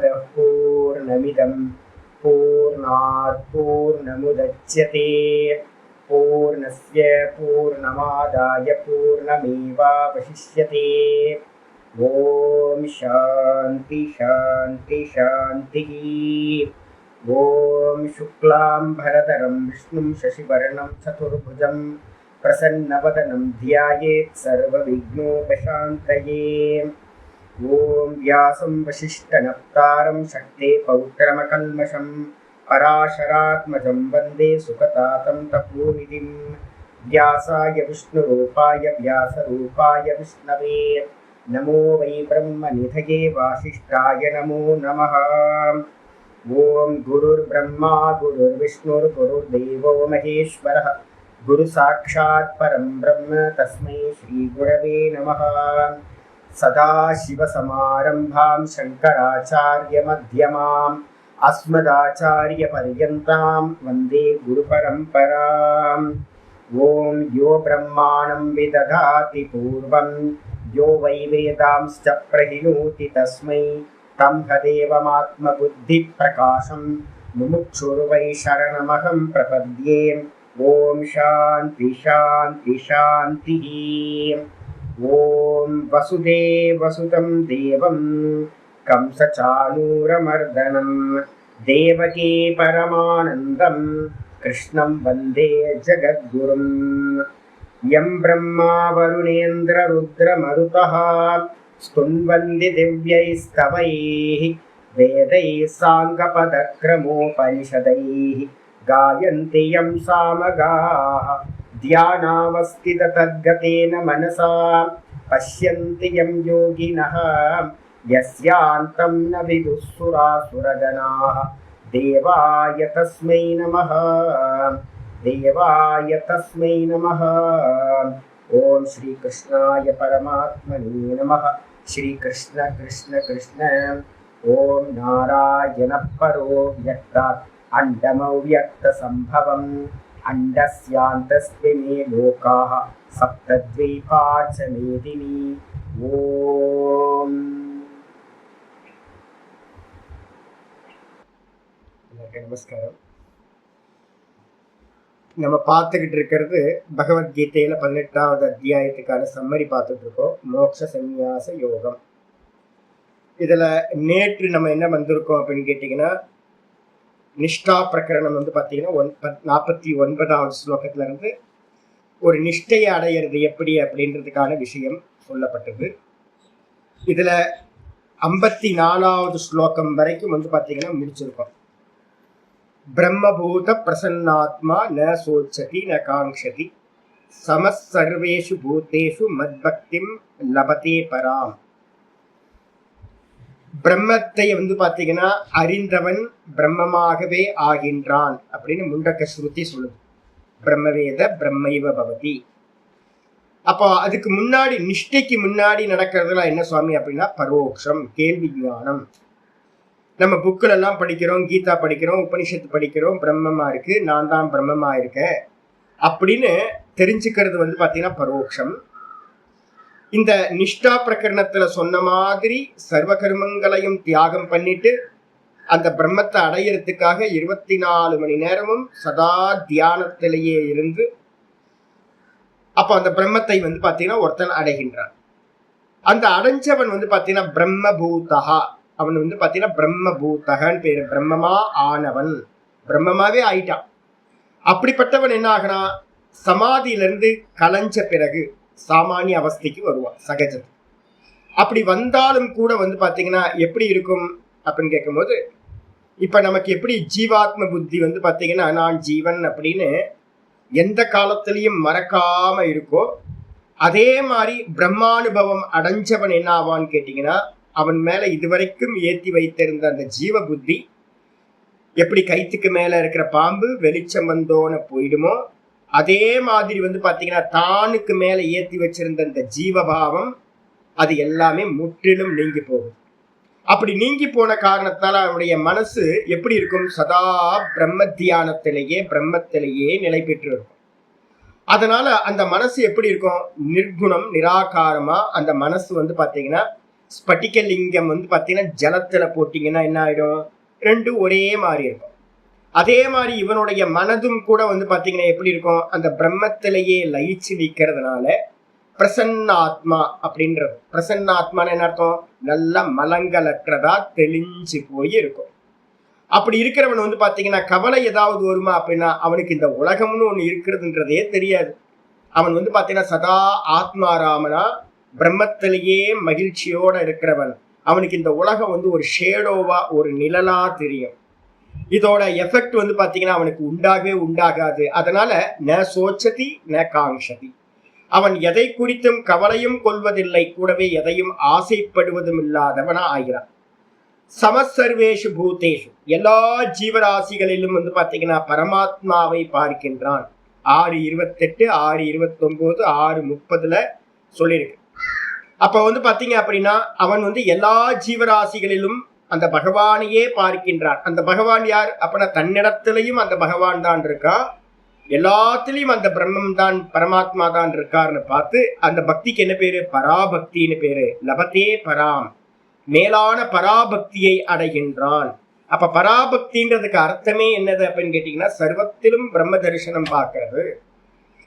पूर्णमदः पूर्णमिदं पूर्णात् पूर्णमुदच्यते पूर्णस्य पूर्णमादाय पूर्णमेवावशिष्यते। ॐ शान्ति शान्ति शान्तिः। ॐ शुक्लाम्बरधरं विष्णुं शशिवर्णं चतुर्भुजं प्रसन्नवदनं ध्यायेत् सर्वविघ्नोपशान्तये। ॐ व्यासं वसिष्ठनप्तारं शक्ते पौत्रमकल्मषं पराशरात्मजं वन्दे सुखतातं तपोनिधिं। व्यासाय विष्णुरूपाय व्यासरूपाय विष्णवे नमो वै ब्रह्मनिधये वासिष्ठाय नमो नमः। ॐ गुरुर्ब्रह्मा गुरुर्विष्णुर्गुरुर्देवो महेश्वरः गुरुसाक्षात् परं ब्रह्म तस्मै श्रीगुरवे नमः। सदाशिवसमारम्भां शङ्कराचार्यमध्यमाम् अस्मदाचार्यपर्यन्तां वन्दे गुरुपरम्पराम्। ॐ यो ब्रह्माणं विदधाति पूर्वं यो वै वेदांश्च प्रहिणोति तस्मै तदेवमात्मबुद्धिप्रकाशं मुमुक्षुर्वै शरणमहं प्रपद्ये। ॐ शान्ति शान्ति शान्तिः। ॐ वसुदेवसुतं देवं कंसचाणूरमर्दनं देवकी परमानन्दं कृष्णं वन्दे जगद्गुरुं। यं ब्रह्मा वरुणेन्द्ररुद्रमरुतः स्तुन्वन्ति दिव्यैस्तवैः वेदैः साङ्गपदक्रमोपनिषदैः गायन्ति यं सामगाः ध्यानावस्थिततद्गतेन मनसा पश्यन्ति यं योगिनः यस्यान्तं न विदुःसुरासुरगणाः। देवाय तस्मै नमः देवाय तस्मै नमः। ॐ श्रीकृष्णाय परमात्मने नमः। श्रीकृष्ण कृष्ण कृष्ण। ॐ नारायणः परो व्यक्तात् अण्डमव्यक्तसम्भवम् अण्डस्यान्तस्मिन् लोकाः सप्तद्वीपा च मेदिनी। ॐ நமஸ்காரம். நம்ம பார்த்துக்கிட்டு இருக்கிறது பகவத்கீதையில 18வது அத்தியாயத்துக்கான சம்மரி பார்த்துட்டு இருக்கோம். மோட்ச சந்நியாச யோகம். இதுல நேற்று நம்ம என்ன வந்திருக்கோம் அப்படின்னு கேட்டீங்கன்னா, நிஷ்டா பிரகரணம் வந்து பார்த்தீங்கன்னா 49வது ஸ்லோகத்துல இருந்து ஒரு நிஷ்டையை அடையிறது எப்படி அப்படின்றதுக்கான விஷயம் சொல்லப்பட்டது. இதுல 54வது ஸ்லோகம் வரைக்கும் வந்து பார்த்தீங்கன்னா முடிச்சிருக்கோம். பிரம்மபூத பிரசன்னாத்மா ந சோச்சதி ந காங்க்ஷதி சமசர்வேஷு பூதேஷு மத்பக்திம் லபதே பராம். பிரம்மத்தை வந்து பார்த்தீங்கன்னா அறிந்தவன் பிரம்மமாகவே ஆகின்றான் அப்படின்னு முண்டக்க ஸ்ருதி சொல்லுது. பிரம்மவேத பிரம்மைவ பவதி. அப்போ அதுக்கு முன்னாடி நிஷ்டைக்கு முன்னாடி நடக்கிறதுலாம் என்ன சுவாமி அப்படின்னா பரோக்ஷம், கேள்வி ஞானம். நம்ம புக்கில் எல்லாம் படிக்கிறோம், கீதா படிக்கிறோம், உபனிஷத்து படிக்கிறோம், பிரம்மமா இருக்கு, நான் தான் பிரம்மமா இருக்கேன் அப்படின்னு தெரிஞ்சுக்கிறது வந்து பார்த்தீங்கன்னா பரோக்ஷம். இந்த நிஷ்டா பிரகரணத்துல சொன்ன மாதிரி சர்வ கர்மங்களையும் தியாகம் பண்ணிட்டு அந்த பிரம்மத்தை அடையிறதுக்காக 24 மணி நேரமும் சதா தியானத்திலேயே இருந்து அப்போ அந்த பிரம்மத்தை வந்து பார்த்தீங்கன்னா ஒருத்தன் அடைகின்றான். அந்த அடைஞ்சவன் வந்து பார்த்தீங்கன்னா பிரம்மபூதகா, அவன் வந்து பார்த்தீங்கன்னா பிரம்மபூதகன்னு பேரு, பிரம்மமா ஆனவன், பிரம்மமாவே ஆயிட்டான். அப்படிப்பட்டவன் என்ன ஆகனா, சமாதியிலிருந்து கலைஞ்ச பிறகு சாமானிய அவஸ்தைக்கு வருவான், சகஜம். அப்படி வந்தாலும் கூட வந்து பார்த்தீங்கன்னா எப்படி இருக்கும் அப்படின்னு கேட்கும்போது, இப்ப நமக்கு எப்படி ஜீவாத்ம புத்தி வந்து பார்த்தீங்கன்னா நான் ஜீவன் அப்படின்னு எந்த காலத்திலையும் மறக்காம இருக்கோ, அதே மாதிரி பிரம்மானுபவம் அடைஞ்சவன் என்ன ஆவான்னு கேட்டீங்கன்னா, அவன் மேல இதுவரைக்கும் ஏற்றி வைத்திருந்த அந்த ஜீவ புத்தி எப்படி கைத்துக்கு மேல இருக்கிற பாம்பு வெளிச்சம் வந்தோன்னு போயிடுமோ, அதே மாதிரி வந்து பார்த்தீங்கன்னா தானுக்கு மேல ஏற்றி வச்சிருந்த அந்த ஜீவபாவம் அது எல்லாமே முற்றிலும் நீங்கி போகும். அப்படி நீங்கி போன காரணத்தால அவனுடைய மனசு எப்படி இருக்கும், சதா பிரம்ம தியானத்திலேயே பிரம்மத்திலேயே நிலை பெற்று இருக்கும். அதனால அந்த மனசு எப்படி இருக்கும், நிர்குணம் நிராகாரமா அந்த மனசு வந்து பார்த்தீங்கன்னா ஸ்பட்டிக லிங்கம் வந்து பார்த்தீங்கன்னா ஜலத்துல போட்டீங்கன்னா என்ன ஆயிடும், ரெண்டும் ஒரே மாதிரி இருக்கும். அதே மாதிரி இவனுடைய மனதும் கூட வந்து பார்த்தீங்கன்னா எப்படி இருக்கும், அந்த பிரம்மத்திலேயே லயிச்சு நிற்கிறதுனால பிரசன்னாத்மா அப்படின்றது. பிரசன்னாத்மான்னு என்ன அர்த்தம், நல்ல மலங்களற்றதா தெளிஞ்சு போய் இருக்கும். அப்படி இருக்கிறவன் வந்து பாத்தீங்கன்னா கவலை ஏதாவது வருமா அப்படின்னா அவனுக்கு இந்த உலகம்னு ஒண்ணு இருக்கிறதுன்றதே தெரியாது. அவன் வந்து பாத்தீங்கன்னா சதா ஆத்மாராமனா பிரம்மத்திலேயே மகிழ்ச்சியோட இருக்கிறவன். அவனுக்கு இந்த உலகம் வந்து ஒரு ஷேடோவா ஒரு நிழலா தெரியும். இதோட எஃபெக்ட் வந்து பாத்தீங்கன்னா அவனுக்கு உண்டாகவே உண்டாகாது. அதனால ந சோச்சதி ந காங்ஷதி. அவன் எதை குறித்தும் கவலையும் கொள்வதில்லை, கூடவே எதையும் ஆசைப்படுவதும் இல்லாதவனா ஆகிறான். சமசர்வேஷு பூதேஷு, எல்லா ஜீவராசிகளிலும் வந்து பாத்தீங்கன்னா பரமாத்மாவை பார்க்கின்றான். 6:28, 6:29, 6:30 சொல்லியிருக்கு. அப்ப வந்து பாத்தீங்க அப்படின்னா அவன் வந்து எல்லா ஜீவராசிகளிலும் அந்த பகவானையே பார்க்கின்றான். அந்த பகவான் யார் அப்படின்னா தன்னிடத்திலையும் அந்த பகவான் தான் இருக்கா, எல்லாத்திலையும் அந்த பிரம்மம் தான் பரமாத்மா தான் இருக்காருன்னு பார்த்து அந்த பக்திக்கு என்ன பேரு, பராபக்தின்னு பேரு. லபத்தே பராம், மேலான பராபக்தியை அடைகின்றான். அப்ப பராபக்தின்றதுக்கு அர்த்தமே என்னது அப்படின்னு கேட்டீங்கன்னா சர்வத்திலும் பிரம்ம தரிசனம் பார்க்கறது,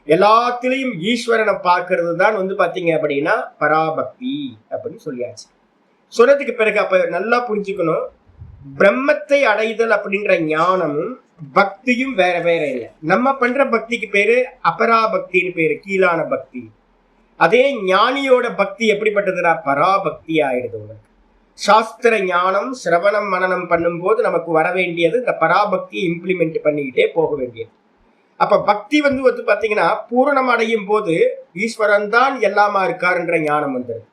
எல்லாத்திலையும் ஈஸ்வரனை பார்க்கறது தான் வந்து பாத்தீங்க அப்படின்னா பராபக்தி அப்படின்னு சொல்லியாச்சு. சொன்னதுக்கு பிறகு அப்ப நல்லா புரிஞ்சுக்கணும், பிரம்மத்தை அடைதல் அப்படின்ற ஞானமும் பக்தியும் வேற வேற இல்லை. நம்ம பண்ற பக்திக்கு பேரு அபராபக்தின்னு பேரு, கீழான பக்தி. அதே ஞானியோட பக்தி எப்படிப்பட்டதுன்னா பராபக்தி ஆயிடுது. உங்களுக்கு சாஸ்திர ஞானம் சிரவணம் மனனம் பண்ணும்போது நமக்கு வர வேண்டியது இந்த பராபக்தியை இம்ப்ளிமெண்ட் பண்ணிக்கிட்டே போக வேண்டியது. அப்ப பக்தி வந்து பாத்தீங்கன்னா பூரணம் அடையும் போது ஈஸ்வரன் தான் எல்லாமா இருக்காருன்ற ஞானம் வந்துடுது.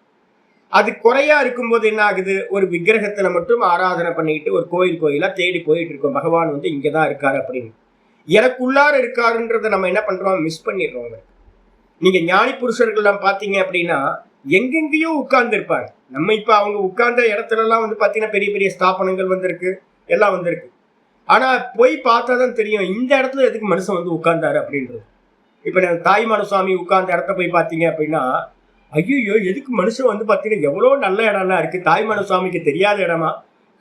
அது குறையா இருக்கும்போது என்ன ஆகுது, ஒரு விக்கிரகத்துல மட்டும் ஆராதனை பண்ணிக்கிட்டு ஒரு கோயிலா தேடி போயிட்டு இருக்கோம், பகவான் வந்து இங்கதான் இருக்காரு அப்படின்னு. எனக்குள்ளார இருக்காருன்றத நம்ம என்ன பண்றோம், மிஸ் பண்ணிடுறோம். நீங்க ஞானி புருஷர்கள்லாம் பாத்தீங்க அப்படின்னா எங்கெங்கேயோ உட்கார்ந்து இருப்பாங்க. நம்ம இப்ப அவங்க உட்கார்ந்த இடத்துல எல்லாம் வந்து பாத்தீங்கன்னா பெரிய பெரிய ஸ்தாபனங்கள் வந்திருக்கு, எல்லாம் வந்திருக்கு. ஆனா போய் பார்த்தாதான் தெரியும் இந்த இடத்துல எதுக்கு மனுஷன் வந்து உட்கார்ந்தாரு அப்படின்றது. இப்ப தாய்மான சுவாமி உட்கார்ந்த இடத்த போய் பாத்தீங்க அப்படின்னா ஐயோ எதுக்கு மனுஷன் வந்து பாத்தீங்கன்னா எவ்வளவு நல்ல இடம்லாம் இருக்கு, தாய்மான சுவாமிக்கு தெரியாத இடமா,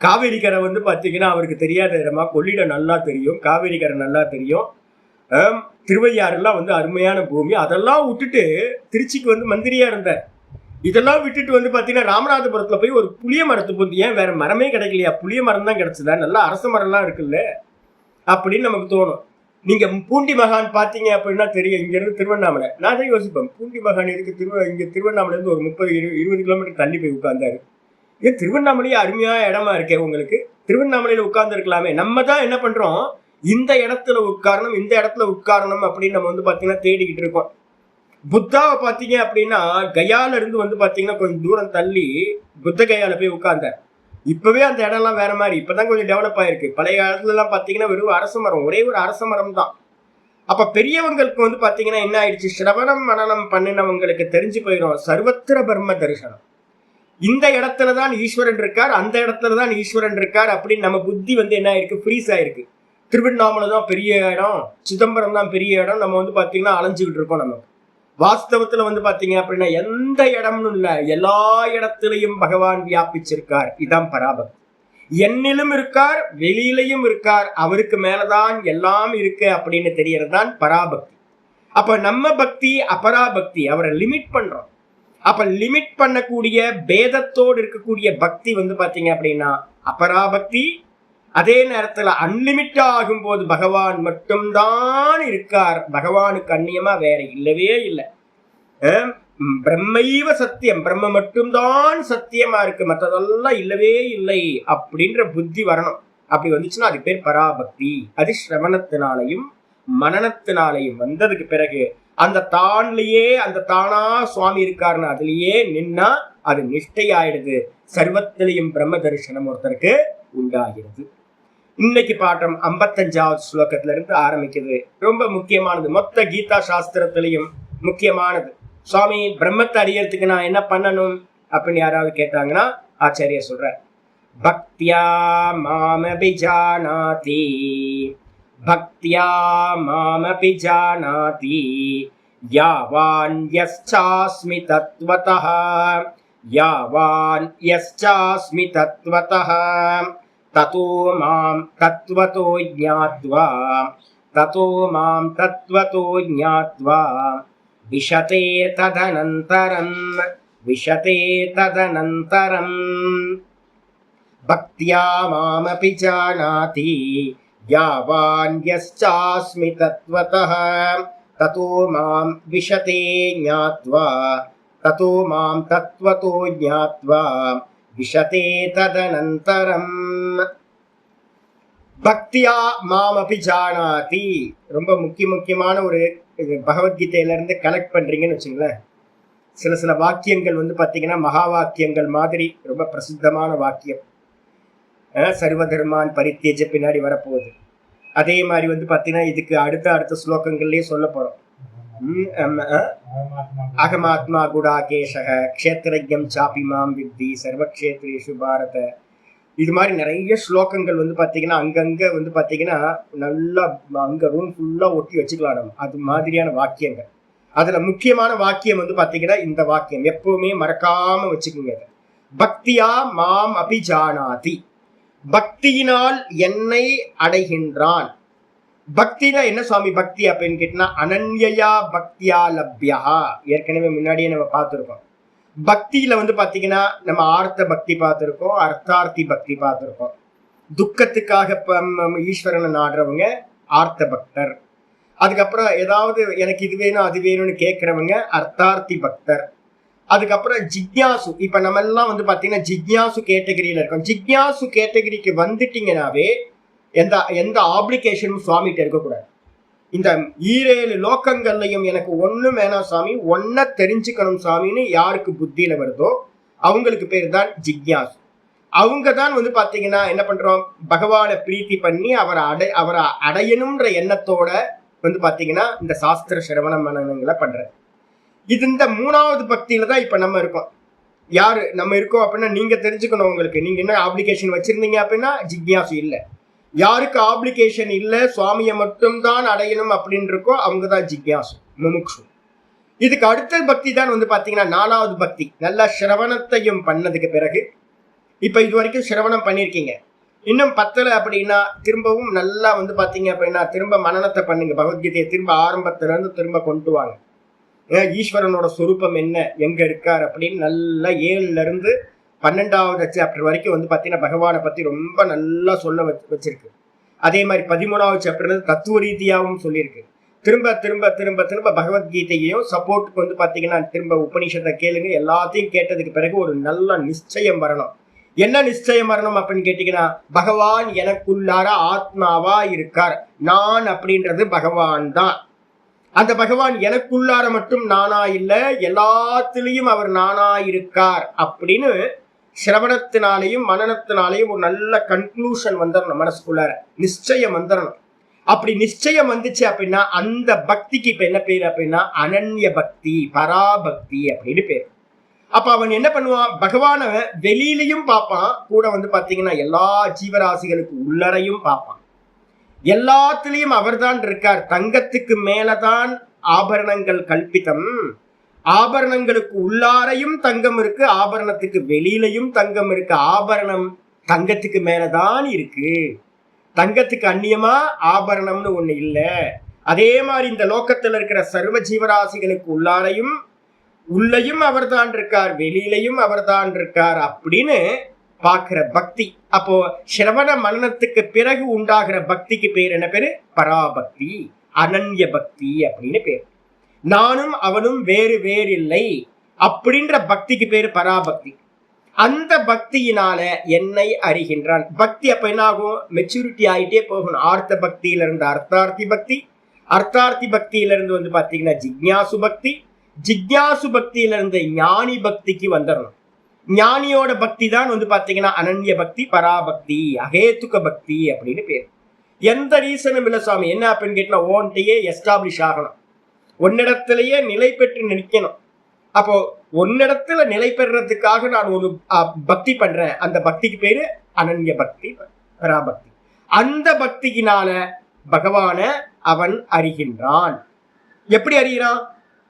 காவேரி கரை வந்து பாத்தீங்கன்னா அவருக்கு தெரியாத இடமா, கொள்ளிடம் நல்லா தெரியும், காவேரி கரை நல்லா தெரியும், திருவையாறுலாம் வந்து அருமையான பூமி, அதெல்லாம் விட்டுட்டு திருச்சிக்கு வந்து மந்திரியா இருந்தார். இதெல்லாம் விட்டுட்டு வந்து பாத்தீங்கன்னா ராமநாதபுரத்துல போய் ஒரு புளிய மரத்து போந்து, ஏன் வேற மரமே கிடைக்கலையா, புளிய மரம் தான் கிடைச்சதா, நல்லா அரச மரம்லாம் இருக்குல்ல அப்படின்னு நமக்கு தோணும். நீங்க பூண்டி மகான் பாத்தீங்க அப்படின்னா தெரியும், இங்க இருந்து திருவண்ணாமலை. நான் தான் யோசிப்பேன், பூண்டி மகான் இருக்கு இங்க திருவண்ணாமலை இருந்து ஒரு 30-20 கிலோமீட்டர் தள்ளி போய் உட்கார்ந்தாரு. ஏன் திருவண்ணாமலையே அருமையான இடமா இருக்கே, உங்களுக்கு திருவண்ணாமலையில உட்கார்ந்து இருக்கலாமே. நம்ம தான் என்ன பண்றோம், இந்த இடத்துல உட்காரணும் இந்த இடத்துல உட்காரணும் அப்படின்னு நம்ம வந்து பாத்தீங்கன்னா தேடிக்கிட்டு இருக்கோம். புத்தாவை பாத்தீங்க அப்படின்னா கயால இருந்து வந்து பாத்தீங்கன்னா கொஞ்சம் தூரம் தள்ளி புத்த கயால போய் உட்கார்ந்தார். இப்பவே அந்த இடம்லாம் வேற மாதிரி, இப்பதான் கொஞ்சம் டெவலப் ஆயிருக்கு. பழைய காலத்துல எல்லாம் பாத்தீங்கன்னா வெறும் அரச மரம், ஒரே ஒரு அரச மரம் தான். அப்ப பெரியவங்களுக்கு வந்து பாத்தீங்கன்னா என்ன ஆயிடுச்சு, சிரவணம் மனனம் பண்ணினவங்களுக்கு தெரிஞ்சு போயிடும் சர்வத்திர பிரம்ம தரிசனம். இந்த இடத்துலதான் ஈஸ்வரன் இருக்கார், அந்த இடத்துலதான் ஈஸ்வரன் இருக்கார் அப்படின்னு நம்ம புத்தி வந்து என்ன ஆயிருக்கு, ஃப்ரீஸ் ஆயிருக்கு. திருவண்ணாமலை தான் பெரிய இடம், சிதம்பரம் தான் பெரிய இடம், நம்ம வந்து பாத்தீங்கன்னா அலைஞ்சுக்கிட்டு இருக்கோம். நம்ம வாஸ்தவத்துல வந்து பாத்தீங்க அப்படின்னா எந்த இடம்னு இல்ல, எல்லா இடத்திலையும் பகவான் வியாபிச்சிருக்கார். இதான் பராபக்தி. என்னிலும் இருக்கார், வெளியிலையும் இருக்கார், அவருக்கு மேலதான் எல்லாம் இருக்கு அப்படின்னு தெரியறதுதான் பராபக்தி. அப்ப நம்ம பக்தி அபராபக்தி, அவரை லிமிட் பண்றோம். அப்ப லிமிட் பண்ணக்கூடிய பேதத்தோடு இருக்கக்கூடிய பக்தி வந்து பாத்தீங்க அப்படின்னா அபராபக்தி. அதே நேரத்துல அன்லிமிட்டா ஆகும் போது பகவான் மட்டும்தான் இருக்கார், பகவானுக்கு அந்நியமா வேற இல்லவே இல்லை. பிரம்மைவ சத்தியம், பிரம்ம மட்டும்தான் சத்தியமா இருக்கு, மற்றதெல்லாம் இல்லவே இல்லை அப்படின்ற புத்தி வரணும். அப்படி வந்துச்சுன்னா அது பேர் பராபக்தி. அது சிரவணத்தினாலையும் மனனத்தினாலையும் வந்ததுக்கு பிறகு அந்த தான்லயே அந்த தானா சுவாமி இருக்காருன்னு அதுலயே நின்னா அது நிஷ்டை ஆயிடுது. சர்வத்திலையும் பிரம்ம தரிசனம் ஒருத்தருக்கு உண்டாகிறது. இன்னைக்கு பாட்டம் 55வது ஸ்லோகத்துல இருந்து ஆரம்பிக்குது. ரொம்ப முக்கியமானது, மொத்த கீதா சாஸ்திரத்திலையும் முக்கியமானது. சுவாமி பிரம்மத்தை அறியறதுக்கு நான் என்ன பண்ணணும் அப்படின்னு யாராவது கேட்டாங்கன்னா ஆச்சாரிய சொல்ற, பக்தியா மாமபி ஜானாதி, பக்தியா மாமபி ஜானாதி, யாவான் யஸ்சாஸ்மி தத்வதஹ யாவான் யஸ்சாஸ்மி தத்வதஹ ததோ மாம் தத்வதோ ஞாத்வா ததோ மாம் தத்வதோ ஞாத்வா விஷதே ததனந்தரம் விஷதே ததனந்தரம் பக்தியா மாமபி ஜானாதி யாவான் யஸ்சாஸ்மி தத்வதஹ ததோ மாம் விஷதே ஞாத்வா ததோ மாம் தத்வதோ ஞாத்வா விஷதே ததனந்தரம் பக்தியா மாமபி ஜானாதி. ரொம்ப முக்கியமான ஒரு பகவத்கீதையில இருந்து கலெக்ட் பண்றீங்கன்னு வச்சுங்களேன். சில வாக்கியங்கள் பாத்தீங்கன்னா மகா வாக்கியங்கள் மாதிரி ரொம்ப பிரசித்தமான வாக்கியம். சர்வதர்மான் பரித்தியஜ பின்னாடி வரப்போகுது. அதே மாதிரி பாத்தீங்கன்னா இதுக்கு அடுத்த ஸ்லோகங்கள்லயே சொல்ல போறோம். அகமாத்மா குடாகேஷக க்ஷேத்ரஜ்யம் சாபி மாம் வித்தி சர்வக்ஷேத்ரேஷு பாரத. இது மாதிரி நிறைய ஸ்லோகங்கள் பாத்தீங்கன்னா அங்கங்க பாத்தீங்கன்னா நல்லா அங்க ரூம் ஃபுல்லா ஒட்டி வச்சுக்கலாம் நம்ம. அது மாதிரியான வாக்கியங்கள். அதுல முக்கியமான வாக்கியம் பாத்தீங்கன்னா இந்த வாக்கியம் எப்பவுமே மறக்காம வச்சுக்கோங்க. பக்தியா மாம் அபிஜானாதி. பக்தியினால் என்னை அடைகின்றான். பக்தினா என்ன சுவாமி பக்தி அப்படின்னு கேட்டா அனன்யா பக்தியா லப்யா. ஏற்கனவே முன்னாடியே நம்ம பார்த்துருக்கோம். பக்தியில பாத்தீங்கன்னா நம்ம ஆர்த்த பக்தி பார்த்துருக்கோம், அர்த்தார்த்தி பக்தி பார்த்துருக்கோம். துக்கத்துக்காக ஈஸ்வரனை நாடுறவங்க ஆர்த்த பக்தர். அதுக்கப்புறம் ஏதாவது எனக்கு இது வேணும் அது வேணும்னு கேட்கறவங்க அர்த்தார்த்தி பக்தர். அதுக்கப்புறம் ஜிக்யாசு. இப்ப நம்ம எல்லாம் பாத்தீங்கன்னா ஜிக்யாசு கேட்டகரியில இருக்கோம். ஜிக்யாசு கேட்டகரிக்கு வந்துட்டீங்கன்னாவே எந்த ஆப்ளிகேஷனும் சுவாமிகிட்ட இருக்கக்கூடாது. இந்த 7 லோக்கங்கள்லையும் எனக்கு ஒண்ணும் வேணாம் சுவாமி, ஒன்ன தெரிஞ்சுக்கணும் சுவாமின்னு யாருக்கு புத்தியில வருதோ அவங்களுக்கு பேர் தான் ஜிக்யாசு. அவங்க தான் பாத்தீங்கன்னா என்ன பண்றோம், பகவானை பிரீத்தி பண்ணி அவரை அடையணும்ன்ற எண்ணத்தோட பாத்தீங்கன்னா இந்த சாஸ்திர சிரவண மனனங்களை பண்றது. இது இந்த 3வது பக்தியில தான் இப்ப நம்ம இருக்கோம். யாரு நம்ம இருக்கோம் அப்படின்னா நீங்க தெரிஞ்சுக்கணும். உங்களுக்கு நீங்க என்ன ஆப்ளிகேஷன் வச்சிருந்தீங்க அப்படின்னா ஜிக்யாசு இல்லை. யாருக்கு ஆப்ளிகேஷன் இல்லை, சுவாமியை மட்டும்தான் அடையணும் அப்படின்னு இருக்கோ அவங்க தான் ஜிக்யாசு, முமுக்ஷு. இதுக்கு அடுத்த பக்தி தான் பாத்தீங்கன்னா 4வது பக்தி. நல்லா சிரவணத்தையும் பண்ணதுக்கு பிறகு இப்ப இது வரைக்கும் சிரவணம் பண்ணிருக்கீங்க, இன்னும் பத்தல அப்படின்னா திரும்பவும் நல்லா பாத்தீங்க அப்படின்னா திரும்ப மனனத்தை பண்ணுங்க. பகவத்கீதையை திரும்ப ஆரம்பத்துல இருந்து திரும்ப கொண்டு வாங்க. ஈஸ்வரனோட சொரூபம் என்ன, எங்க இருக்கார் அப்படின்னு நல்லா 7ல இருந்து 12வது சாப்டர் வரைக்கும் பாத்தீங்கன்னா பகவானை பத்தி ரொம்ப நல்லா சொல்ல வச்சிருக்கு. அதே மாதிரி 13வது சாப்டர் தத்துவ ரீதியாகவும் சொல்லியிருக்கு. திரும்ப திரும்ப திரும்ப திரும்ப பகவத்கீதையையும் சப்போர்ட்டுக்கு பாத்தீங்கன்னா திரும்ப உபநிஷத்தை கேளுங்க. எல்லாத்தையும் கேட்டதுக்கு பிறகு ஒரு நல்ல நிச்சயம் வரணும். என்ன நிச்சயம் வரணும் அப்படின்னு கேட்டீங்கன்னா பகவான் எனக்குள்ளார ஆத்மாவா இருக்கார். நான் அப்படின்றது பகவான் தான். அந்த பகவான் எனக்குள்ளார மட்டும் நானா இல்ல, எல்லாத்திலையும் அவர் நானா இருக்கார் அப்படின்னு சிரவணத்தினாலையும் மனனத்தினாலையும் ஒரு நல்ல கன்க்ளூஷன் வந்துடணும். மனசுக்குள்ளார நிச்சயம் வந்துடணும். அப்படி நிச்சயம் வந்துச்சு அப்படின்னா அந்த பக்திக்கு இப்ப என்ன பேரு அப்படின்னா அனன்ய பக்தி, பராபக்தி அப்படின்னு பேரு. அப்ப அவன் என்ன பண்ணுவான், பகவான வெளியிலையும் பார்ப்பான், கூட பாத்தீங்கன்னா எல்லா ஜீவராசிகளுக்கு உள்ளரையும் பார்ப்பான். எல்லாத்திலையும் அவர்தான் இருக்கார். தங்கத்துக்கு மேலதான் ஆபரணங்கள் கல்பிதம். ஆபரணங்களுக்கு உள்ளாரையும் தங்கம் இருக்கு, ஆபரணத்துக்கு வெளியிலையும் தங்கம் இருக்கு. ஆபரணம் தங்கத்துக்கு மேலதான் இருக்கு. தங்கத்துக்கு அந்நியமா ஆபரணம்னு ஒண்ணு இல்ல. அதே மாதிரி இந்த லோக்கத்துல இருக்கிற சர்வ ஜீவராசிகளுக்கு உள்ளையும் அவர்தான் இருக்கார், வெளியிலையும் அவர்தான் இருக்கார் அப்படின்னு பாக்குற பக்தி. அப்போ சிரவண மனனத்துக்கு பிறகு உண்டாகிற பக்திக்கு பேர் என்ன பேரு, பராபக்தி, அனன்ய பக்தி அப்படின்னு பேர். நானும் அவனும் வேறு இல்லை அப்படின்ற பக்திக்கு பேரு பராபக்தி. அந்த பக்தியினால என்னை அறிகின்றான். பக்தி அப்ப என்ன ஆகும், மெச்சூரிட்டி ஆயிட்டே போகணும். ஆர்த்த பக்தியில இருந்து அர்த்தார்த்தி பக்தி, அர்த்தார்த்தி பக்தியில இருந்து பாத்தீங்கன்னா ஜிக்ஞாசு பக்தி, ஜிக்ஞாசு பக்தியில இருந்து ஞானி பக்திக்கு வந்துடணும். ஞானியோட பக்தி தான் பாத்தீங்கன்னா அனன்ய பக்தி, பராபக்தி, அகேத்துக்க பக்தி அப்படின்னு பேர். எந்த ரீசனும் இல்ல சுவாமி, என்ன அப்படின்னு கேட்டா ஓன்ட்டையே எஸ்டாப்ளிஷ் ஆகணும், ஒன்னிடத்திலேயே நிலை பெற்று நிற்கணும். அப்போ ஒன்னிடத்துல நிலை பெறறதுக்காக நான் ஒரு பக்தி பண்றேன். அந்த பக்திக்கு பேரு அனன்ய பக்தி, பராபக்தி. அந்த பக்தியினால பகவான அவன் அறிகின்றான். எப்படி அறிகிறான்,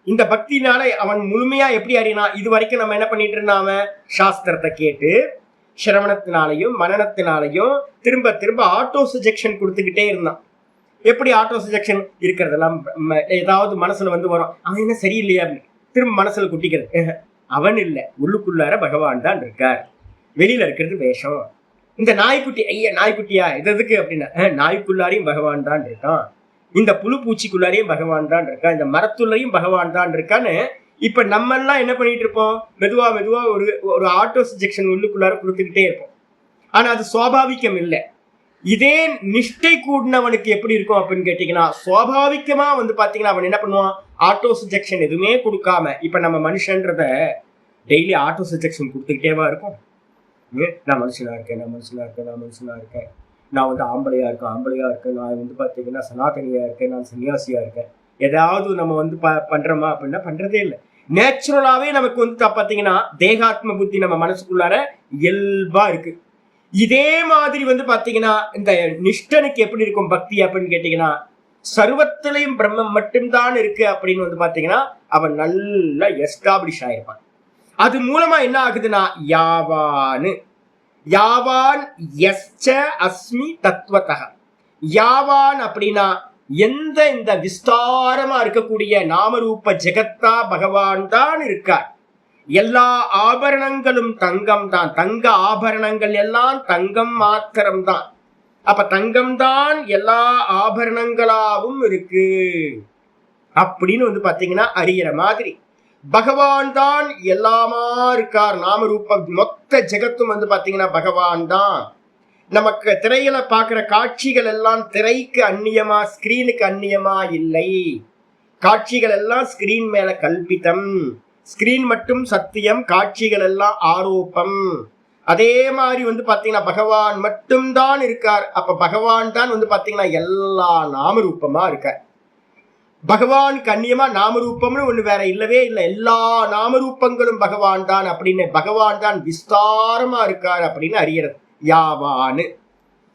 இந்த பக்தினால அவன் முழுமையா எப்படி அறியலாம்? இது வரைக்கும் நம்ம என்ன பண்ணிட்டு இருந்தான்? அவன் சாஸ்திரத்தை கேட்டு சிரவணத்தினாலையும் மனனத்தினாலையும் திரும்ப திரும்ப ஆட்டோ சஜெக்ஷன் கொடுத்துக்கிட்டே இருந்தான். எப்படி ஆட்டோ சஜெக்ஷன்? இருக்கிறதெல்லாம் ஏதாவது மனசுல வந்து வரும், அவன் என்ன சரியில்லையா திரும்ப மனசுல குட்டிக்கிறது. அவன் இல்லை, உள்ளுக்குள்ளார பகவான் தான் இருக்கார், வெளியில இருக்கிறது வேஷம். இந்த நாய்க்குட்டி, ஐயா நாய்க்குட்டியா எதுக்கு அப்படின்னா, நாய்க்குள்ளாரையும் பகவான் தான் இருக்கான், இந்த புழு பூச்சிக்குள்ளாரையும் பகவான் தான் இருக்கான், இந்த மரத்துள்ளையும் பகவான் தான் இருக்கான்னு இப்ப நம்ம எல்லாம் என்ன பண்ணிட்டு இருப்போம்? மெதுவா மெதுவா ஒரு ஆட்டோ சஜெக்ஷன் உள்ளுக்குள்ளார கொடுத்துக்கிட்டே இருப்போம். ஆனா அது சுவாபாவிகம் இல்லை. இதே நிஷ்டை கூடினவனுக்கு எப்படி இருக்கும் அப்படின்னு கேட்டீங்கன்னா, சுவாபாவிகமா வந்து பாத்தீங்கன்னா அவன் என்ன பண்ணுவான்? ஆட்டோ சஜெக்ஷன் எதுவுமே கொடுக்காம, இப்ப நம்ம மனுஷன்றத டெய்லி ஆட்டோ சஜெக்ஷன் கொடுத்துக்கிட்டேவா இருக்கும். நான் மனுஷனா இருக்கேன், நான் மனுஷனா இருக்கேன், நான் மனுஷனா இருக்கேன், நான் வந்து ஆம்பளையா இருக்கேன், நான் வந்து பாத்தீங்கன்னா சனாதனியா இருக்கேன், நான் சன்னியாசியா இருக்கேன். ஏதாவது நம்ம வந்து பண்றோமா அப்படின்னா பண்றதே இல்லை. நேச்சுரலாவே நமக்கு வந்து பாத்தீங்கன்னா தேகாத்ம புத்தி நம்ம மனசுக்குள்ளார இயல்பா இருக்கு. இதே மாதிரி வந்து பாத்தீங்கன்னா இந்த நிஷ்டனுக்கு எப்படி இருக்கும் பக்தி அப்படின்னு கேட்டீங்கன்னா, சர்வத்திலையும் பிரம்மம் மட்டும்தான் இருக்கு அப்படின்னு வந்து பாத்தீங்கன்னா அவன் நல்லா எஸ்டாப்ளிஷ் ஆயிருப்பான். அது மூலமா என்ன ஆகுதுன்னா, யாவான் எஸ்ச அஸ்மி தத்துவத்தக. யாவான் அப்படின்னா எந்த இந்த விஸ்தாரமா இருக்கக்கூடிய நாமரூப ஜெகத்தா பகவான் தான் இருக்கார். எல்லா ஆபரணங்களும் தங்கம் தான், தங்க ஆபரணங்கள் எல்லாம் தங்கம் மாத்திரம் தான். அப்ப தங்கம் தான் எல்லா ஆபரணங்களாவும் இருக்கு அப்படின்னு வந்து பாத்தீங்கன்னா அறிகிற மாதிரி பகவான் தான் எல்லாமா இருக்கார். நாமரூபம் மொத்த ஜெகத்தும் வந்து பாத்தீங்கன்னா பகவான் தான். நமக்கு திரையில பாக்குற காட்சிகள் எல்லாம் திரைக்கு அந்நியமா, ஸ்கிரீனுக்கு அந்நியமா இல்லை. காட்சிகள் எல்லாம் ஸ்கிரீன் மேல கல்பிதம், ஸ்கிரீன் மட்டும் சத்தியம், காட்சிகள் எல்லாம் ஆரோப்பம். அதே மாதிரி வந்து பாத்தீங்கன்னா பகவான் மட்டும்தான் இருக்கார். அப்ப பகவான் தான் வந்து பாத்தீங்கன்னா எல்லா நாமரூபமா இருக்கார். பகவான் கண்ணியமா நாமரூபம்னு ஒண்ணு வேற இல்லவே இல்லை. எல்லா நாமரூபங்களும் பகவான் தான் அப்படின்னு, பகவான் தான் விஸ்தாரமா இருக்கார் அப்படின்னு அறியறது.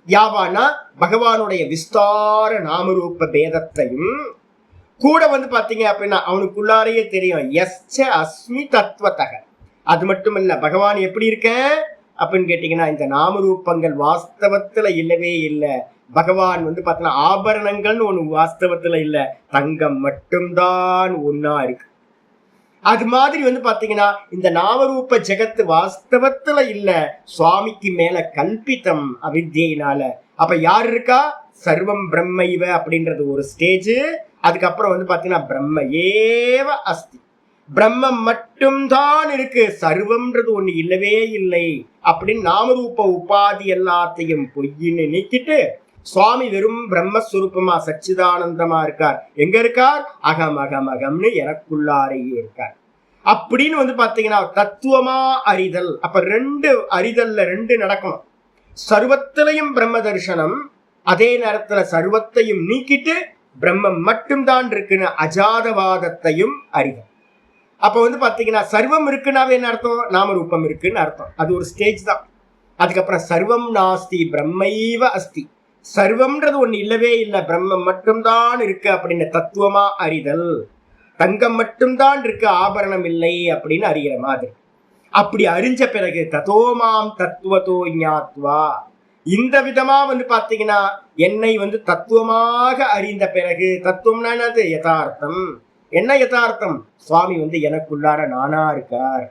யாவானா பகவானுடைய விஸ்தார நாமரூப பேதத்தையும் கூட வந்து பாத்தீங்க அப்படின்னா அவனுக்குள்ளாரையே தெரியும். எஸ்ச அஸ்மி தத்துவத்தக. அது மட்டும் இல்ல, பகவான் எப்படி இருக்க அப்படின்னு கேட்டீங்கன்னா இந்த நாமரூபங்கள் வாஸ்தவத்துல இல்லவே இல்லை. பகவான் வந்து பாத்தீங்கன்னா ஆபரணங்கள்னு ஒண்ணு வாஸ்தவத்துல இல்ல, தங்கம் மட்டும்தான் ஒன்னா இருக்கு. அது மாதிரி வந்து பாத்தீங்கன்னா இந்த நாமரூப ஜெகத்து வாஸ்தவத்துல இல்ல, சுவாமிக்கு மேல கல்பித்தம் அவித்யினால. அப்ப யார் இருக்கா? சர்வம் பிரம்மைவ அப்படின்றது ஒரு ஸ்டேஜ். அதுக்கப்புறம் வந்து பாத்தீங்கன்னா பிரம்ம ஏவ அஸ்தி, பிரம்மம் மட்டும்தான் இருக்கு, சர்வம்ன்றது ஒண்ணு இல்லவே இல்லை அப்படின்னு நாமரூப உபாதி எல்லாத்தையும் பொய்ன்னு நீக்கிட்டு சுவாமி வெறும் பிரம்மஸ்வரூபமா சச்சிதானந்தமா இருக்கார். எங்க இருக்கார்? அகம் அகம் அகம்னு எனக்குள்ளாரையே இருக்கார் அப்படின்னு வந்து பாத்தீங்கன்னா தத்துவமா அறிதல். அப்ப ரெண்டு அறிதல்ல ரெண்டு நடக்கணும். சர்வத்திலையும் பிரம்ம தரிசனம், அதே நேரத்துல சர்வத்தையும் நீக்கிட்டு பிரம்மம் மட்டும்தான் இருக்குன்னு அஜாதவாதத்தையும் அறிதல். அப்ப வந்து பாத்தீங்கன்னா சர்வம் இருக்குன்னாவே என்ன அர்த்தம்? நாமரூபம் இருக்குன்னு அர்த்தம். அது ஒரு ஸ்டேஜ் தான். அதுக்கப்புறம் சர்வம் நாஸ்தி பிரம்மைவ அஸ்தி, சர்வம்ன்றது ஒண்ணு இல்லவே இல்லை, பிரம்மம் மட்டும்தான் இருக்கு அப்படின்னு தத்துவமா அறிதல். தங்கம் மட்டும்தான் இருக்கு, ஆபரணம் இல்லை அப்படின்னு அறிகிற மாதிரி. அப்படி அறிஞ்ச பிறகு ததோமாம் தத்துவத்தோ ஞாத்வா, இந்த விதமா வந்து பாத்தீங்கன்னா என்னை வந்து தத்துவமாக அறிந்த பிறகு, தத்துவம்னா என்னது? யதார்த்தம். என்ன யதார்த்தம்? சுவாமி வந்து எனக்குள்ளார நானா இருக்கார்.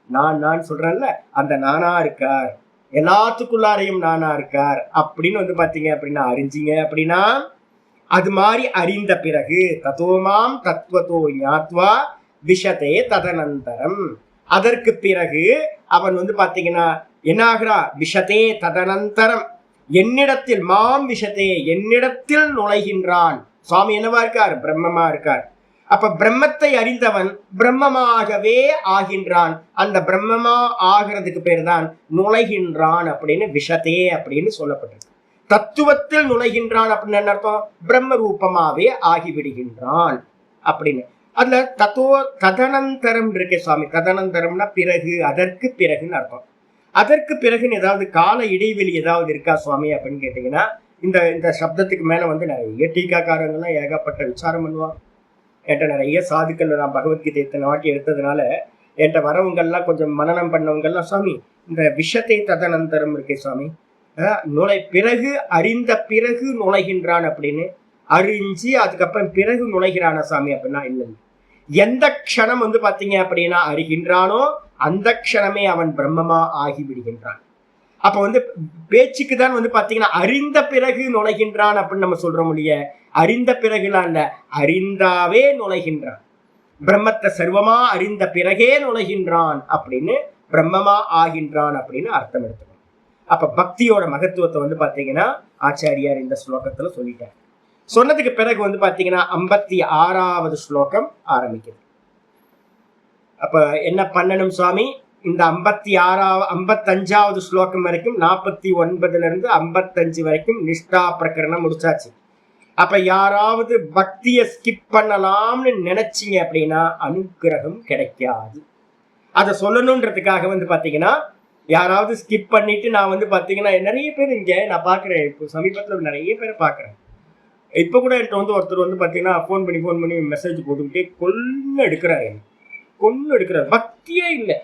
நான் சொல்றேன்ல, அந்த நானா இருக்கார், எல்லாத்துக்குள்ளாரையும் நானா இருக்கார் அப்படின்னு வந்து பாத்தீங்க அப்படின்னா அறிஞ்சிங்க அப்படின்னா, அது மாதிரி அறிந்த பிறகு தத்தோமாம் தத்துவத்தோ ஞாத்வா விஷதே ததனந்தரம், அதற்கு பிறகு அவன் வந்து பாத்தீங்கன்னா என்ன ஆகிறா? விஷதே ததனந்தரம், என்னிடத்தில் மாம் விஷதே, என்னிடத்தில் நுழைகின்றான். சுவாமி என்னவா இருக்கார்? பிரம்மமா இருக்கார். அப்ப பிரம்மத்தை அறிந்தவன் பிரம்மமாகவே ஆகின்றான். அந்த பிரம்மமா ஆகிறதுக்கு பேர் தான் நுழைகின்றான் அப்படின்னு விஷதே அப்படின்னு சொல்லப்பட்டிருக்கு. தத்துவத்தில் நுழைகின்றான் அப்படின்னு என்ன அர்த்தம்? பிரம்ம ரூபமாவே ஆகிவிடுகின்றான் அப்படின்னு. அதுல ததனந்தரம் இருக்கு சுவாமி. ததனந்தரம்னா பிறகு, அதற்கு பிறகுன்னு அர்த்தம். அதற்கு பிறகுன்னு ஏதாவது கால இடைவெளி ஏதாவது இருக்கா சுவாமி அப்படின்னு கேட்டீங்கன்னா, இந்த சப்தத்துக்கு மேல வந்து நிறைய டீக்காக்காரங்கெல்லாம் ஏகப்பட்ட விசாரம் பண்ணுவான். என்கிட்ட நிறைய சாதுக்கள் நான் பகவத்கீதை இத்தனை வாட்டி எடுத்ததுனால என்கிட்ட வரவங்கெல்லாம் கொஞ்சம் மனனம் பண்ணவங்கெல்லாம், சுவாமி இந்த விஷத்தை ததனந்தரம் இருக்கே சுவாமி, பிறகு அறிந்த பிறகு நுழைகின்றான் அப்படின்னு, அறிஞ்சு அதுக்கப்புறம் பிறகு நுழைகிறான சாமி அப்படின்னா இல்லை. எந்த க்ஷணம் பாத்தீங்க அப்படின்னா அறிகின்றானோ அந்த க்ஷணமே அவன் பிரம்மமா ஆகி விடுகின்றான். அப்ப பேச்சுக்கு தான் பாத்தீங்கன்னா அறிந்த பிறகு நுழைகின்றான் அப்படின்னு நம்ம சொல்றோம் இல்லையா, அறிந்த பிறகுலாம் இல்ல, அறிந்தாவே நுழைகின்றான். பிரம்மத்தை சர்வமா அறிந்த பிறகே நுழைகின்றான் அப்படின்னு, பிரம்மமா ஆகின்றான் அப்படின்னு அர்த்தம் எடுத்துக்கணும். அப்ப பக்தியோட மகத்துவத்தை பாத்தீங்கன்னா ஆச்சாரியார் இந்த ஸ்லோகத்துல சொல்லிட்டார். சொன்னதுக்கு பிறகு பாத்தீங்கன்னா 56வது ஸ்லோகம் ஆரம்பிக்குது. அப்ப என்ன பண்ணணும் சுவாமி, இந்த 55வது ஸ்லோகம் வரைக்கும் 49ல இருந்து 55 வரைக்கும் நிஷ்டா பிரகரணம் முடிச்சாச்சு. அப்ப யாராவது பக்திய ஸ்கிப் பண்ணலாம்னு நினைச்சீங்க அப்படின்னா அனுக்கிரகம் கிடைக்காது. அதை சொல்லணும்ன்றதுக்காக பாத்தீங்கன்னா யாராவது ஸ்கிப் பண்ணிட்டு நான் பாத்தீங்கன்னா நிறைய பேர் இங்க நான் பாக்குறேன், இப்போ சமீபத்துல நிறைய பேரை பாக்குறேன். இப்ப கூட என்கிட்ட ஒருத்தர் பாத்தீங்கன்னா ஃபோன் பண்ணி மெசேஜ் போட்டுக்கிட்டே கொன்னு எடுக்கிறாரு. பக்தியே இல்லை,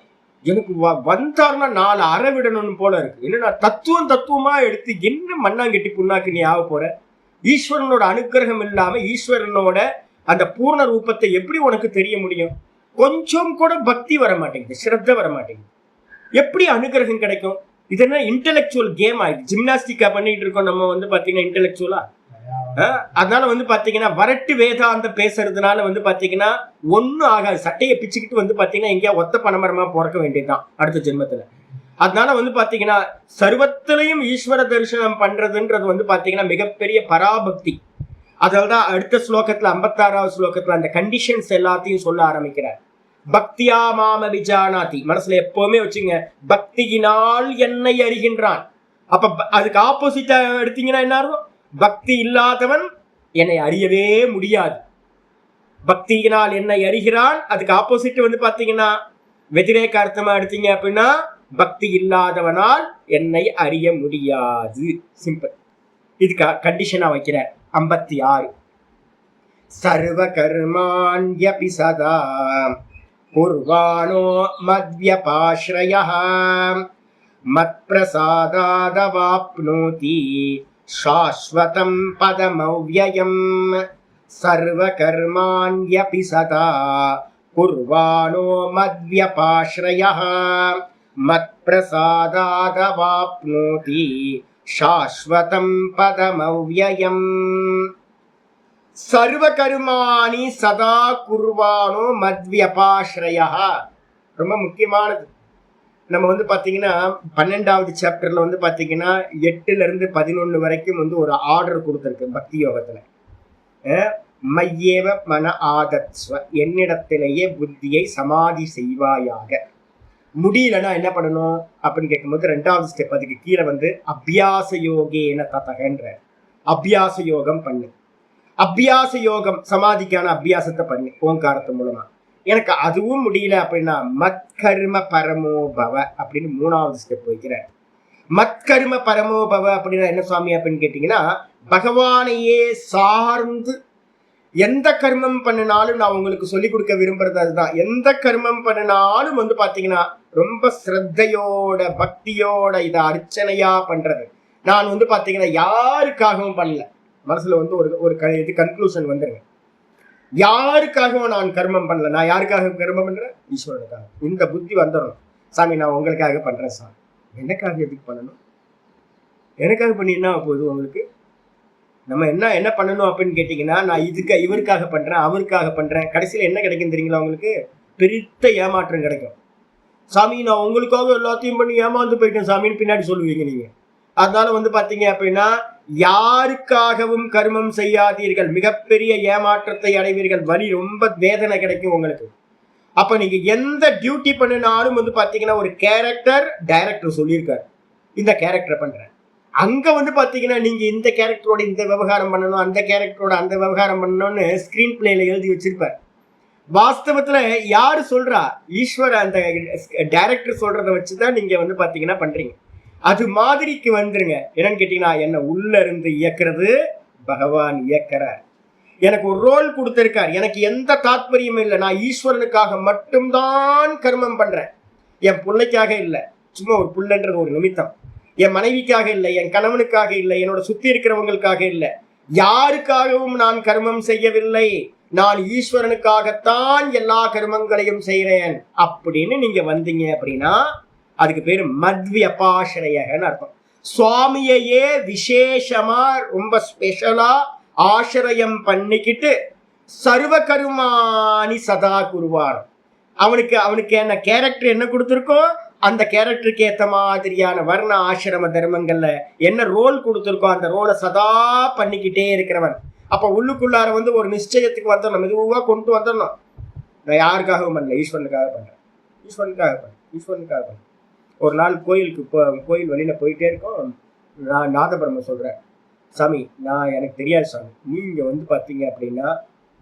எனக்கு வந்தாருன்னா 4 அறை விடணும்னு போல இருக்கு. என்னன்னா தத்துவமா எடுத்து என்ன மண்ணாங்கட்டி புண்ணாக்கு நீ ஆக போற? ஈஸ்வரனோட அனுக்கிரகம் இல்லாம ஈஸ்வரனோட அந்த பூர்ண ரூபத்தை எப்படி உனக்கு தெரிய முடியும்? கொஞ்சம் கூட பக்தி வர மாட்டேங்குது, ஸ்ரத்த வர மாட்டேங்குது. எப்படி அனுகிரகம் கிடைக்கும்? இது என்ன இன்டெலெக்சுவல் கேம் ஆயிடுச்சு. ஜிம்னாஸ்டிக்கா பண்ணிட்டு இருக்கோம் நம்ம பாத்தீங்கன்னா இன்டெலெக்சுவலா. அதனால பாத்தீங்கன்னா வரட்டு வேதாந்த பேசுறதுனால பாத்தீங்கன்னா ஒன்னும் ஆகாது. சட்டையை பிச்சுக்கிட்டு பாத்தீங்கன்னா எங்கேயா ஒத்த பணமரமா பிறக்க வேண்டியதுதான் அடுத்த ஜென்மத்துல. அதனால பாத்தீங்கன்னா சர்வத்திலையும் ஈஸ்வர தரிசனம் பண்றதுன்றது பாத்தீங்கன்னா மிகப்பெரிய பராபக்தி. அதனால்தான் அடுத்த ஸ்லோகத்துல 56வது ஸ்லோகத்துல அந்த கண்டிஷன்ஸ் எல்லாத்தையும் சொல்ல ஆரம்பிக்கிறார். பக்தியா மாம விஜானாதி, மனசுல எப்பவுமே வச்சுங்க, பக்தியினால் என்னை அறிகின்றான். அப்ப அதுக்கு ஆப்போசிட்டா எடுத்தீங்கன்னா என்ன அர்த்தம்? பக்தி இல்லாதவன் என்னை அறியவே முடியாது. பக்தியினால் என்னை அறிகிறான், அதுக்கு ஆப்போசிட் பாத்தீங்கன்னா வெதிரேக அர்த்தமா எடுத்தீங்க அப்படின்னா பக்தி இல்லாதவனால் என்னை அறிய முடியாது. சிம்பிள். இதுக்கு கண்டிஷனா வைக்கிற 56. சர்வ கர்மாண்யபி சதா குர்வாணோ மத்வ்யபாஸ்ரயः மத்ப்ரசாதாதவாப்னோதி சாஸ்வதம் பதமவ்யயம். சர்வ கர்மாண்யபி சதா குர்வாணோ மத்வ்யபாஸ்ரயः மத்ப்ரசாதாதவாப்னோதி சாஸ்வதம் பதமவ்யயம். சர்வ கர்மாணி சதா குர்வானோ மத்வ்யபாஸ்ரயா. ரொம்ப முக்கியமானது. நம்ம பாத்தீங்கன்னா 12வது சாப்டர்ல பாத்தீங்கன்னா 8ல இருந்து 11 வரைக்கும் ஒரு ஆர்டர் கொடுத்திருக்கு பக்தி யோகத்துல. மையேவ மன ஆதத்ஸ்வ, என்னிடத்திலேயே புத்தியை சமாதி செய்வாயாக. முடியலன்னா என்ன பண்ணணும் அப்படின்னு கேட்கும்போது 2வது ஸ்டெப், அதுக்கு கீழே அபியாச யோகேன ததகன்ற அபியாச யோகம் பண்ணு. அபியாச யோகம், சமாதிக்கான அபியாசத்தை பண்ணு ஓங்காரத்து மூலமா. எனக்கு அதுவும் முடியல அப்படின்னா மத்கர்ம பரமோபவ அப்படின்னு 3வது ஸ்டெப் வைக்கிறேன். மத்கர்ம பரமோபவ அப்படின்னா என்ன சுவாமி அப்படின்னு கேட்டீங்கன்னா, பகவானையே சார்ந்து எந்த கர்மம் பண்ணினாலும் நான் உங்களுக்கு சொல்லிக் கொடுக்க விரும்புறது அதுதான். எந்த கர்மம் பண்ணினாலும் பாத்தீங்கன்னா ரொம்ப ஸ்ரத்தையோட பக்தியோட இதை அர்ச்சனையா பண்றது. நான் பாத்தீங்கன்னா யாருக்காகவும் பண்ணல. மனசுல ஒரு இது கன்க்ளூஷன் வந்துருங்க. யாருக்காகவும் நான் கர்மம் பண்ணல. நான் யாருக்காக கர்மம் பண்றேன்? ஈஸ்வரனுக்காக. இந்த புத்தி வந்துடணும். சாமி நான் உங்களுக்காக பண்றேன் சாமி. எனக்காக எதுக்கு பண்ணணும்? எனக்காக பண்ணினா போது உங்களுக்கு நம்ம என்ன பண்ணணும் அப்படின்னு கேட்டீங்கன்னா, நான் இவருக்காக பண்றேன் அவருக்காக பண்றேன். கடைசியில என்ன கிடைக்கும் தெரியுங்களா? உங்களுக்கு பெருத்த ஏமாற்றம் கிடைக்கும். சாமி நான் உங்களுக்காக எல்லாத்தையும் பண்ணி ஏமாந்து போயிட்டேன் சாமின்னு பின்னாடி சொல்லுவீங்க நீங்க. அதனால பாத்தீங்க அப்படின்னா யாருக்காகவும் கர்மம் செய்யாதீர்கள், மிகப்பெரிய ஏமாற்றத்தை அடைவீர்கள். வலி ரொம்ப வேதனை கிடைக்கும் உங்களுக்கு. அப்ப நீங்க எந்த டியூட்டி பண்ணினாலும் பாத்தீங்கன்னா ஒரு கேரக்டர் டைரக்டர் சொல்லியிருக்காரு, இந்த கேரக்டர் பண்றேன். அங்க பாத்தீங்கன்னா நீங்க இந்த கேரக்டரோட இந்த விவகாரம் பண்ணணும், அந்த கேரக்டரோட அந்த விவகாரம் பண்ணணும்னு ஸ்கிரீன் பிளேல எழுதி வச்சிருப்பார். வாஸ்தவத்துல யாரு சொல்றா? ஈஸ்வர அந்த டைரக்டர் சொல்றத வச்சுதான் நீங்க பாத்தீங்கன்னா பண்றீங்க. அது மாதிரிக்கு வந்துருங்க. என்னன்னு கேட்டீங்கன்னா, என்ன உள்ள இருந்து இயக்கிறது பகவான் இயக்கிறார். எனக்கு ஒரு ரோல் கொடுத்திருக்கார். எனக்கு எந்த தாத்பரியமும் இல்லை. நான் ஈஸ்வரனுக்காக மட்டும்தான் கர்மம் பண்றேன். என் பிள்ளைக்காக இல்லை. சும்மா ஒரு புள்ளன்றது ஒரு நிமித்தம். என் மனைவிக்காக இல்லை, என் கணவனுக்காக இல்லை, என்னோட சுத்தி இருக்கிறவங்களுக்காக இல்லை, யாருக்காகவும் நான் கர்மம் செய்யவில்லை. நான் ஈஸ்வரனுக்காகத்தான் எல்லா கர்மங்களையும் செய்கிறேன் அப்படின்னு நீங்க வந்தீங்க அப்படின்னா அதுக்கு பேரு மத்வியபாசிரயன்னு அர்த்தம். சுவாமியையே விசேஷமா ரொம்ப ஸ்பெஷலா ஆசிரியம் பண்ணிக்கிட்டு சர்வ கருமானி சதா குருவார். அவனுக்கு என்ன கேரக்டர் என்ன கொடுத்துருக்கோ அந்த கேரக்டருக்கு ஏற்ற மாதிரியான வர்ண ஆசிரம தர்மங்கள்ல என்ன ரோல் கொடுத்துருக்கோ அந்த ரோலை சதா பண்ணிக்கிட்டே இருக்கிறவன். அப்ப உள்ளுக்குள்ளார ஒரு நிச்சயத்துக்கு வந்துடணும், மெதுவாக கொண்டு வந்துடணும். நான் யாருக்காகவும் பண்ணல, ஈஸ்வரனுக்காக பண்றேன், ஈஸ்வரனுக்காக பண்றேன். ஒரு நாள் கோயில் வழியில போயிட்டே இருக்கோம். நான் நாதபிரம்ம சொல்றேன், சாமி நான் எனக்கு தெரியாது சாமி, நீங்க பாத்தீங்க அப்படின்னா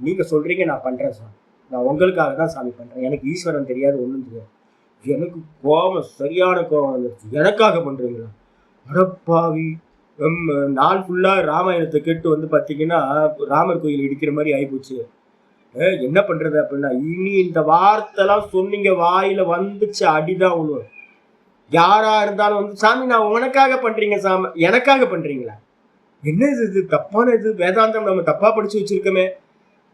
நீங்க சொல்றீங்க நான் பண்றேன் சாமி, நான் உங்களுக்காக தான் சாமி பண்றேன், எனக்கு ஈஸ்வரன் தெரியாது, ஒன்றும் தெரியாது. எனக்கு கோபம், சரியான கோபம் வந்துருச்சு. எனக்காக பண்றீங்களா? அடப்பாவி, நாள் ஃபுல்லா ராமாயணத்தை கேட்டு பாத்தீங்கன்னா ராமர் கோயில் இடிக்கிற மாதிரி ஆயிப்போச்சு. என்ன பண்றது அப்படின்னா, இனி இந்த வார்த்தைலாம் சொன்னீங்க வாயில வந்துச்சு அடிதான் ஒண்ணு. யாரா இருந்தாலும் சாமி நான் உனக்காக பண்றீங்க சாமி, எனக்காக பண்றீங்களா? என்ன இது தப்பான இது, வேதாந்தம் நம்ம தப்பா படிச்சு வச்சிருக்கோமே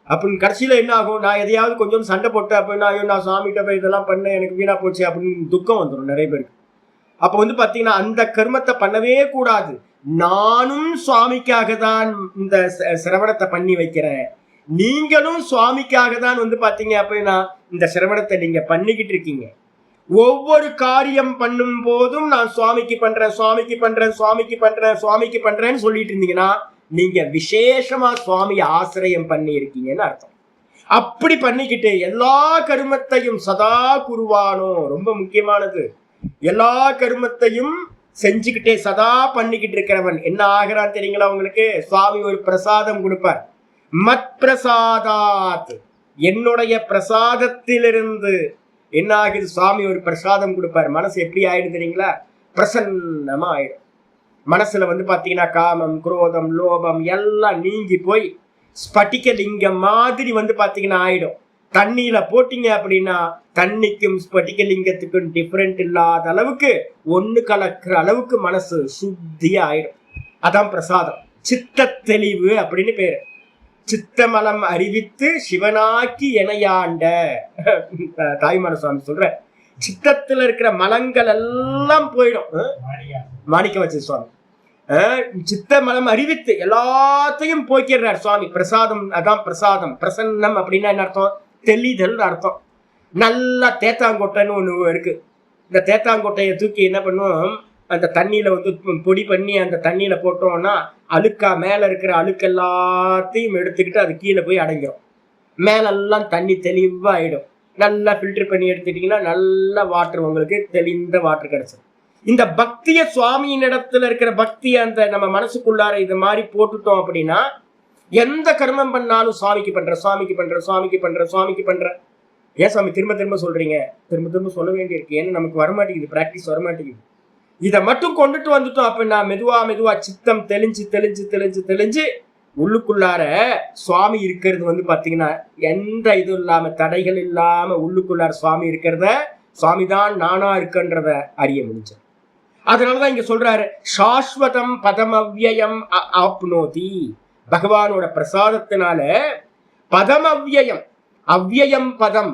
அப்படின்னு. கடைசியில என்ன ஆகும், நான் எதையாவது கொஞ்சம் சண்டை போட்டேன் அப்படின்னா, ஐயோ நான் சாமிகிட்ட போய் இதெல்லாம் பண்ணேன் எனக்கு வீணா போச்சு அப்படின்னு துக்கம் வந்துடும் நிறைய பேருக்கு. அப்ப பாத்தீங்கன்னா அந்த கர்மத்தை பண்ணவே கூடாது. நானும் சுவாமிக்காக தான் இந்த சிரவணத்தை பண்ணி வைக்கிறேன், நீங்களும் சுவாமிக்காக தான் பாத்தீங்க அப்படின்னா இந்த சிரவணத்தை நீங்க பண்ணிக்கிட்டு இருக்கீங்க. ஒவ்வொரு காரியம் பண்ணும் போதும் நான் சுவாமிக்கு பண்றேன், சுவாமிக்கு பண்றேன், சுவாமிக்கு பண்றேன், சுவாமிக்கு பண்றேன்னு சொல்லிட்டு இருந்தீங்கன்னா நீங்க விசேஷமா சுவாமிய ஆசிரியம் பண்ணி இருக்கீங்கன்னு அர்த்தம். அப்படி பண்ணிக்கிட்டு எல்லா கர்மத்தையும் சதா குருவானோ, ரொம்ப முக்கியமானது, எல்லா கர்மத்தையும் செஞ்சுக்கிட்டே சதா பண்ணிக்கிட்டு இருக்கிறவன் என்ன ஆகிறான் தெரியுங்களா உங்களுக்கு? சுவாமி ஒரு பிரசாதம் கொடுப்பார். மத் பிரசாதாத், என்னுடைய பிரசாதத்திலிருந்து என்ன ஆகுது, சுவாமி ஒரு பிரசாதம் கொடுப்பார். மனசு எப்படி ஆயிடும் தெரியுங்களா? பிரசன்னமா ஆயிடும். மனசுல பாத்தீங்கன்னா காமம், குரோதம், லோபம் எல்லாம் நீங்கி போய் ஸ்பட்டிக லிங்கம் மாதிரி பாத்தீங்கன்னா ஆயிடும். தண்ணியில போட்டீங்க அப்படின்னா தண்ணிக்கும் ஸ்பட்டிக லிங்கத்துக்கும் டிஃபரெண்ட் இல்லாத அளவுக்கு ஒண்ணு கலக்கிற அளவுக்கு மனசு சுத்தியா ஆயிடும். அதான் பிரசாதம். சித்த தெளிவு அப்படின்னு பேரு. சித்தமலம் அறிவித்து சிவனாக்கி எனையாண்ட தாய்மான சுவாமி சொல்ற, சித்தத்துல இருக்கிற மலங்கள் எல்லாம் போயிடும். மாணிக்க வச்ச சுவாமி சித்த மலம் அறிவித்து எல்லாத்தையும் போய்க்கிறார் சுவாமி. பிரசாதம், அதான் பிரசாதம். பிரசன்னம் அப்படின்னா என்ன அர்த்தம்? தெளிதல் அர்த்தம். நல்லா தேத்தாங்கொட்டைன்னு ஒண்ணு இருக்கு. இந்த தேத்தாங்கொட்டையை தூக்கி என்ன பண்ணுவோம், அந்த தண்ணியில பொடி பண்ணி அந்த தண்ணியில போட்டோம்னா அழுக்கா மேல இருக்கிற அழுக்கு எல்லாத்தையும் எடுத்துக்கிட்டு அது கீழே போய் அடங்கிடும். மேலெல்லாம் தண்ணி தெளிவா ஆயிடும். நல்லா ஃபில்டர் பண்ணி எடுத்துட்டீங்கன்னா நல்ல வாட்டர், உங்களுக்கு தெளிந்த வாட்டர் கிடைச்சிடும். இந்த பக்திய சுவாமியின் இடத்துல இருக்கிற பக்தியை அந்த நம்ம மனசுக்குள்ளார இது மாதிரி போட்டுட்டோம் அப்படின்னா எந்த கர்மம் பண்ணாலும் சுவாமிக்கு பண்ற, சுவாமிக்கு பண்ற, சுவாமிக்கு பண்ற, சுவாமிக்கு பண்ற. ஏன் சுவாமி திரும்ப திரும்ப சொல்றீங்க? திரும்ப திரும்ப சொல்ல வேண்டியிருக்கு, ஏன்னா நமக்கு வரமாட்டேங்குது, பிராக்டிஸ் வரமாட்டேங்குது. இதை மட்டும் கொண்டுட்டு வந்துட்டோம் அப்படின்னா மெதுவா மெதுவா சித்தம் தெளிஞ்சு தெளிஞ்சு தெளிஞ்சு தெளிஞ்சு உள்ளுக்குள்ளார சுவாமி இருக்கிறது பாத்தீங்கன்னா எந்த இதுவும் இல்லாம, தடைகள் இல்லாம உள்ளுக்குள்ளார சுவாமி இருக்கிறத, சுவாமிதான் நானா இருக்குன்றத அறிய முடிஞ்சது. அதனாலதான் இங்க சொல்றாரு, சாஸ்வதம் பதமவ்யம் ஆப்னோதி. பகவானோட பிரசாதத்தினால பதம் அவ்யயம், அவ்யயம் பதம்,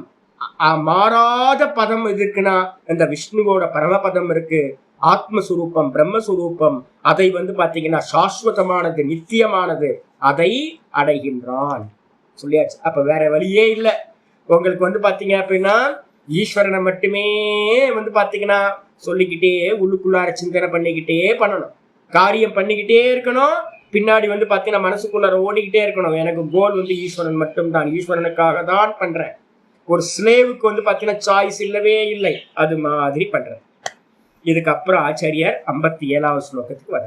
மாறாத பதம் இருக்குன்னா அந்த விஷ்ணுவோட பரமபதம் இருக்கு, ஆத்மஸ்வரூபம், பிரம்மஸ்வரூபம். அதை பாத்தீங்கன்னா சாஸ்வதமானது, நித்தியமானது, அதை அடைகின்றான் சொல்லியாச்சு. அப்ப வேற வழியே இல்லை உங்களுக்கு பாத்தீங்க அப்படின்னா ஈஸ்வரனை மட்டுமே பாத்தீங்கன்னா சொல்லிக்கிட்டே உள்ளுக்குள்ளார சிந்தனை பண்ணிக்கிட்டே பண்ணணும், காரியம் பண்ணிக்கிட்டே இருக்கணும். பின்னாடி பாத்தீங்கன்னா மனசுக்குள்ளார ஓடிக்கிட்டே இருக்கணும். எனக்கு கோல் ஈஸ்வரன் மட்டும்தான், ஈஸ்வரனுக்காக தான் பண்றேன். ஒரு ஸ்லேவுக்கு பாத்தீங்கன்னா சாய்ஸ் இல்லவே இல்லை, அது மாதிரி பண்றேன். இதுக்கப்புறம் ஆச்சாரியார் 57வது ஸ்லோகத்துக்கு வர,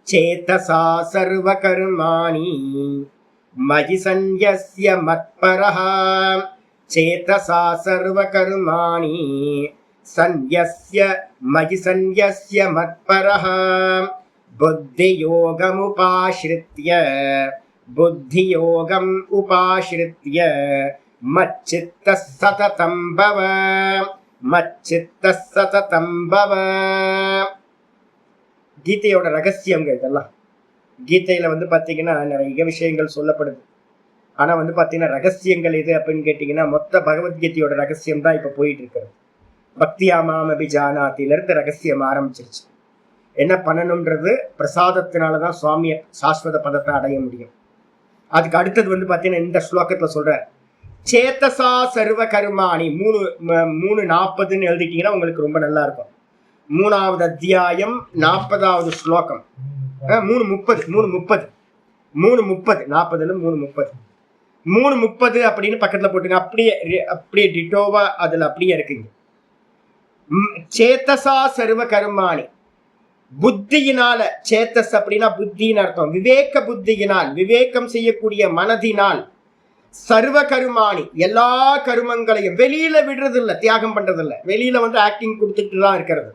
சேதசா சர்வ கர்மாணி மயி சந்யஸ்ய மத்பரஹ, சேதசா சர்வ கர்மாணி சந்யஸ்ய மயி சந்யஸ்ய மத்பரஹ, புத்தி யோகமுபாஸ்ரித்ய புத்தி யோகம் உபாசிரித்ய மச்சித்த சததம் பவ மச்சித்த சததம் பவ. கீதையோட ரகசியங்கள் இதெல்லாம். கீதையில வந்து பாத்தீங்கன்னா நிறைய விஷயங்கள் சொல்லப்படுது. ஆனா வந்து பாத்தீங்கன்னா ரகசியங்கள் எது அப்படின்னு கேட்டீங்கன்னா மொத்த பகவத்கீதையோட ரகசியம் தான் இப்ப போயிட்டு இருக்கிறது. பக்தியாமாம் அபிஜானாத்தில இருந்து ரகசியம் ஆரம்பிச்சிருச்சு. என்ன பண்ணணும்ன்றது பிரசாதத்தினாலதான் சுவாமிய சாஸ்வத பதத்தை அடைய முடியும். அதுக்கு அடுத்தது வந்து பாத்தீங்கன்னா இந்த ஸ்லோகத்துல சொல்ற சேத்தசா சர்வ கருமாணி 3:40 எழுதிட்டீங்கன்னா உங்களுக்கு ரொம்ப நல்லா இருக்கும். 3வது அத்தியாயம் 40வது ஸ்லோகம். 3:30 3:30 அப்படின்னு பக்கத்துல போட்டுங்க. அப்படியே டிட்டோவா அதுல அப்படியே இருக்குங்க. சேத்தசா சர்வ கருமாணி, புத்தியினால, சேத்தஸ் அப்படின்னா புத்தின்னு அர்த்தம். விவேக புத்தியினால், விவேகம் செய்யக்கூடிய மனதினால், சர்வ கருமாணி எல்லா கருமங்களையும் வெளியில விடுறது இல்ல, தியாகம் பண்றது இல்ல. வெளியில வந்து ஆக்டிங் கொடுத்துட்டு தான் இருக்கிறது.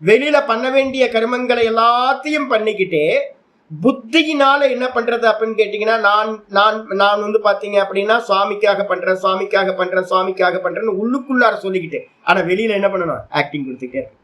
வெளியில பண்ண வேண்டிய கருமங்களை எல்லாத்தையும் பண்ணிக்கிட்டே புத்தியினால என்ன பண்றது அப்படின்னு கேட்டீங்கன்னா நான் வந்து பாத்தீங்க அப்படின்னா சுவாமிக்காக பண்றேன்னு உள்ளுக்குள்ளார சொல்லிக்கிட்டு, ஆனா வெளியில என்ன பண்ணணும்? ஆக்டிங் கொடுத்துக்கிட்டே இருக்கு.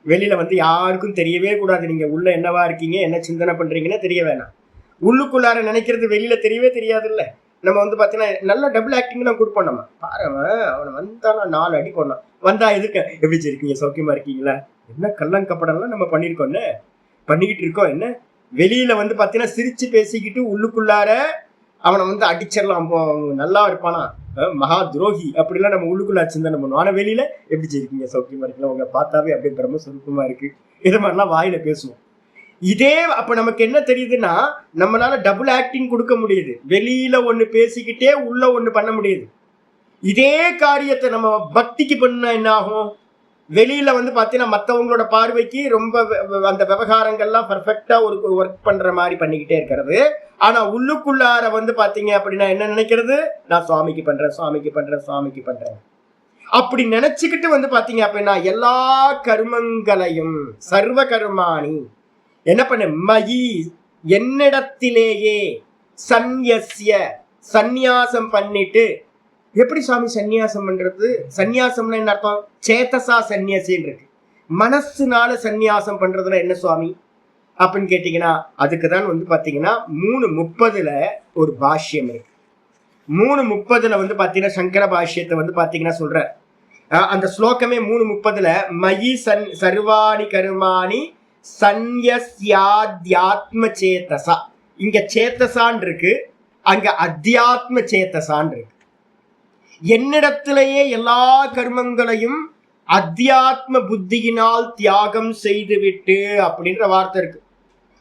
வெளியில வந்து யாருக்கும் தெரியவே கூடாது நீங்க உள்ள என்னவா இருக்கீங்க, என்ன சிந்தனை பண்றீங்கன்னு தெரிய வேணாம். உள்ளுக்குள்ளார நினைக்கிறது வெளியில தெரியவே தெரியாது இல்ல. நம்ம வந்து பாத்தீங்கன்னா நல்ல டபுள் ஆக்டிங் தான் கொடுப்போம். நம்ம பாரு அவனை வந்தானா 4 அடி போடலாம். வந்தா எதுக்கு எப்படி இருக்கீங்க, சௌக்கியமா இருக்கீங்களா, என்ன கள்ளங்கப்படம்லாம் நம்ம பண்ணிக்கிட்டு இருக்கோம். என்ன வெளியில வந்து பாத்தீங்கன்னா சிரிச்சு பேசிக்கிட்டு உள்ளுக்குள்ளார அவனை வந்து அடிச்சிடலாம், நல்லா இருப்பானா, மகா துரோகி அப்படிலாம் நம்ம உள்ளுக்குள்ள சிந்தனை பண்ணுவோம். ஆனா வெளியில எப்படி இருக்கீங்க, சௌக்கியமா இருக்குல்ல, உங்க பார்த்தாவே அப்படியே பிரம்ம சுருக்கமா இருக்கு, இது மாதிரிலாம் வாயில பேசுவோம். இதே அப்ப நமக்கு என்ன தெரியுதுன்னா நம்மளால டபுள் ஆக்டிங் கொடுக்க முடியுது. வெளியில ஒண்ணு பேசிக்கிட்டே உள்ள ஒண்ணு பண்ண முடியுது. இதே காரியத்தை நம்ம பக்திக்கு பண்ணா என்ன ஆகும்? வெளியில வந்து பாத்தீங்கன்னா மற்றவங்களோட பார்வைக்கு ரொம்ப அந்த விவகாரங்கள்லாம் பர்ஃபெக்டா ஒரு ஒர்க் பண்ற மாதிரி பண்ணிக்கிட்டே இருக்கிறது. ஆனா உள்ளுக்குள்ளார வந்து பாத்தீங்க அப்படின்னா என்ன நினைக்கிறது? நான் சுவாமிக்கு பண்றேன் அப்படி நினைச்சுக்கிட்டு வந்து பாத்தீங்க அப்படின்னா எல்லா கர்மங்களையும் சர்வ கர்மாணி என்ன பண்ண மயி என்னிடத்திலேயே சந்நியஸ்ய சந்நியாசம் பண்ணிட்டு. எப்படி சுவாமி சந்நியாசம் பண்றது? சந்நியாசம்னா என்ன அர்த்தம்? சேத்தசா சந்நியாசின்னு இருக்கு. மனசுனால சந்நியாசம் பண்றதுல என்ன சுவாமி அப்படின்னு கேட்டீங்கன்னா அதுக்குதான் வந்து பாத்தீங்கன்னா 3:30 ஒரு பாஷ்யம் இருக்கு. 3:30 வந்து பாத்தீங்கன்னா சங்கர பாஷ்யத்தை வந்து பாத்தீங்கன்னா சொல்ற அந்த ஸ்லோகமே 3:30 மயி சர்வாணி கருமாணி சந்நியாத்யாத்ம சேத்தசா. இங்க சேத்தசான் இருக்கு, அங்க அத்தியாத்ம சேத்தசான் இருக்கு. என்னிடத்திலேயே எல்லா கர்மங்களையும் அத்தியாத்ம புத்தியினால் தியாகம் செய்துவிட்டு அப்படின்ற வார்த்தை இருக்கு.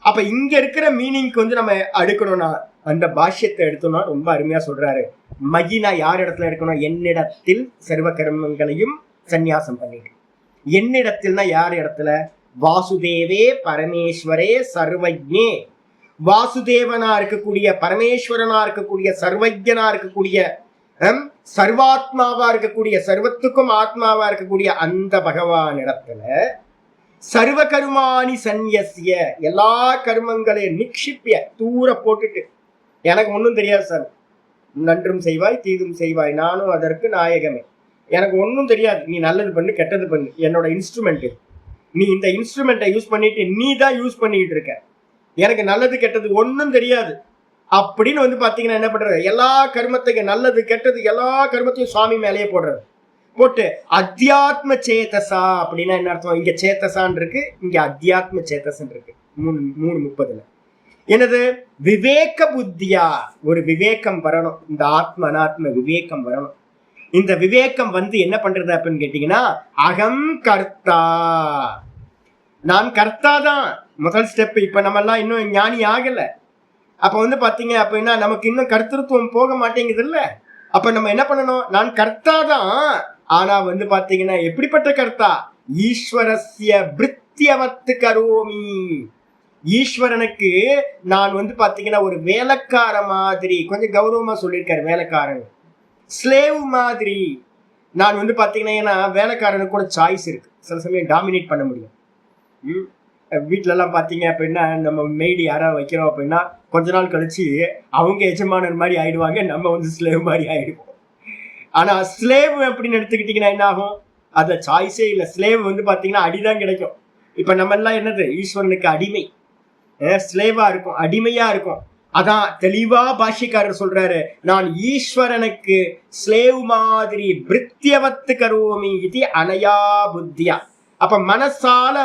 அப்ப இங்க இருக்கிற மீனிங்க்கு வந்து நம்ம எடுக்கணும்னா அந்த பாஷ்யத்தை எடுத்தோம்னா ரொம்ப அருமையா சொல்றாரு. மகினா யார் இடத்துல எடுக்கணும்? என்னிடத்தில் சர்வ கர்மங்களையும் சந்நியாசம் பண்ணிட்டு. என்னிடத்தில்னா யார் இடத்துல? வாசுதேவே பரமேஸ்வரே சர்வஜ்ஞே. வாசுதேவனா இருக்கக்கூடிய, பரமேஸ்வரனா இருக்கக்கூடிய, சர்வஜ்ஞனா இருக்கக்கூடிய, சர்வாத்மாவா இருக்கக்கூடிய, சர்வத்துக்கும் ஆத்மாவா இருக்கக்கூடிய அந்த பகவான் இடத்துல சர்வ கருமாணி சந்நியஸ்ய எல்லா கர்மங்களையும் நிக்ஷிப்பிய தூர போட்டுட்டு, எனக்கு ஒன்றும் தெரியாது சார், நன்றும் செய்வாய் தீதும் செய்வாய், நானும் அதற்கு நாயகமே, எனக்கு ஒன்றும் தெரியாது, நீ நல்லது பண்ணு கெட்டது பண்ணு, என்னோட இன்ஸ்ட்ருமெண்ட், நீ இந்த இன்ஸ்ட்ருமெண்ட்டை யூஸ் பண்ணிட்டு நீ தான் யூஸ் பண்ணிட்டு இருக்க, எனக்கு நல்லது கெட்டது ஒன்றும் தெரியாது அப்படின்னு வந்து பாத்தீங்கன்னா என்ன பண்றது? எல்லா கர்மத்தையும் நல்லது கெட்டது எல்லா கர்மத்தையும் சுவாமி மேலேயே போட்டு அத்தியாத்ம சேத்தசா அப்படின்னா என்ன அர்த்தம்? இங்க சேத்தசான் இருக்கு, இங்க அத்தியாத்ம சேத்தசன் இருக்கு. 3:30 என்னது? விவேக புத்தியா ஒரு விவேகம் வரணும். இந்த ஆத்ம அனாத்ம விவேகம் வரணும். இந்த விவேகம் வந்து என்ன பண்றது அப்படின்னு கேட்டீங்கன்னா அகம் கர்த்தா, நான் கர்த்தா தான் முதல் ஸ்டெப். இப்ப நம்ம எல்லாம் இன்னும் ஞானி ஆகல. அப்ப வந்து பாத்தீங்க அப்படின்னா நமக்கு இன்னும் கர்த்தத்துவம் போக மாட்டேங்குது இல்ல. அப்ப நம்ம என்ன பண்ணணும்? நான் கர்த்தா தான், ஆனா வந்து பாத்தீங்கன்னா எப்படிப்பட்ட கர்த்தா? ஈஸ்வரஸ்ய பிருத்தியவத்து கரோமி. ஈஸ்வரனுக்கு நான் வந்து பாத்தீங்கன்னா ஒரு வேலைக்கார மாதிரி, கொஞ்சம் கௌரவமா சொல்லியிருக்காரு, வேலைக்காரன் ஸ்லேவ் மாதிரி நான் வந்து பாத்தீங்கன்னா வேலைக்காரனுக்கு கூட சாய்ஸ் இருக்கு. சில சமயம் டாமினேட் பண்ண முடியும். வீட்டுல எல்லாம் பாத்தீங்க அப்படின்னா நம்ம மெய்டு யாராவது வைக்கிறோம் அப்படின்னா கொஞ்ச நாள் கழிச்சு அவங்க எஜமானர் மாதிரி ஆயிடுவாங்க, நம்ம வந்து ஸ்லேவ் மாதிரி ஆயிடுவோம். ஆனா ஸ்லேவ் அப்படின்னு எடுத்துக்கிட்டீங்கன்னா என்ன ஆகும்? அதுல சாய்ஸே இல்லை. ஸ்லேவ் வந்து பாத்தீங்கன்னா அடிதான் கிடைக்கும். இப்ப நம்ம எல்லாம் என்னது, ஈஸ்வரனுக்கு அடிமை, ஸ்லேவா இருக்கும், அடிமையா இருக்கும். அதான் தெளிவா பாஷ்யக்காரர் சொல்றாரு, நான் ஈஸ்வரனுக்கு ஸ்லேவ் மாதிரி பிருத்தியவத்து கரோமி இது அனயா புத்தியா. அப்ப மனசால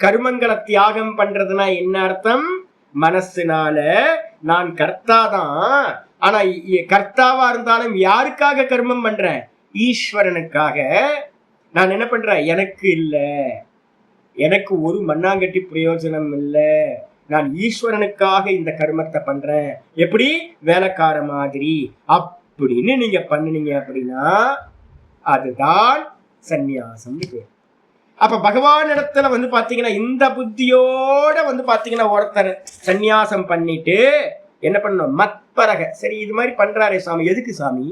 கர்மங்களை தியாகம் பண்றதுனா என்ன அர்த்தம்? மனசுனால நான் கர்த்தாதான், ஆனா கர்த்தாவா இருந்தாலும் யாருக்காக கர்மம் பண்றேன்? ஈஸ்வரனுக்காக. நான் என்ன பண்றேன்? எனக்கு இல்ல, எனக்கு ஒரு மண்ணாங்கட்டி பிரயோஜனம் இல்லை, நான் ஈஸ்வரனுக்காக இந்த கர்மத்தை பண்றேன். எப்படி? வேலைக்கார மாதிரி அப்படின்னு நீங்க பண்ணுனீங்க அப்படின்னா அதுதான் சந்நியாசம். அப்ப பகவான் இடத்துல வந்து பாத்தீங்கன்னா இந்த புத்தியோட வந்து பாத்தீங்கன்னா ஒருத்தர் சந்நியாசம் பண்ணிட்டு என்ன பண்ணணும்? மத்பரக. சரி, இது மாதிரி பண்றாரே சாமி, எதுக்கு சாமி,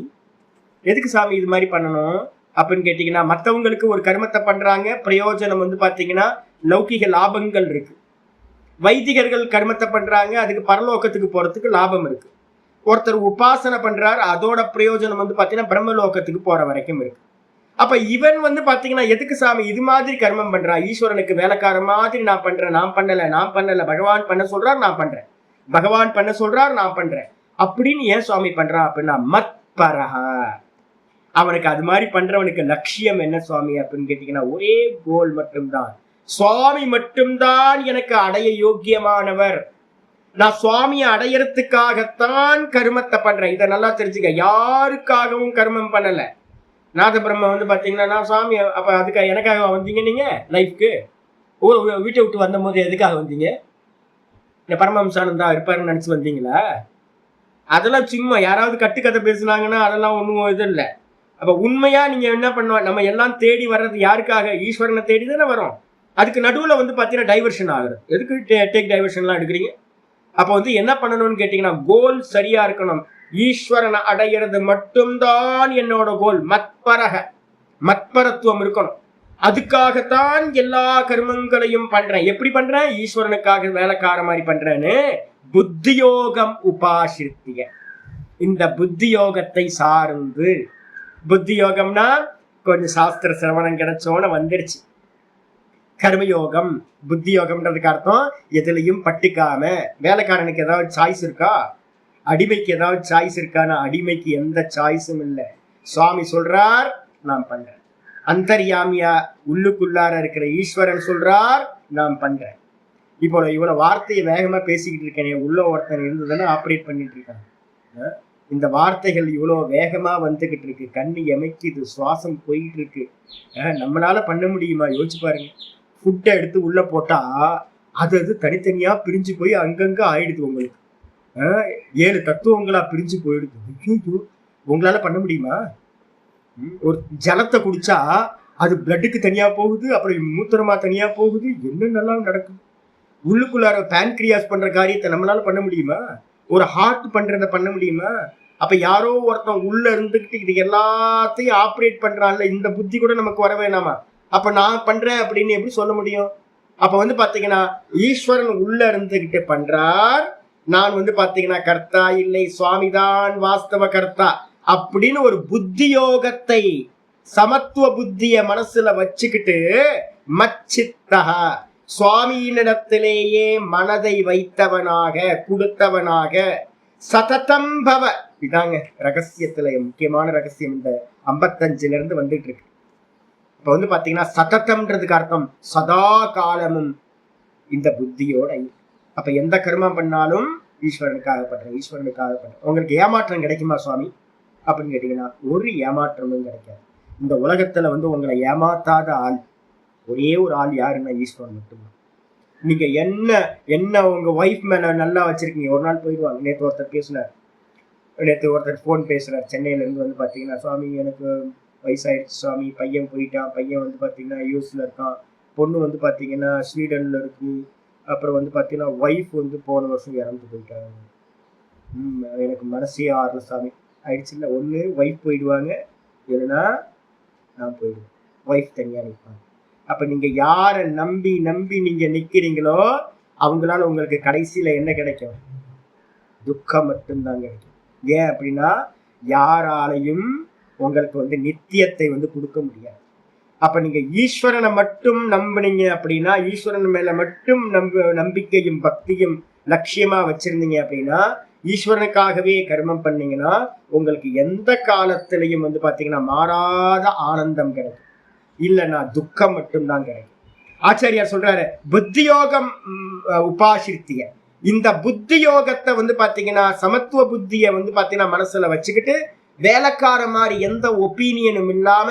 எதுக்கு சாமி இது மாதிரி பண்ணணும் அப்படின்னு கேட்டீங்கன்னா, மற்றவங்களுக்கு ஒரு கர்மத்தை பண்றாங்க, பிரயோஜனம் வந்து பாத்தீங்கன்னா லௌகிக லாபங்கள் இருக்கு. வைதிகர்கள் கர்மத்தை பண்றாங்க, அதுக்கு பரலோகத்துக்கு போறதுக்கு லாபம் இருக்கு. ஒருத்தர் உபாசனை பண்றாரு, அதோட பிரயோஜனம் வந்து பாத்தீங்கன்னா பிரம்மலோகத்துக்கு போற வரைக்கும் இருக்கு. அப்ப இவன் வந்து பாத்தீங்கன்னா எதுக்கு சாமி இது மாதிரி கர்மம் பண்றான்? ஈஸ்வரனுக்கு வேலைக்கார மாதிரி நான் பண்றேன், நான் பண்ணல, பகவான் பண்ண சொல்றார் நான் பண்றேன், பகவான் பண்ண சொல்றார் நான் பண்றேன் அப்படின்னு ஏன் சுவாமி பண்றான் அப்படின்னா மத்பரஹா. அவனுக்கு அது மாதிரி பண்றவனுக்கு லட்சியம் என்ன சுவாமி அப்படின்னு கேட்டீங்கன்னா ஒரே கோல் மட்டும்தான், சுவாமி மட்டும்தான் எனக்கு அடைய யோக்கியமானவர், நான் சுவாமியை அடையறதுக்காகத்தான் கர்மத்தை பண்றேன். இதை நல்லா தெரிஞ்சுக்க. யாருக்காகவும் கர்மம் பண்ணல. நாத பிரம்ம வந்து பாத்தீங்கன்னா நான் சுவாமி, அப்ப அதுக்காக எனக்காக வந்தீங்க நீங்க லைஃப்க்கு? வீட்டை விட்டு வந்த போது எதுக்காக வந்தீங்க? இந்த பரமஹம்சானந்தா இருப்பாருன்னு நினைச்சு வந்தீங்களா? அதெல்லாம் சும்மா யாராவது கட்டுக்கதை பேசுனாங்கன்னா அதெல்லாம் ஒன்றும் இது இல்லை. அப்ப உண்மையா நீங்க என்ன பண்ணுவோம்? நம்ம எல்லாம் தேடி வர்றது யாருக்காக? ஈஸ்வரனை தேடி தானே வரோம். அதுக்கு நடுவில் வந்து பாத்தீங்கன்னா டைவர்ஷன் ஆகுது. எதுக்கு டேக் டைவர்ஷன்லாம் எடுக்கிறீங்க? அப்ப வந்து என்ன பண்ணணும்னு கேட்டீங்கன்னா கோல் சரியா இருக்கணும். ஈஸ்வரனை அடையிறது மட்டும்தான் என்னோட கோல். மத்பரக, மத்பரத்துவம் இருக்கணும். அதுக்காகத்தான் எல்லா கர்மங்களையும் பண்றேன். எப்படி பண்றேன்? ஈஸ்வரனுக்காக வேலைக்கார மாதிரி பண்றேன்னு புத்தியோகம் உபாசித்திய. இந்த புத்தியோகத்தை சார்ந்து, புத்தியோகம்னா கொஞ்சம் சாஸ்திர சிரவணம் கிடைச்சோன்னு வந்துடுச்சு. கர்மயோகம், புத்தியோகம்ன்றதுக்கு அர்த்தம் எதுலையும் பட்டுக்காம. வேலைக்காரனுக்கு ஏதாவது சாய்ஸ் இருக்கா? அடிமைக்கு ஏதாவது சாய்ஸ் இருக்கானா? அடிமைக்கு எந்த சாய்ஸும் இல்லை. சுவாமி சொல்றார் நான் பண்றேன். அந்தர்யாமியா உள்ளுக்குள்ளார இருக்கிற ஈஸ்வரன் சொல்றார் நான் பண்றேன். இப்போ இவ்வளவு வார்த்தையை வேகமா பேசிக்கிட்டு இருக்கேன், உள்ள ஒருத்தன் இருந்ததுன்னா ஆப்ரேட் பண்ணிட்டு இருக்காங்க. இந்த வார்த்தைகள் இவ்வளவு வேகமா வந்துகிட்டு இருக்கு, கண்ணு எமைக்குது, சுவாசம் போயிட்டு இருக்கு. நம்மளால பண்ண முடியுமா? யோசிச்சு பாருங்க. ஃபுட்டை எடுத்து உள்ள போட்டா அது தனித்தனியா பிரிஞ்சு போய் அங்கங்க ஆயிடுது. உங்களுக்கு 7 தத்துவங்களா பிரிஞ்சு போயிடுது. உங்களால பண்ண முடியுமா? ஒரு ஜலத்தை குடிச்சா அது பிளட்டுக்கு தனியா போகுது, அப்புறம் மூத்திரமா தனியா போகுது, என்னென்னலாம் நடக்குது. உள்ளுக்குள்ளார பேன்கிரியாஸ் பண்ற காரியத்தை நம்மளால பண்ண முடியுமா? ஒரு ஹார்ட் பண்றதை பண்ண முடியுமா? அப்ப யாரோ ஒருத்தன் உள்ள இருந்துகிட்டு இது எல்லாத்தையும் ஆப்ரேட் பண்றான்ல, இந்த புத்தி கூட நமக்கு வர வேணாமா? அப்ப நான் பண்றேன் அப்படின்னு எப்படி சொல்ல முடியும்? அப்ப வந்து பாத்தீங்கன்னா ஈஸ்வரன் உள்ள இருந்துகிட்டு பண்றார், நான் வந்து பாத்தீங்கன்னா கர்த்தா இல்லை, சுவாமிதான் வாஸ்தவ கர்த்தா அப்படின்னு ஒரு புத்தியோகத்தை, சமத்துவ புத்திய மனசுல வச்சுக்கிட்டு மச்சித்தகா, சுவாமியினிடத்திலேயே மனதை வைத்தவனாக, கொடுத்தவனாக, சததம்பவ. இதாங்க ரகசியத்துல முக்கியமான ரகசியம். இந்த 55ல இருந்து வந்துட்டு இருக்கு. இப்ப வந்து பாத்தீங்கன்னா சததம்ன்றதுக்கு அர்த்தம் சதா காலமும் இந்த புத்தியோட. அப்ப எந்த கர்மம் பண்ணாலும் ஈஸ்வரனுக்காக பண்றேன், ஈஸ்வரனுக்காக பண்றேன். உங்களுக்கு ஏமாற்றம் கிடைக்குமா சுவாமி அப்படின்னு கேட்டீங்கன்னா ஒரு ஏமாற்றமும் கிடைக்காது. இந்த உலகத்துல வந்து உங்களை ஏமாத்தாத ஆள் ஒரே ஒரு ஆள் யாருன்னா ஈஸ்வரன் மட்டும்தான். நீங்க என்ன உங்க ஒய்ஃப் மேல நல்லா வச்சிருக்கீங்க, ஒரு நாள் போயிடுவாங்க. நேற்று ஒருத்தர் போன் பேசுறாரு சென்னையில இருந்து. வந்து பாத்தீங்கன்னா சுவாமி எனக்கு வயசாயிடுச்சு சுவாமி, பையன் போயிட்டான், பையன் வந்து பாத்தீங்கன்னா யூஎஸ்ல இருக்கான், பொண்ணு வந்து பாத்தீங்கன்னா ஸ்வீடன்ல இருக்கு, அப்புறம் வந்து பாத்தீங்கன்னா ஒய்ஃப் வந்து போன வருஷம் இறந்து போயிட்டாங்க. எனக்கு மனசே ஆறல சாமி. ஆயிடுச்சு இல்லை, ஒண்ணு ஒய்ஃப் போயிடுவாங்க, இல்லைன்னா நான் போயிடுவேன். ஒய்ஃப் தனியா நிற்பாங்க. அப்ப நீங்க யாரை நம்பி நம்பி நீங்க நிக்கிறீங்களோ அவங்களால உங்களுக்கு கடைசியில என்ன கிடைக்கும்? துக்கம் மட்டும்தான் கிடைக்கும். ஏன் அப்படின்னா யாராலையும் உங்களுக்கு நித்தியத்தை கொடுக்க முடியாது. அப்ப நீங்க ஈஸ்வரனை மட்டும் நம்பினீங்க அப்படின்னா, ஈஸ்வரன் மேல மட்டும் நம்பிக்கையும் பக்தியும் லட்சியமா வச்சிருந்தீங்க அப்படின்னா, ஈஸ்வரனுக்காகவே கர்மம் பண்ணீங்கன்னா உங்களுக்கு எந்த காலத்திலையும் பாத்தீங்கன்னா மாறாத ஆனந்தம் கிடைக்கும். இல்லைன்னா துக்கம் மட்டும்தான் கிடைக்கும். ஆச்சாரியார் சொல்றாரு, புத்தியோகம் உபாசித்திய. இந்த புத்தி யோகத்தை பாத்தீங்கன்னா சமத்துவ புத்திய பாத்தீங்கன்னா மனசுல வச்சுக்கிட்டு வேலைக்கார மாதிரி எந்த ஒப்பீனியனும் இல்லாம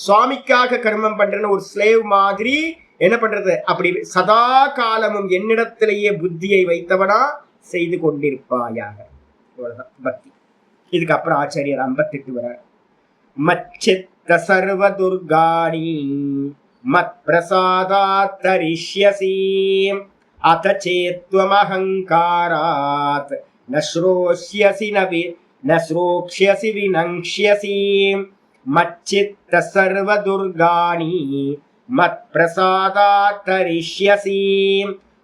சுவாமிக்காக கர்மம் பண்றேன்னு ஒரு ஸ்லேவ் மாதிரி என்ன பண்றது, அப்படி சதா காலமும் என்னிடத்திலேயே புத்தியை வைத்தவனா செய்து கொண்டிருப்பாயாக. இவ்வளவுதான் பக்தி. இதுக்கப்புறம் ஆச்சாரியர் 58 வர மச்சித்த சர்வ துர்காணி மத் பிரசாதாத் தரிஷ்யசி அத சேத்வம் அஹங்காராத் நஸ்ரோஷ்யசி நஸ்ரோக்ஷ்யசி வினங்ஷ்யசி மச்சித்த சர்வ துர்காணி மத் பிரசாதாத் தரிஷ்யசி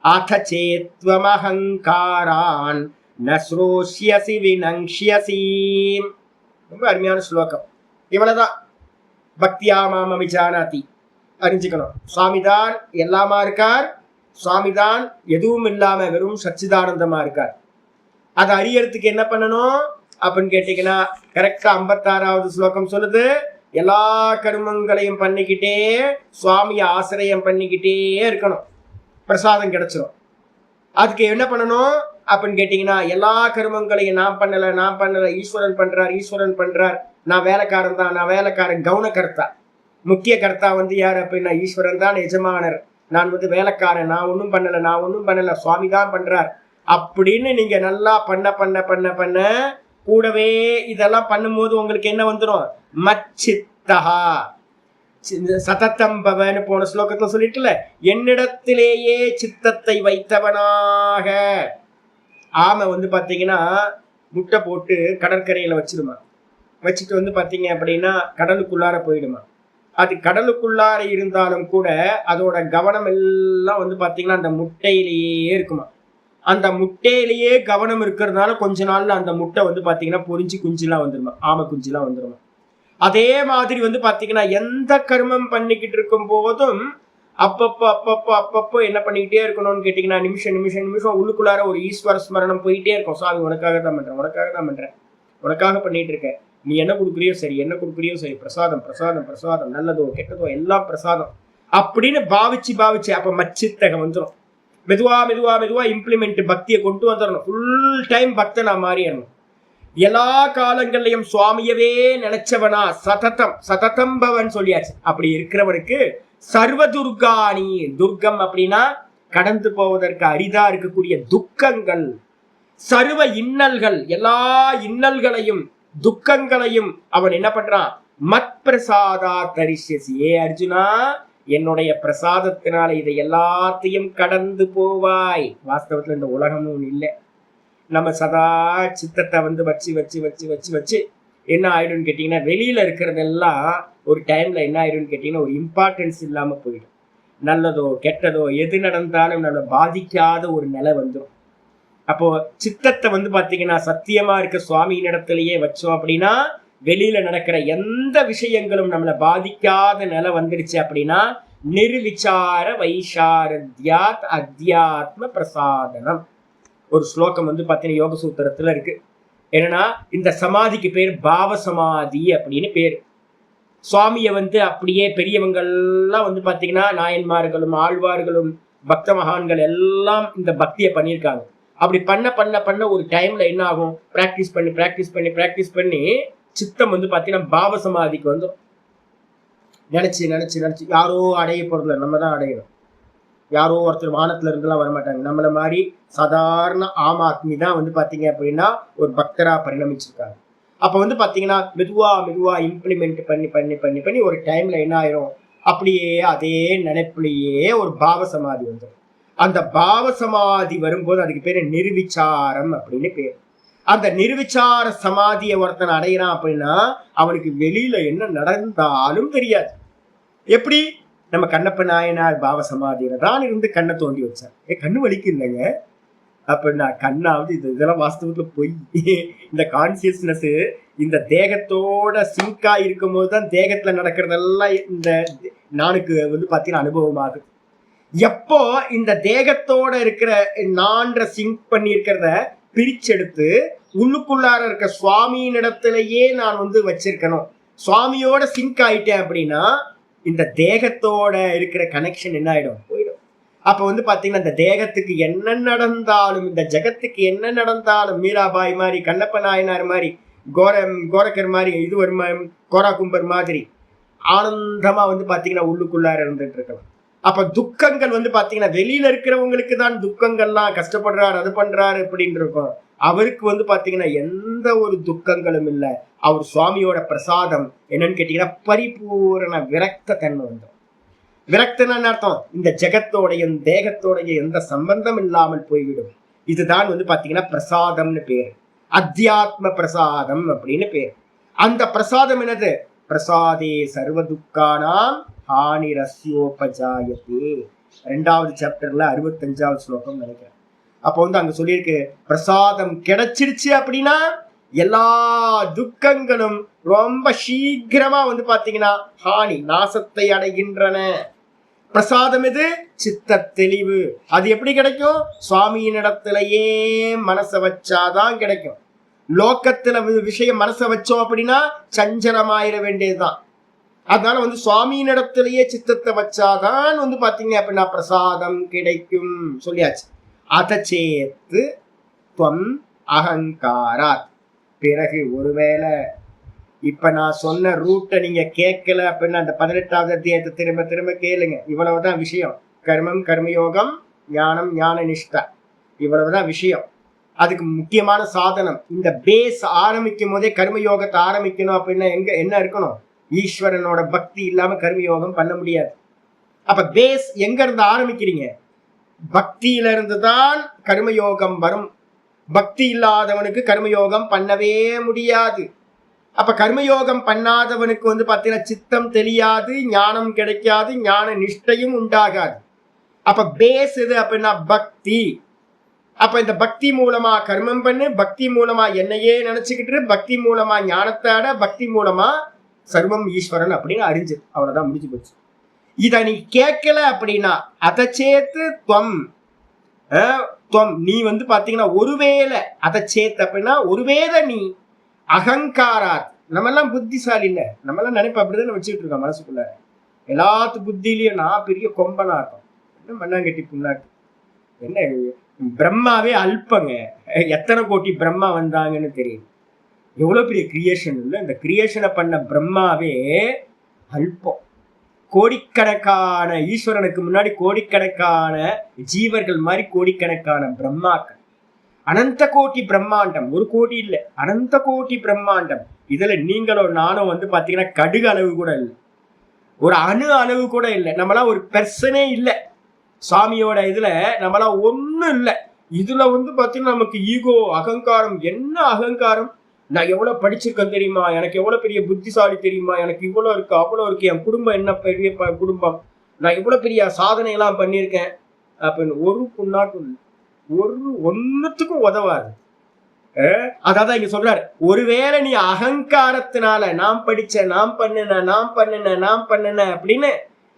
அத சேத்வம் அஹங்காரான் நஸ்ரோஷ்யசி வினங்ஷ்யசி. ரொம்ப அருமையான ஸ்லோகம். இவ்வளவுதான். பக்தியா மாம் அபிஜானாதி. அறிஞ்சுக்கணும், சுவாமிதான் எல்லாமா இருக்கார், சுவாமிதான் எதுவும் இல்லாம வெறும் சச்சிதானந்தமா இருக்கார். அதை அறியறதுக்கு என்ன பண்ணணும் அப்படின்னு கேட்டீங்கன்னா கரெக்டா 56வது ஸ்லோகம் சொல்லுது, எல்லா கர்மங்களையும் பண்ணிக்கிட்டே சுவாமிய ஆசிரியம் பண்ணிக்கிட்டே இருக்கணும், பிரசாதம் கிடைச்சிடும். அதுக்கு என்ன பண்ணணும் அப்படின்னு கேட்டீங்கன்னா, எல்லா கர்மங்களையும் நான் பண்ணல ஈஸ்வரன் பண்றார், நான் வேலைக்காரன் தான், நான் வேலைக்காரன் கவுனகர்த்தா. முக்கிய கர்த்தா யார் அப்படின்னா ஈஸ்வரன் தான் எஜமானர், நான் வேலைக்காரன், நான் ஒன்றும் பண்ணல சுவாமி தான் பண்றார் அப்படின்னு நீங்க நல்லா பண்ண பண்ண பண்ண பண்ண கூடவே இதெல்லாம் பண்ணும்போது உங்களுக்கு என்ன வந்துடும், மச்சித்தஹா சதத்தம் பவன்னு போன ஸ்லோகத்துல சொல்லிட்டுல, என்னிடத்திலேயே சித்தத்தை வைத்தவனாக. ஆமை பாத்தீங்கன்னா முட்டை போட்டு கடற்கரையில வச்சிருமா, வச்சுட்டு பாத்தீங்க அப்படின்னா கடலுக்குள்ளார போயிடுமா. அது கடலுக்குள்ளார இருந்தாலும் கூட அதோட கவனம் எல்லாம் பாத்தீங்கன்னா அந்த முட்டையிலேயே இருக்குமா. அந்த முட்டையிலேயே கவனம் இருக்கிறதுனால கொஞ்ச நாள்ல அந்த முட்டை பாத்தீங்கன்னா பொறிஞ்சு குஞ்சுலாம் வந்துருமா, ஆமை குஞ்சுலாம் வந்துருமா. அதே மாதிரி பாத்தீங்கன்னா எந்த கர்மம் பண்ணிக்கிட்டு இருக்கும் போதும் அப்பப்போ என்ன பண்ணிக்கிட்டே இருக்கணும்னு கேட்டீங்கன்னா நிமிஷம் உள்ளுக்குள்ளார ஒரு ஈஸ்வர ஸ்மரணம் போயிட்டே இருக்கும். சுவாமி உனக்காக தான் பண்றேன், உனக்காக பண்ணிட்டு இருக்கேன், நீ என்ன கொடுக்குறியோ சரி, பிரசாதம் நல்லதோ கெட்டதோ எல்லாம் பிரசாதம் அப்படின்னு பாவிச்சு அப்ப மச்சித்தகம் வந்துடும். மெதுவா இம்ப்ளிமெண்ட் பக்தியை கொண்டு வந்துடணும். ஃபுல் டைம் பக்தனா மாறிடணும். எல்லா காலங்கள்லயும் சுவாமியவே நினைச்சவனா சததம் பவன் சொல்லியாச்சு. அப்படி இருக்கிறவனுக்கு சர்வ துர்காணி, துர்க்கம் அப்படின்னா கடந்து போவதற்கு அரிதா இருக்கக்கூடிய துக்கங்கள், சர்வ இன்னல்கள், எல்லா இன்னல்களையும் துக்கங்களையும் அவன் என்ன பண்றான், மத் பிரசாதா தரிஷ்யசி. ஏ அர்ஜுனா, என்னுடைய பிரசாதத்தினால இதை எல்லாத்தையும் கடந்து போவாய். வாஸ்தவத்துல இந்த உலகமும் இல்லை. நம்ம சதா சித்தத்தை வச்சு என்ன ஆயிடும்னு கேட்டீங்கன்னா, வெளியில இருக்கிறதெல்லாம் ஒரு டைம்ல என்ன ஆயிடும்னு கேட்டீங்கன்னா ஒரு இம்பார்ட்டன்ஸ் இல்லாம போயிடும். நல்லதோ கெட்டதோ எது நடந்தாலும் நம்மளை பாதிக்காத ஒரு நிலை வந்துடும். அப்போ சித்தத்தை பாத்தீங்கன்னா சத்தியமா இருக்க சுவாமியின் இடத்திலேயே வச்சோம் அப்படின்னா வெளியில நடக்கிற எந்த விஷயங்களும் நம்மளை பாதிக்காத நிலை வந்துடுச்சு அப்படின்னா நிர்விசார வைசாரத்யாத் அத்தியாத்ம பிரசாதனம். ஒரு ஸ்லோகம் பாத்தீங்கன்னா யோக சூத்திரத்துல இருக்கு. என்னன்னா இந்த சமாதிக்கு பேர் பாவ சமாதி அப்படின்னு பேரு. சுவாமிய அப்படியே பெரியவங்கள்லாம் பாத்தீங்கன்னா நாயன்மார்களும் ஆழ்வார்களும் பக்த மகான்கள் எல்லாம் இந்த பக்தியை பண்ணியிருக்காங்க. அப்படி பண்ண ஒரு டைம்ல என்ன ஆகும், பிராக்டிஸ் பண்ணி சித்தம் பாத்தீங்கன்னா பாவ சமாதிக்கு நினைச்சு யாரோ அடைய போறதில்ல, நம்ம தான் அடையணும். யாரோ ஒருத்தர் வானத்துல இருந்தெல்லாம் வரமாட்டாங்க. நம்மள மாதிரி சாதாரண ஆமாத்மி தான் பாத்தீங்க அப்படின்னா ஒரு பக்தரா பரிணமிச்சிருக்காங்க. அப்ப பாத்தீங்கன்னா மெதுவா இம்ப்ளிமெண்ட் பண்ணி ஒரு டைம்ல என்ன ஆயிரும், அப்படியே அதே நினைப்புலயே ஒரு பாவ சமாதி வந்துடும். அந்த பாவ சமாதி வரும்போது அதுக்கு பேரு நிர்விச்சாரம் அப்படின்னு பேரு. அந்த நிர்விச்சார சமாதியை ஒருத்தன் அடையிறான் அப்படின்னா அவனுக்கு வெளியில என்ன நடந்தாலும் தெரியாது. எப்படி நம்ம கண்ணப்ப நாயனார் பாவ சமாதியில தான் இருந்து கண்ணை தோண்டி வச்சார். கண்ணு வலிக்கு இல்லைங்க அப்படின்னா, கண்ணாவது இதெல்லாம் வாஸ்தவத்துல பொய். இந்த கான்சியஸ்னஸ் இந்த தேகத்தோட சிங்கா இருக்கும் போதுதான் தேகத்துல நடக்கிறதெல்லாம் இந்த நானுக்கு பாத்தீங்கன்னா அனுபவமாகுது. எப்போ இந்த தேகத்தோட இருக்கிற நான்ற சிங்க் பண்ணி இருக்கிறத பிரிச்செடுத்து உள்ளுக்குள்ளார இருக்க சுவாமியின் இடத்துலயே நான் வச்சிருக்கணும், சுவாமியோட சிங்க் ஆயிட்டேன் அப்படின்னா இந்த தேகத்தோட இருக்கிற கனெக்ஷன் என்ன ஆயிடும், போயிடும். அப்ப பாத்தீங்கன்னா இந்த தேகத்துக்கு என்ன நடந்தாலும், இந்த ஜெகத்துக்கு என்ன நடந்தாலும், மீராபாய் மாதிரி, கண்ணப்ப நாயனார் மாதிரி, கோரக்கர் மாதிரி, இது ஒரு கோரா கும்பர் மாதிரி ஆனந்தமா பாத்தீங்கன்னா உள்ளுக்குள்ளார இருந்துட்டு இருக்கலாம். அப்ப துக்கங்கள் பாத்தீங்கன்னா வெளியில இருக்கிறவங்களுக்கு தான் துக்கங்கள்லாம், கஷ்டப்படுறாரு, அது பண்றாரு அப்படின்னு இருக்கும். அவருக்கு பாத்தீங்கன்னா எந்த ஒரு துக்கங்களும் இல்லை. அவர் சுவாமியோட பிரசாதம் என்னன்னு கேட்டீங்கன்னா பரிபூரண விரக்த தன்மை வந்துடும். விரக்தன்னு அர்த்தம் இந்த ஜெகத்தோடைய தேகத்தோடைய எந்த சம்பந்தம் இல்லாமல் போய்விடும். இதுதான் பாத்தீங்கன்னா பிரசாதம்னு பேரு, அத்தியாத்ம பிரசாதம் அப்படின்னு பேரு. அந்த பிரசாதம் என்னது? பிரசாதே சர்வ துக்கானாம் ஹானிரஸ்யோபஜாயதே, 2வது சாப்டர்ல 65வது ஸ்லோகம் நினைக்கிறேன். அப்போ அங்க சொல்லியிருக்கு, பிரசாதம் கிடைச்சிருச்சு அப்படின்னா எல்லா துக்கங்களும் ரொம்ப சீக்கிரமா பாத்தீங்கன்னா ஹானி நாசத்தை அடைகின்றன. பிரசாதம் இது சித்த தெளிவு. அது எப்படி கிடைக்கும்? சுவாமியின் இடத்திலேயே மனசை வச்சாதான் கிடைக்கும். லோக்கத்துல விஷயம் மனசை வச்சோம் அப்படின்னா சஞ்சலமாயிர வேண்டியதுதான். அதனால சுவாமியின் இடத்திலேயே சித்தத்தை வச்சாதான் பாத்தீங்க அப்படின்னா பிரசாதம் கிடைக்கும் சொல்லியாச்சு. அத சேத்து துவம் அகங்காராத். பிறகு ஒருவேளை இப்ப நான் சொன்ன ரூட்டை நீங்க கேட்கல அப்படின்னா அந்த 18வது அத்தியாயத்தை திரும்ப திரும்ப கேளுங்க. இவ்வளவுதான் விஷயம். கர்மம், கர்மயோகம், ஞானம், ஞான நிஷ்டா, இவ்வளவுதான் விஷயம். அதுக்கு முக்கியமான சாதனம் இந்த பேஸ். ஆரம்பிக்கும் போதே கர்மயோகத்தை ஆரம்பிக்கணும் அப்படின்னா என்ன இருக்கணும்? ஈஸ்வரனோட பக்தி இல்லாம கர்மயோகம் பண்ண முடியாது. அப்ப பேஸ் எங்க இருந்து ஆரம்பிக்கிறீங்க? பக்தியில இருந்துதான் கர்மயோகம் வரும். பக்தி இல்லாதவனுக்கு கர்மயோகம் பண்ணவே முடியாது. அப்ப கர்மயோகம் பண்ணாதவனுக்கு பாத்தீங்கன்னா சித்தம் தெரியாது, ஞானம் கிடைக்காது, ஞான நிஷ்டையும் உண்டாகாது. அப்ப பேஸ் எது அப்படின்னா பக்தி. அப்ப இந்த பக்தி மூலமா கர்மம் பண்ணு, பக்தி மூலமா என்னையே நினைச்சுக்கிட்டு, பக்தி மூலமா ஞானத்தாட, பக்தி மூலமா சர்வம் ஈஸ்வரன் அப்படின்னு அறிஞ்சு அவ்வளவுதான், முடிஞ்சு போச்சு. இத நீ கேட்கல அப்படின்னா அதை சேர்த்து துவம் நீ பாத்தீங்கன்னா ஒருவேளை அதை சேர்த்து அப்படின்னா ஒருவேளை நீ அகங்காராத். நம்ம எல்லாம் புத்திசாலி இல்ல, நம்ம எல்லாம் நினைப்ப அப்படிதான் வச்சுக்கிட்டு இருக்கோம் மனசுக்குள்ள. எல்லாத்து புத்திலையும் நான் பெரிய கொம்பனா இருக்கும். என்ன மண்ணாங்கட்டி புண்ணாக்கு. என்ன பிரம்மாவே அல்பங்க. எத்தனை கோடி பிரம்மா வந்தாங்கன்னு தெரியும். எவ்வளவு பெரிய கிரியேஷன் இல்லை. இந்த கிரியேஷனை பண்ண பிரம்மாவே அல்பம். கோடிக்கணக்கான ஈஸ்வரனுக்கு முன்னாடி கோடிக்கணக்கான ஜீவர்கள் மாதிரி கோடிக்கணக்கான பிரம்மாக்கள். அனந்த கோட்டி பிரம்மாண்டம். ஒரு கோடி இல்லை, அனந்த கோட்டி பிரம்மாண்டம். இதுல நீங்களோ நானோ பாத்தீங்கன்னா கடுகு அளவு கூட இல்லை, ஒரு அணு அளவு கூட இல்லை. நம்மளாம் ஒரு பெர்சனே இல்லை சுவாமியோட இதுல. நம்மளாம் ஒண்ணும் இல்லை. இதுல பாத்தீங்கன்னா நமக்கு ஈகோ, அகங்காரம். என்ன அகங்காரம்? நான் எவ்வளவு படிச்சிருக்கேன் தெரியுமா, எனக்கு எவ்வளவு பெரிய புத்திசாலி தெரியுமா, எனக்கு இவ்வளவு இருக்கு அவ்வளவு இருக்கு, என் குடும்பம் என்ன பெரிய குடும்பம், நான் இவ்வளவு பெரிய சாதனை எல்லாம் பண்ணியிருக்கேன் அப்படின்னு ஒரு புண்ணாட்டும் ஒன்னுத்துக்கும் உதவாது. அதான் இங்க சொல்றாரு, ஒருவேளை நீ அகங்காரத்தினால நான் படிச்சேன், நான் பண்ணினேன் அப்படின்னு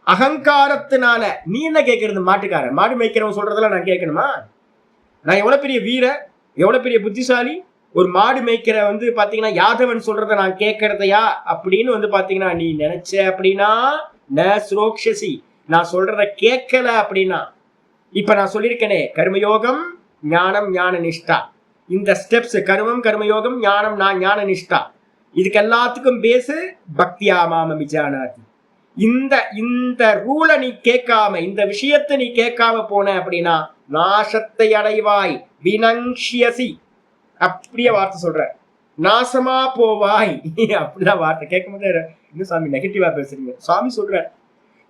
அகங்காரத்தினால நீ என்ன கேட்கறது? மாட்டுக்காரன் மாடு மேய்க்கிறவன் சொல்றதெல்லாம் நான் கேட்கணுமா? நான் எவ்வளவு பெரிய வீர, எவ்வளவு பெரிய புத்திசாலி, ஒரு மாடு மேய்க்கிற பாத்தீங்கன்னா யாதவன் சொல்றத நான் கேட்கறதையா அப்படின்னு பாத்தீங்கன்னா நீ நினைச்ச அப்படின்னா நான் சொல்றத கேட்கல அப்படின்னா. இப்ப நான் சொல்லியிருக்கேனே, கர்மயோகம், ஞானம், ஞான நிஷ்டா, இந்த ஸ்டெப்ஸ் கர்மம், கர்மயோகம், ஞானம், ஞான நிஷ்டா, இதுக்கு எல்லாத்துக்கும் பேசு பக்தியா மாம விஜானாதி. இந்த ரூலை நீ கேட்காம, இந்த விஷயத்தை நீ கேட்காம போன அப்படின்னா நாசத்தை அடைவாய். வினங்ஷியசி, அப்படியே வார்த்தை சொல்ற, நாசமா போவாய். அப்படிதான் வார்த்தை கேட்கும் போது இன்னும் சாமி நெகட்டிவா பேசுறீங்க. சுவாமி சொல்ற,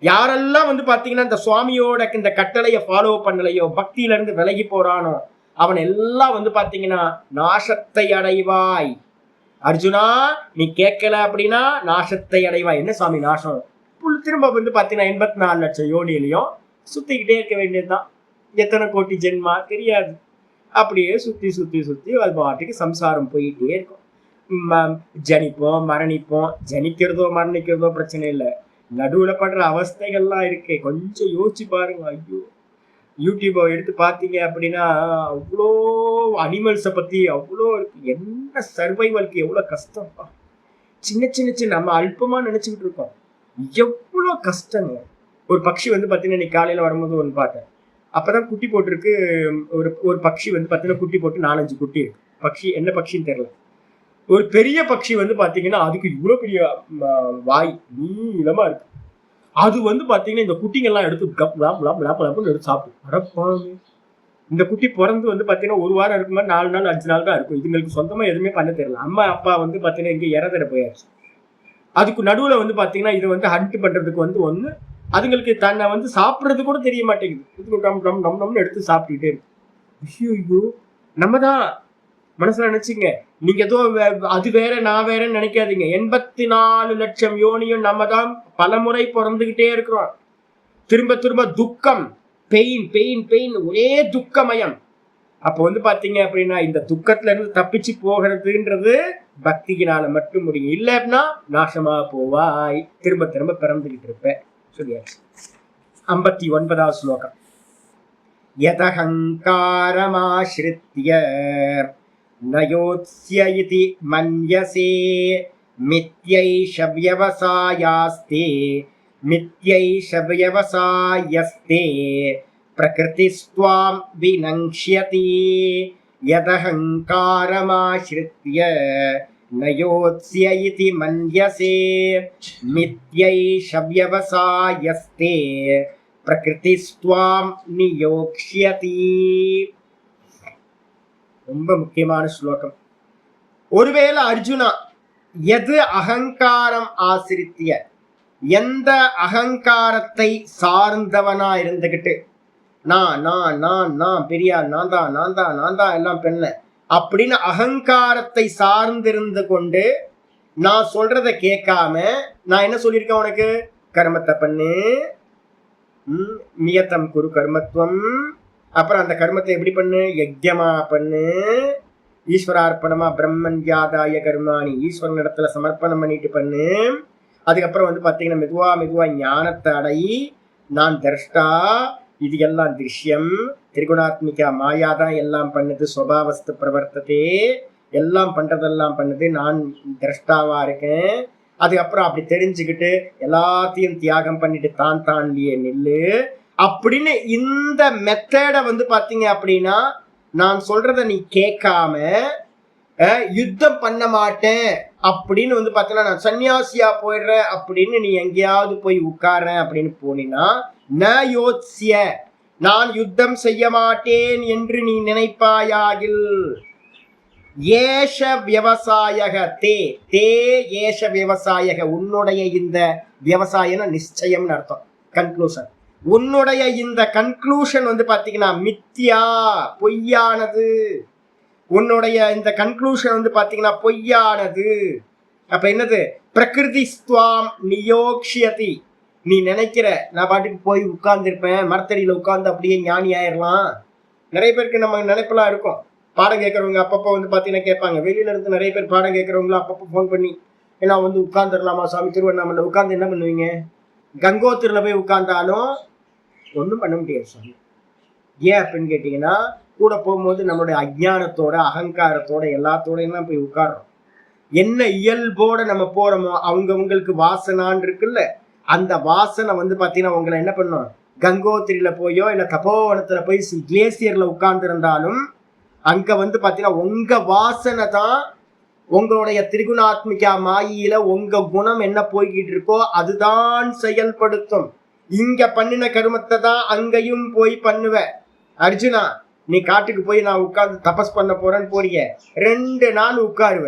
யாரெல்லாம் பாத்தீங்கன்னா இந்த சுவாமியோட இந்த கட்டளையை ஃபாலோ பண்ணலையோ, பக்தியில இருந்து விலகி போறானோ, அவன் எல்லாம் பாத்தீங்கன்னா நாசத்தை அடைவாய். அர்ஜுனா, நீ கேட்கல அப்படின்னா நாசத்தை அடைவாய். என்ன சாமி நாசம்? திரும்ப வந்து பாத்தீங்கன்னா 84 லட்சம் யோனிலையும் சுத்திக்கிட்டே இருக்க வேண்டியதுதான். எத்தனை கோடி ஜென்மா தெரியாது. அப்படியே சுத்தி சுத்தி சுத்தி அது பாட்டுக்கு சம்சாரம் போயிட்டே இருக்கும். ஜனிப்போம், மரணிப்போம். ஜனிக்கிறதோ மரணிக்கிறதோ பிரச்சனை இல்லை, நடுவுல படுற அவஸ்தைகள்லாம் இருக்கே, கொஞ்சம் யோசிச்சு பாருங்க. ஐயோ, யூடியூபை எடுத்து பார்த்தீங்க அப்படின்னா அவ்வளோ அனிமல்ஸை பத்தி அவ்வளோ இருக்கு. என்ன சர்வைவலுக்கு எவ்வளோ கஷ்டம்ப்பா. சின்ன சின்ன சின்ன நம்ம அல்பமா நினைச்சுக்கிட்டு இருக்கோம், எவ்வளோ கஷ்டங்க. ஒரு பட்சி வந்து பார்த்தீங்கன்னா இன்னைக்கு காலையில வரும்போது ஒன்று பார்த்தேன். அப்பதான் குட்டி போட்டிருக்கு. ஒரு பட்சி வந்து பார்த்தீங்கன்னா குட்டி போட்டு 4-5 குட்டி இருக்கு. பட்சி என்ன பட்சின்னு தெரியல. ஒரு பெரிய பட்சி வந்து பார்த்தீங்கன்னா அதுக்கு இவ்வளோ பெரிய வாய் நீளமா இருக்கு. அது வந்து பார்த்தீங்கன்னா இந்த குட்டிங்கெல்லாம் எடுத்து எடுத்து சாப்பிடும். அடப்பாங்க, இந்த குட்டி பிறந்து வந்து பார்த்தீங்கன்னா 1 வாரம் இருக்கும், 4 நாள் 5 நாள் தான் இருக்கும். இதுங்களுக்கு சொந்தமா எதுவுமே பண்ண தெரியல. அம்மா அப்பா வந்து பார்த்தீங்கன்னா இங்கே இறந்துட போயாச்சு. அதுக்கு நடுவில் வந்து பார்த்தீங்கன்னா இதை வந்து ஹண்ட் பண்றதுக்கு வந்து ஒன்று அதுங்களுக்கு தன்னை வந்து சாப்பிட்றது கூட தெரிய மாட்டேங்குது. இது டம் டம் டம் டம்னு எடுத்து சாப்பிட்டுக்கிட்டே இருக்கு. ஐயோ, நம்ம தான் மனசுல நினைச்சுங்க. நீங்க ஏதோ அது வேற நான் வேறன்னு நினைக்காதீங்க. 84 லட்சம் யோனியும் நம்ம தான் பல முறை பிறந்துகிட்டே இருக்கிறோம். திரும்ப திரும்ப துக்கம், பெயின் பெயின் பெயின், ஒரே துக்கமயம். அப்போ வந்து பாத்தீங்க அப்படின்னா இந்த துக்கத்துல இருந்து தப்பிச்சு போகிறதுன்றது பக்தியினால மட்டும் முடியும். இல்லை அப்படின்னா நாசமா போவாய், திரும்ப திரும்ப பிறந்துகிட்டு இருப்பேன். சொல்லியாச்சு. 59வது ஸ்லோகம். யதஹங்காரமாஶ்ரித்ய நயோத்ஸ்ய இதி மன்யசே மித்யைஷ வ்யவசாயாஸ்தே மித்யைஷ வ்யவசாயஸ்தே பிரகிருதிஸ்த்வாம் வினங்க்ஷ்யதி. யதஹங்காரமாஶ்ரித்ய நயோத்ஸ்ய இதி மன்யசே மித்யைஷ வ்யவசாயஸ்தே பிரகிருதிஸ்த்வாம் நியோக்ஷ்யதி. ரொம்ப முக்கியமான ஸ்லோகம். ஒருவேளை அர்ஜுனா எது அகங்காரம் ஆசிரித்திய, எந்த அகங்காரத்தை சார்ந்தவனா இருந்துகிட்டு நான் நான் நான் நான் பெரியார், நான் தான் நான் தான் நான் தான் எல்லாம் பெண்ண அப்படின்னு அகங்காரத்தை சார்ந்திருந்து கொண்டு நான் சொல்றத கேட்காம நான் என்ன சொல்லியிருக்கேன் உனக்கு, கர்மத்தை பண்ணு, நியத்தம் குரு கர்மத்துவம், அப்புறம் அந்த கர்மத்தை எப்படி பண்ணு, யஜ்யமா பண்ணு, ஈஸ்வரார்ப்பணமா பிரம்மன் யாதாய கர்மாணி, ஈஸ்வரன் இடத்துல சமர்ப்பணம் பண்ணிட்டு பண்ணு. அதுக்கப்புறம் வந்து பாத்தீங்கன்னா மெதுவா மெதுவா ஞானத்தை அடை, நான் தர்ஷ்டா, இது எல்லாம் திருஷ்யம், திரிகுணாத்மிகா மாயாதான் எல்லாம் பண்ணுது, ஸ்வபாவஸ்து பிரவர்த்ததே, எல்லாம் பண்றதெல்லாம் பண்ணுது, நான் திரஷ்டாவா இருக்கேன். அதுக்கப்புறம் அப்படி தெரிஞ்சுக்கிட்டு எல்லாத்தையும் தியாகம் பண்ணிட்டு தான் தான்லியே நில்லு அப்படின்னு இந்த மெத்தடை வந்து பாத்தீங்க அப்படின்னா நான் சொல்றத நீ கேட்காம யுத்தம் பண்ண மாட்டேன் அப்படின்னு வந்து பாத்தீங்கன்னா நான் சன்னியாசியா போயிடுறேன் அப்படின்னு நீ எங்கேயாவது போய் உட்கார்றேன் அப்படின்னு போனீங்கன்னா ந யோத்ஸ்ய, நான் யுத்தம் செய்ய மாட்டேன் என்று நீ நினைப்பாயாகில், ஏஷ விவசாயக தே தே ஏஷ விவசாயக, உன்னுடைய இந்த விவசாயம் நிச்சயம்னு அர்த்தம், கன்க்ளூஷன். உன்னுடைய இந்த கன்க்ளூஷன் வந்து பாத்தீங்கன்னா மித்யா, பொய்யானது. உன்னுடைய இந்த கன்க்ளூஷன் வந்து பாத்தீங்கன்னா பொய்யானது. அப்ப என்னது, பிரகிருதிஸ்த்வாம் நியோக்ஷ்யதி. நீ நினைக்கிற நான் பாட்டுக்கு போய் உட்கார்ந்துருப்பேன், மரத்தடியில உட்கார்ந்து அப்படியே ஞானி ஆயிடலாம். நிறைய பேருக்கு நம்ம நினைப்பெல்லாம் இருக்கும். பாடம் கேட்கறவங்க அப்பப்போ வந்து பாத்தீங்கன்னா கேட்பாங்க, வெளியில இருந்து நிறைய பேர் பாடம் கேட்கறவங்களும் அப்பப்போ ஃபோன் பண்ணி ஏன்னா வந்து உட்கார்ந்துடலாமா சாமி, திருவண்ணாமலை உட்கார்ந்து என்ன பண்ணுவீங்க, கங்கோத்திரில போய் உட்கார்ந்தாலும் ஒன்றும் பண்ண முடியாது சாமி. ஏன் அப்படின்னு கேட்டீங்கன்னா கூட போகும்போது நம்மளுடைய அஜ்ஞானத்தோட அகங்காரத்தோட எல்லாத்தோடையும் தான் போய் உட்கார்றோம். என்ன இயல்போட நம்ம போறோமோ அவங்கவுங்களுக்கு வாசனான் இருக்குல்ல, அந்த வாசனை வந்து பாத்தீங்கன்னா உங்களை என்ன பண்ணும், கங்கோத்திரியில போயோ இல்ல தபோவனத்துல போய் கிளேசியர்ல உட்கார்ந்து இருந்தாலும் அங்க வந்து பாத்தீங்கன்னா உங்க வாசனை தான் உங்களுடைய திரிகுணாத்மிகா மாயில உங்க குணம் என்ன போய்கிட்டு இருக்கோ அதுதான் செயல்படுத்தும். இங்க பண்ணின கருமத்தை தான் அங்கேயும் போய் பண்ணுவ. அர்ஜுனா, நீ காட்டுக்கு போய் நான் உட்கார்ந்து தபஸ் பண்ண போறேன்னு போறிய, 2 நாள் உட்காருவ.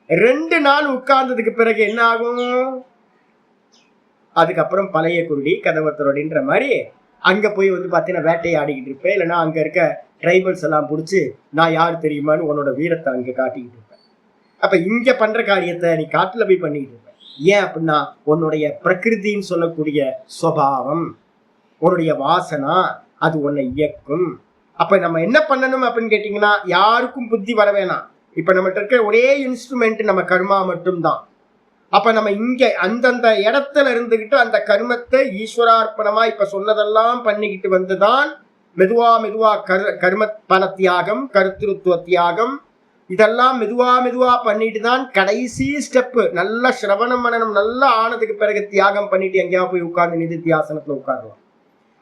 2 நாள் உட்கார்ந்ததுக்கு பிறகு என்ன ஆகும், அதுக்கப்புறம் பழைய குருடி கதவத்தரோடின்ற மாதிரி அங்க போய் வந்து பாத்தீங்கன்னா வேட்டையாடிக்கிட்டு இருப்பேன். இல்லைன்னா அங்க இருக்க ட்ரைபல்ஸ் எல்லாம் பிடிச்சி நான் யார் தெரியுமான்னு உன்னோட வீரத்தை அங்க காட்டிக்கிட்டு இருப்பேன். அப்ப இங்க பண்ற காரியத்தை நீ காட்டுல போய் பண்ணிக்கிட்டு இருப்ப. ஏன் அப்படின்னா உன்னுடைய பிரகிருதின்னு சொல்லக்கூடிய சுபாவம், உன்னுடைய வாசனா, அது உன்னை இயக்கும். அப்ப நம்ம என்ன பண்ணணும் அப்படின்னு கேட்டீங்கன்னா, யாருக்கும் புத்தி வர வேணாம். இப்ப நம்மகிட்ட இருக்கிற ஒரே இன்ஸ்ட்ருமெண்ட் நம்ம கர்மா மட்டும்தான். அப்ப நம்ம இங்க அந்தந்த இடத்துல இருந்துகிட்டு அந்த கர்மத்தை ஈஸ்வரார்ப்பணமா இப்ப சொன்னதெல்லாம் பண்ணிக்கிட்டு வந்துதான் மெதுவா மெதுவா கர்ம பல தியாகம், கருத்திருத்துவ தியாகம், இதெல்லாம் மெதுவா பண்ணிட்டு தான் கடைசி ஸ்டெப்பு நல்ல சிரவணம் மனனம் நல்லா ஆனதுக்கு பிறகு தியாகம் பண்ணிட்டு எங்கேயா போய் உட்கார்ந்து நிதித்தியாசனத்துல உட்காரலாம்.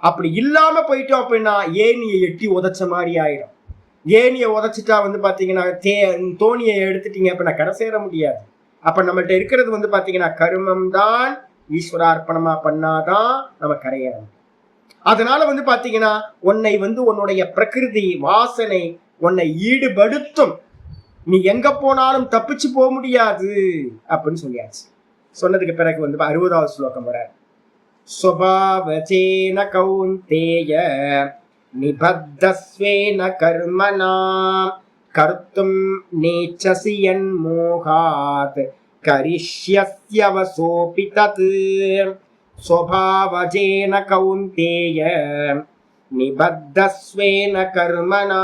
அப்படி இல்லாம போயிட்டோம் அப்படின்னா ஏனியை எட்டி உதைச்ச மாதிரி ஆயிடும். ஏனியை உதைச்சிட்டா பாத்தீங்கன்னா தோணியை எடுத்துட்டீங்க அப்படின்னா கரை சேர முடியாது. அப்ப நம்மள்ட்ட இருக்கிறது பாத்தீங்கன்னா கர்மம் தான். ஈஸ்வரார்ப்பணமா பண்ணாதான் நம்ம கரையேறணும். அதனால பாத்தீங்கன்னா உன்னை உன்னுடைய பிரகிருதி வாசனை உன்னை ஈடுபடுத்தும். நீ எங்க போனாலும் தப்பிச்சு போக முடியாது அப்படின்னு சொல்லியாச்சு. சொன்னதுக்கு பிறகு 60வது ஸ்லோகம் வர ஸ்வபாவசேன கௌந்தேய நிபத்தஸ்வேன கர்மனா கர்த்தும் நேச்சசி யன்மோகாத் கரிஷ்யஸ்யவசோபி தத். ஸ்வபாவசேன கௌந்தேய நிபத்தஸ்வேன கர்மனா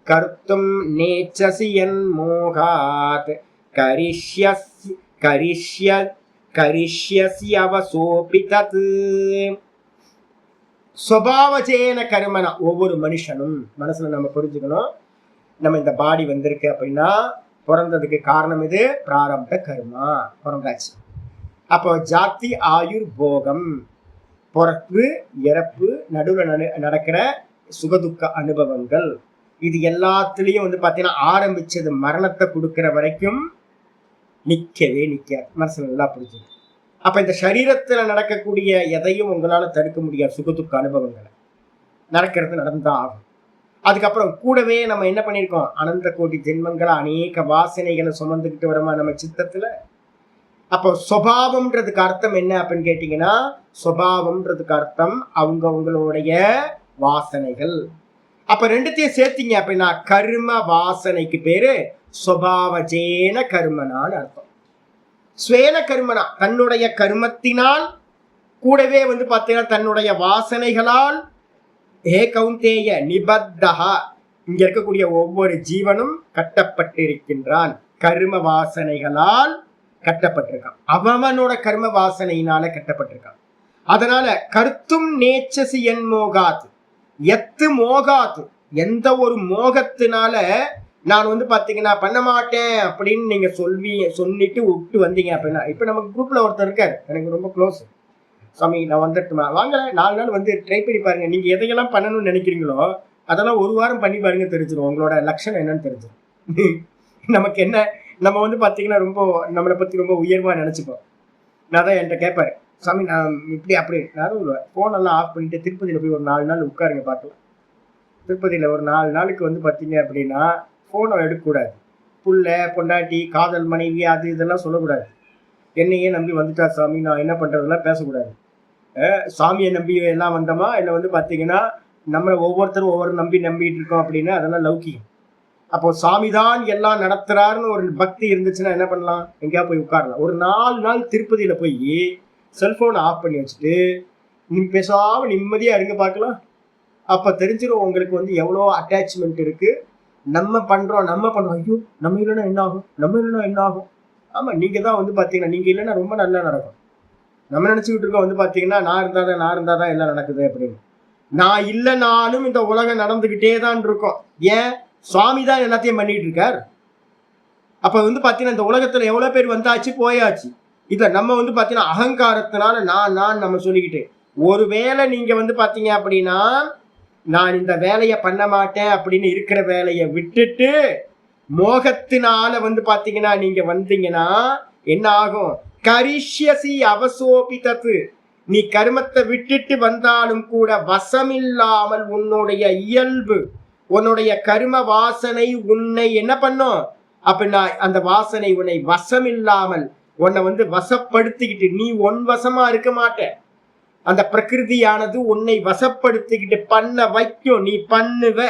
கர்த்தும் நேச்சசி யன்மோகாத் கரிஷ்யஸ்யவசோபி தத். ஸ்வபாவசேன கர்மனா, ஒவ்வொரு மனுஷனும் மனசுல நம்ம புரிஞ்சுக்கணும், நம்ம இந்த பாடி வந்திருக்கு அப்படின்னா பிறந்ததுக்கு காரணம் இது பிராரப்த கர்மா. பிறந்தாச்சு. அப்போ ஜாதி ஆயுர் போகம், பிறப்பு இறப்பு, நடுவில் நடக்கிற சுகதுக்க அனுபவங்கள், இது எல்லாத்துலயும் பாத்தீங்கன்னா ஆரம்பிச்சது மரணத்தை கொடுக்கிற வரைக்கும் நிக்கவே நிக்காது. மனசுல நல்லா புரிஞ்சுது. அப்ப இந்த சரீரத்துல நடக்கக்கூடிய எதையும் உங்களால தடுக்க முடியாது. சுகதுக்க அனுபவங்களை நடக்கிறது நடந்துதான் ஆகும். அதுக்கப்புறம் கூடவே நம்ம என்ன பண்ணியிருக்கோம், அனந்த கோடி ஜென்மங்களை அநேக வாசனைகளை சுமந்துக்கிட்டு வரமா நம்ம சித்தத்துல. அப்போ சுபாவம்ன்றதுக்கு அர்த்தம் என்ன அப்படின்னு கேட்டீங்கன்னா, சுபாவம்ன்றதுக்கு அர்த்தம் அவங்களுடைய வாசனைகள். அப்ப ரெண்டுத்தையும் சேர்த்தீங்க அப்படின்னா கர்ம வாசனைக்கு பேரு சுபாவஜேன கர்மனான்னு அர்த்தம். ஸ்வேன கர்மனா, தன்னுடைய கர்மத்தினால் கூடவே பாத்தீங்கன்னா தன்னுடைய வாசனைகளால். ஏ கௌந்தேய நிபத்தஹா, இங்க இருக்கக்கூடிய ஒவ்வொரு ஜீவனும் கட்டப்பட்டிருக்கின்றான். கர்ம வாசனைகளால் கட்டப்பட்டிருக்கான். அவனோட கர்ம வாசனையினால கட்டப்பட்டிருக்கான். அதனால கர்த்தும் நேச்சசி யன்மோகாத் எத்து மோகாத், எந்த ஒரு மோகத்தினால நான் பாத்தீங்கன்னா பண்ண மாட்டேன் அப்படின்னு நீங்க சொல்லிட்டு விட்டு வந்தீங்க அப்படின்னா, இப்ப நமக்கு குரூப்ல ஒருத்தர் இருக்காரு, எனக்கு ரொம்ப க்ளோஸ். சாமி நான் வந்துட்டுமா, வாங்க 4 நாள் ட்ரை பண்ணி பாருங்க. நீங்க எதையெல்லாம் பண்ணணும்னு நினைக்கிறீங்களோ அதெல்லாம் 1 வாரம் பண்ணி பாருங்க, தெரிஞ்சிடும் உங்களோட லட்சணம் என்னன்னு தெரிஞ்சிடும். நமக்கு என்ன, நம்ம பாத்தீங்கன்னா ரொம்ப நம்மளை பத்தி ரொம்ப உயர்வா நினைச்சுப்போம். நான் தான் என்கிட்ட கேட்பாரு, சாமி நான் இப்படி அப்படி. நான் போனெல்லாம் ஆஃப் பண்ணிட்டு திருப்பதியில போய் ஒரு 4 நாள் உட்காருங்க பார்க்கலாம். திருப்பதியில ஒரு 4 நாளுக்கு பாத்தீங்க அப்படின்னா போனை எடுக்கக்கூடாது. புள்ள பொண்டாட்டி காதல் மனைவி அது இதெல்லாம் சொல்லக்கூடாது. என்னையே நம்பி வந்துட்டா சாமி நான் என்ன பண்றதெல்லாம் பேசக்கூடாது. சாமியை நம்பி எல்லாம் வந்தோமா இல்லை பாத்தீங்கன்னா நம்மளை ஒவ்வொருத்தரும் ஒவ்வொரு நம்பிட்டு இருக்கோம் அப்படின்னா அதெல்லாம் லௌகியம். அப்போ சாமி தான் எல்லாம் நடத்துறாருன்னு ஒரு பக்தி இருந்துச்சுன்னா என்ன பண்ணலாம், எங்கேயா போய் உட்காரலாம். ஒரு 4 நாள் திருப்பதியில போய் செல்போனை ஆஃப் பண்ணி வச்சுட்டு நீ பேசாம நிம்மதியா இருங்க பார்க்கலாம். அப்ப தெரிஞ்சிடும் உங்களுக்கு எவ்வளோ அட்டாச்மெண்ட் இருக்கு. நம்ம பண்றோம் ஐயோ நம்ம இல்லைன்னா என்ன ஆகும். ஆமா, நீங்க தான் பாத்தீங்கன்னா நீங்க இல்லைன்னா ரொம்ப நல்லா நடக்கும். நம்ம நினைச்சுக்கிட்டு இருக்கோம் பாத்தீங்கன்னா நான் இருந்தாதான் எல்லாம் நடக்குது அப்படின்னு. நான் இல்லைனாலும் இந்த உலகம் நடந்துகிட்டே தான் இருக்கும். ஏன், சுவாமி தான் எல்லாத்தையும் பண்ணிட்டு இருக்கார். அப்ப பாத்தீங்கன்னா இந்த உலகத்துல எவ்வளவு பேர் வந்தாச்சு போயாச்சு. இத நம்ம பாத்தீங்கன்னா அகங்காரத்தினால நான் நம்ம சொல்லிக்கிட்டு, ஒருவேளை நீங்க பாத்தீங்க அப்படின்னா நான் இந்த வேலையை பண்ண மாட்டேன் அப்படின்னு இருக்கிற வேலையை விட்டுட்டு மோகத்தினால பாத்தீங்கன்னா நீங்க வந்தீங்கன்னா என்ன ஆகும், கரிஷ்யசி அவசோபி தத்து. நீ கர்மத்தை விட்டுட்டு வந்தாலும் கூட வசமில்லாமல் உன்னுடைய இயல்பு உன்னுடைய கர்ம வாசனை உன்னை என்ன பண்ணும் அப்படின்னா, அந்த வாசனை உன்னை வசமில்லாமல் உன்னை வசப்படுத்திக்கிட்டு நீ உன் வசமா இருக்க மாட்ட. அந்த பிரகிருதியானது உன்னை வசப்படுத்திக்கிட்டு பண்ண வைக்கும். நீ பண்ணுவ.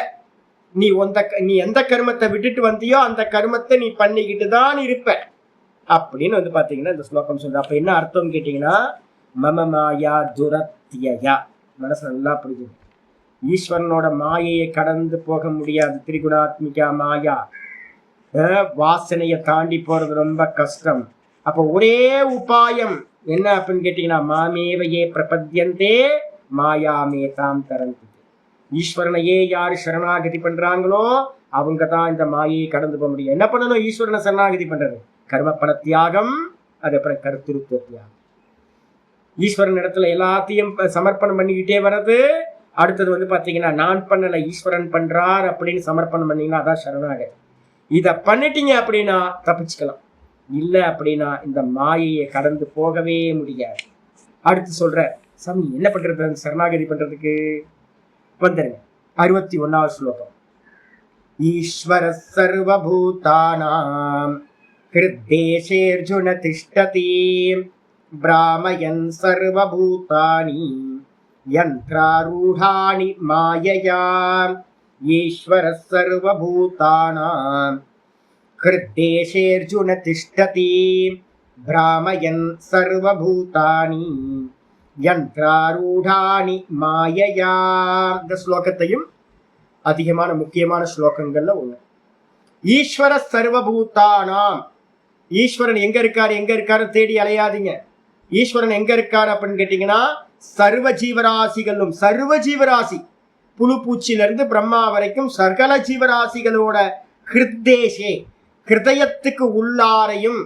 நீ எந்த கர்மத்தை விட்டுட்டு வந்தியோ அந்த கர்மத்தை நீ பண்ணிக்கிட்டு தான் இருப்ப. அப்படின்னு வந்து பாத்தீங்கன்னா இந்த ஸ்லோகம் சொல்றது. அப்ப என்ன அர்த்தம் கேட்டீங்கன்னா, மம மாயா துரத்தியா, மனசு நல்லா புரியுது. ஈஸ்வரனோட மாயையை கடந்து போக முடியாது. திரிகுணாத்மிகா மாயா, வாசனையை தாண்டி போறது ரொம்ப கஷ்டம். அப்ப ஒரே உபாயம் என்ன அப்படின்னு கேட்டீங்கன்னா, மாமேவையே பிரபத்யந்தே மாயாமே தாம் தரந்தி. ஈஸ்வரனையே யாரு சரணாகதி பண்றாங்களோ அவங்க தான் இந்த மாயையை கடந்து போக முடியும். என்ன பண்ணணும்? ஈஸ்வரனை சரணாகதி பண்றது, கர்மப்பண தியாகம், அதுக்கப்புறம் கருத்துருத்துவ தியாகம். ஈஸ்வரன் இடத்துல எல்லாத்தையும் சமர்ப்பணம் பண்ணிக்கிட்டே வர்றது. அடுத்தது வந்து பாத்தீங்கன்னா, நான் பண்ணல ஈஸ்வரன் பண்றார் அப்படின்னு சமர்ப்பணம் பண்ணீங்கன்னா அதான் சரணாகதி. இத பண்ணிட்டீங்க அப்படின்னா தப்பிச்சுக்கலாம். இல்லை அப்படின்னா இந்த மாயையை கடந்து போகவே முடியாது. அடுத்து சொல்ற, சாமி என்ன பண்றது சரணாகதி பண்றதுக்கு? வந்துருங்க 61வது ஸ்லோகம். ஈஸ்வர சர்வபூதானாம் ஹிருத்தேஷேர்ஜுன திஷ்டதி பிராமயன் சர்வபூதானி யந்த்ராரூடானி மாயயா. ஈஸ்வர சர்வபூதானாம் ஹிருத்தேஷேர்ஜுன திஷ்டதி பிராமயன் சர்வபூதானி யந்த்ராரூடானி மாயயா. இந்த ஸ்லோகத்தையும் அதிகமான முக்கியமான ஸ்லோகங்கள்ல ஒண்ணு. ஈஸ்வர சர்வபூதானாம், ஈஸ்வரன் எங்க இருக்காரு தேடி அலையாதீங்க. ஈஸ்வரன் எங்க இருக்காரு அப்படின்னு கேட்டீங்கன்னா, சர்வ ஜீவராசிகளும், சர்வ ஜீவராசி புழு பூச்சில இருந்து பிரம்மா வரைக்கும் சகல ஜீவராசிகளோட ஹிருத்தேஷே, ஹிருதயத்துக்கு உள்ளாரையும்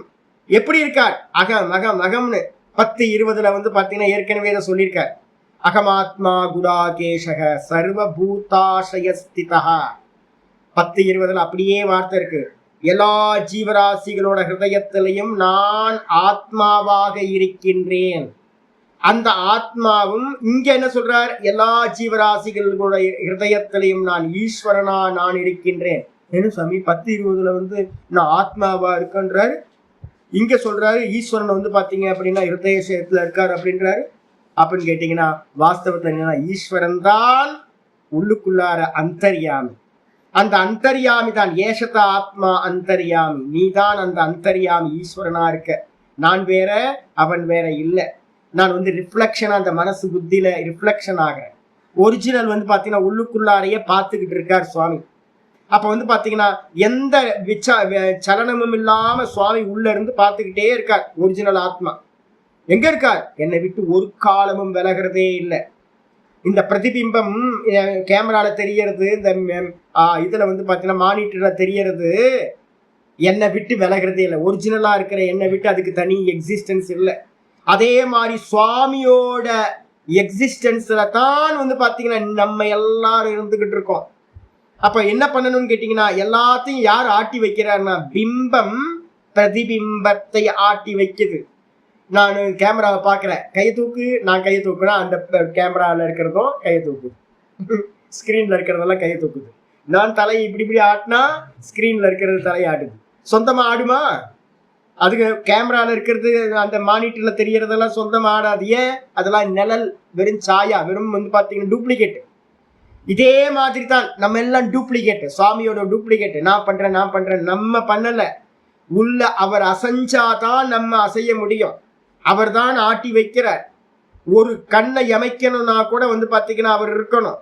எப்படி இருக்கார்? அகம் அகம் அகம்னு 10:20 வந்து பாத்தீங்கன்னா ஏற்கனவே இதை சொல்லியிருக்கார். அகமாத்மா குடாகேஷக சர்வபூதாசயஸ்திதா. 10:20 அப்படியே வார்த்தை இருக்கு. எல்லா ஜீவராசிகளோட ஹிருதயத்திலையும் நான் ஆத்மாவாக இருக்கின்றேன். அந்த ஆத்மாவும் இங்க என்ன சொல்றார்? எல்லா ஜீவராசிகளோட ஹிருதயத்திலையும் நான் ஈஸ்வரனா நான் இருக்கின்றேன். என்ன சாமி 10:20 வந்து நான் ஆத்மாவா இருக்கன்றாரு, இங்க சொல்றாரு ஈஸ்வரன் வந்து பாத்தீங்க அப்படின்னா ஹிருதயத்துல இருக்காரு அப்படின்றாரு. அப்படின்னு கேட்டீங்கன்னா வாஸ்தவத்துல என்னன்னா, ஈஸ்வரன் தான் உள்ளுக்குள்ளார அந்தர்யாமி. அந்த அந்தர்யாமி தான் ஏஷத ஆத்மா அந்தர்யாமி. நீ தான் அந்த அந்தர்யாமி, ஈஸ்வரனா இருக்க. நான் வேற அவன் வேற இல்லை. நான் வந்து ரிஃப்ளெக்ஷன், அந்த மனசு புத்தியில ரிஃப்ளெக்ஷன் ஆகிறேன். ஒரிஜினல் வந்து பாத்தீங்கன்னா உள்ளுக்குள்ளாரையே பார்த்துக்கிட்டு இருக்கார் சுவாமி. அப்ப வந்து பாத்தீங்கன்னா எந்த சலனமும் இல்லாம சுவாமி உள்ள இருந்து பார்த்துக்கிட்டே இருக்கார். ஒரிஜினல் ஆத்மா எங்க இருக்கார்? என்னை விட்டு ஒரு காலமும் விலகிறதே இல்லை. இந்த பிரதிபிம்பம் கேமரால தெரியறது, இந்த இதுல வந்து பாத்தீங்கன்னா மானிட்டர்ல தெரியறது, என்னை விட்டு விலகிறதே இல்லை. ஒரிஜினலா இருக்கிற என்னை விட்டு அதுக்கு தனி எக்ஸிஸ்டன்ஸ் இல்லை. அதே மாதிரி சுவாமியோட எக்ஸிஸ்டன்ஸ்ல தான் வந்து பாத்தீங்கன்னா நம்ம எல்லாரும் இருந்துகிட்டு இருக்கோம். அப்ப என்ன பண்ணணும்னு கேட்டீங்கன்னா, எல்லாத்தையும் யார் ஆட்டி வைக்கிறாருன்னா, பிம்பம் பிரதிபிம்பத்தை ஆட்டி வைக்குது. நான் கேமராவை பாக்குறேன், கையை தூக்கு, நான் கையை தூக்குனா அந்த கேமரால இருக்கிறதும் கையை தூக்குது, ஸ்கிரீன்ல இருக்கிறதெல்லாம் கையை தூக்குது. நான் தலையை இப்படி இப்படி ஆட்டினா ஸ்கிரீன்ல இருக்கிறது தலையை ஆடுது. சொந்தமா ஆடுமா? அதுக்கு கேமரால இருக்கிறது, அந்த மானிட்டர்ல தெரியறதெல்லாம் சொந்தமா ஆடாது. ஏன்? அதெல்லாம் நிழல், வெறும் சாயா, வெறும் வந்து பாத்தீங்கன்னா டூப்ளிகேட். இதே மாதிரி தான் நம்ம எல்லாம் டூப்ளிகேட், சுவாமியோட டூப்ளிகேட். நான் பண்றேன் நம்ம பண்ணல. உள்ள அவர் அசைஞ்சாதான் நம்ம அசைய முடியும். அவர் தான் ஆட்டி வைக்கிறார். ஒரு கண்ணை அமைக்கணும்னா கூட வந்து பாத்தீங்கன்னா அவர் இருக்கணும்.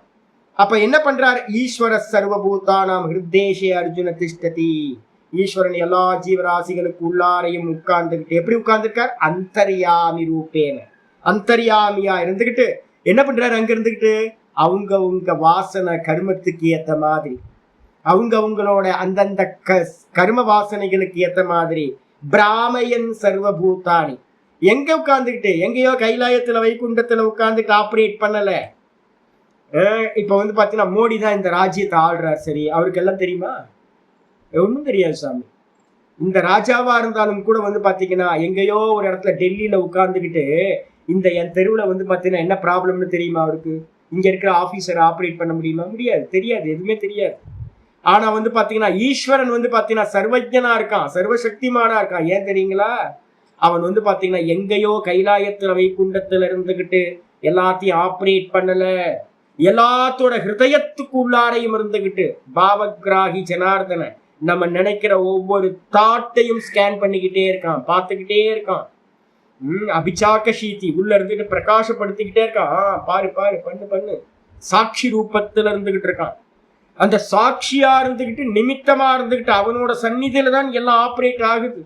அப்ப என்ன பண்றார்? ஈஸ்வர சர்வபூதானாம் ஹிருத்தேஷே அர்ஜுன திஷ்டதி. ஈஸ்வரன் எல்லா ஜீவராசிகளுக்கு உள்ளாரையும் உட்கார்ந்துகிட்டு, எப்படி உட்கார்ந்துருக்கார்? அந்தர்யாமி ரூபேன, அந்தர்யாமியா இருந்துகிட்டு என்ன பண்றாரு? அங்க இருந்துகிட்டு அவங்க வாசனை கர்மத்துக்கு ஏத்த மாதிரி, அவங்களோட அந்தந்த கர்ம வாசனைகளுக்கு ஏத்த மாதிரி பிராமயன் சர்வபூதானி. எங்க உட்கார்ந்துக்கிட்டு? எங்கேயோ கைலாயத்துல வைகுண்டத்துல உட்கார்ந்துட்டு ஆப்ரேட் பண்ணல. இப்ப வந்து பாத்தீங்கன்னா மோடி தான் இந்த ராஜ்யத்தை ஆள்றார். சரி, அவருக்கு எல்லாம் தெரியுமா? ஒன்றும் தெரியாது சாமி. இந்த ராஜாவா இருந்தாலும் கூட வந்து பாத்தீங்கன்னா எங்கேயோ ஒரு இடத்துல டெல்லியில உட்கார்ந்துக்கிட்டு இந்த என் தெருவுல வந்து பாத்தீங்கன்னா என்ன ப்ராப்ளம்னு தெரியுமா அவருக்கு? இங்க இருக்கிற ஆபீசர் ஆப்ரேட் பண்ண முடியுமா? முடியாது, தெரியாது, எதுவுமே தெரியாது. ஆனா வந்து பாத்தீங்கன்னா ஈஸ்வரன் வந்து பாத்தீங்கன்னா சர்வஜனா இருக்கான், சர்வசக்திமானா இருக்கான். ஏன் தெரியுங்களா? அவன் வந்து பாத்தீங்கன்னா எங்கேயோ கைலாயத்துல வைகுண்டத்துல இருந்துகிட்டு எல்லாத்தையும் ஆப்ரேட் பண்ணல, எல்லாத்தோட ஹிருதயத்துக்கு உள்ளாரையும் இருந்துகிட்டு பாவகிராகி ஜனார்தன நம்ம நினைக்கிற ஒவ்வொரு தாட்டையும் ஸ்கேன் பண்ணிக்கிட்டே இருக்கான், பார்த்துக்கிட்டே இருக்கான். அபிச்சாக்க சீதி உள்ள இருந்துட்டு பிரகாசப்படுத்திக்கிட்டே இருக்கான். பாரு பாரு, பண்ணு பண்ணு. சாட்சி ரூபத்துல இருந்துகிட்டு இருக்கான். அந்த சாட்சியா இருந்துகிட்டு, நிமித்தமா இருந்துகிட்டு, அவனோட சந்நிதியில தான் எல்லாம் ஆப்ரேட் ஆகுது.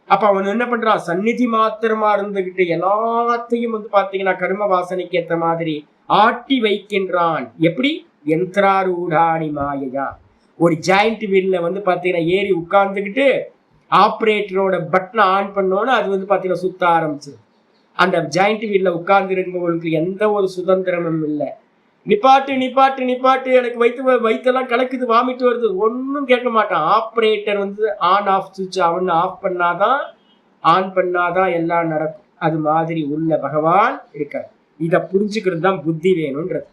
அப்ப அவன் என்ன பண்றான்? சந்நிதி மாத்திரமா இருந்துகிட்டு எல்லாத்தையும் பாத்தீங்கன்னா கர்ம வாசனைக்கு ஏற்ற மாதிரி ஆட்டி வைக்கின்றான். எப்படி? யந்திராரூடாணி மாயையா. ஒரு ஜாயிண்ட் வீல்ல பாத்தீங்கன்னா ஏறி உட்கார்ந்துக்கிட்டு ஆப்ரேட்டரோட பட்டனை ஆன் பண்ணோன்னு அது பாத்தீங்கன்னா சுத்த ஆரம்பிச்சு. அந்த ஜாயிண்ட் வீல்ல உட்கார்ந்து இருக்கவங்களுக்கு எந்த ஒரு சுதந்திரமும் இல்லை. நிப்பாட்டு நிப்பாட்டு நிப்பாட்டு, எனக்கு வயிற்றெல்லாம் கலக்குது, வாமிட்டு வருது, ஒன்றும் கேட்க மாட்டான். ஆப்ரேட்டர் ஆன் ஆஃப் சுவிட்ச் அவன் ஆஃப் பண்ணாதான், ஆன் பண்ணாதான் எல்லாம் நடக்கும். அது மாதிரி உள்ள பகவான் இருக்கார். இதை புரிஞ்சுக்கிறது தான் புத்தி வேணும்ன்றது.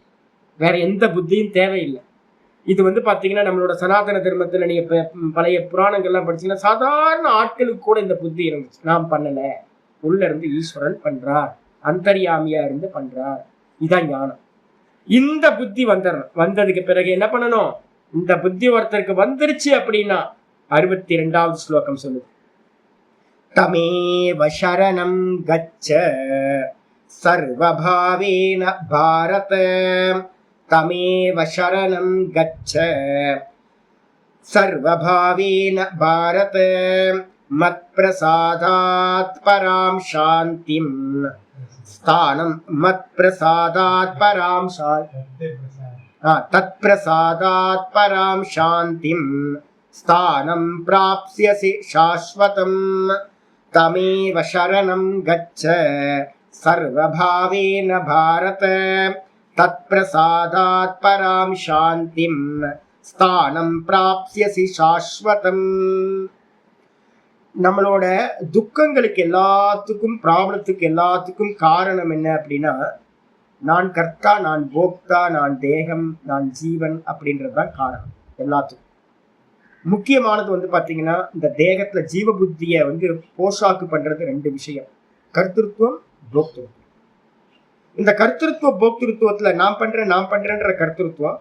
வேற எந்த புத்தியும் தேவையில்லை. இது பாத்தீங்கன்னா நம்மளோட சனாதன தர்மத்துல நீங்க பழைய புராணங்கள்லாம் படிச்சீங்கன்னா சாதாரண ஆட்களுக்கு கூட இந்த புத்தி இருந்துச்சு. நாம் பண்ணல, உள்ள இருந்து ஈஸ்வரன் பண்றார், அந்தர்யாமியா இருந்து பண்றார். இதான் ஞானம். இந்த புத்தி வந்துடணும். வந்ததுக்கு பிறகு என்ன பண்ணணும்? இந்த புத்தி ஒருத்தருக்கு வந்துருச்சு அப்படின்னா 62வது ஸ்லோகம் சொல்லுது. தமேவ சரணம் கச்ச சர்வபாவேன பாரத. தமேவ சரணம் கச்ச சர்வபாவேன பாரத. மத் பிரசாதாத் பராம் சாந்திம் ஸ்தானம். மத் பிரசாதாத் பராம் தத் பிரசாதாத் பராம் சாந்திம் ஸ்தானம் பிராப்ஸ்யசி சாஸ்வதம். தமேவ சரணம் கச்ச சர்வபாவேன பாரத. தத் பிரசாதாத் பராம் சாந்திம் ஸ்தானம் பிராப்ஸ்யசி சாஸ்வதம். நம்மளோட துக்கங்களுக்கு எல்லாத்துக்கும், ப்ராப்ளத்துக்கு எல்லாத்துக்கும் காரணம் என்ன அப்படின்னா, நான் கர்த்தா, நான் போக்தா, நான் தேகம், நான் ஜீவன் அப்படின்றதுதான் காரணம் எல்லாத்துக்கும். முக்கியமானது பாத்தீங்கன்னா இந்த தேகத்துல ஜீவ புத்திய போஷாக்கு பண்றது 2 விஷயம்: கர்த்திருவம், போக்திருத்துவம். இந்த கர்த்திருவ போக்திருத்துவத்துல நான் பண்றேன்ற கர்த்திருவம்.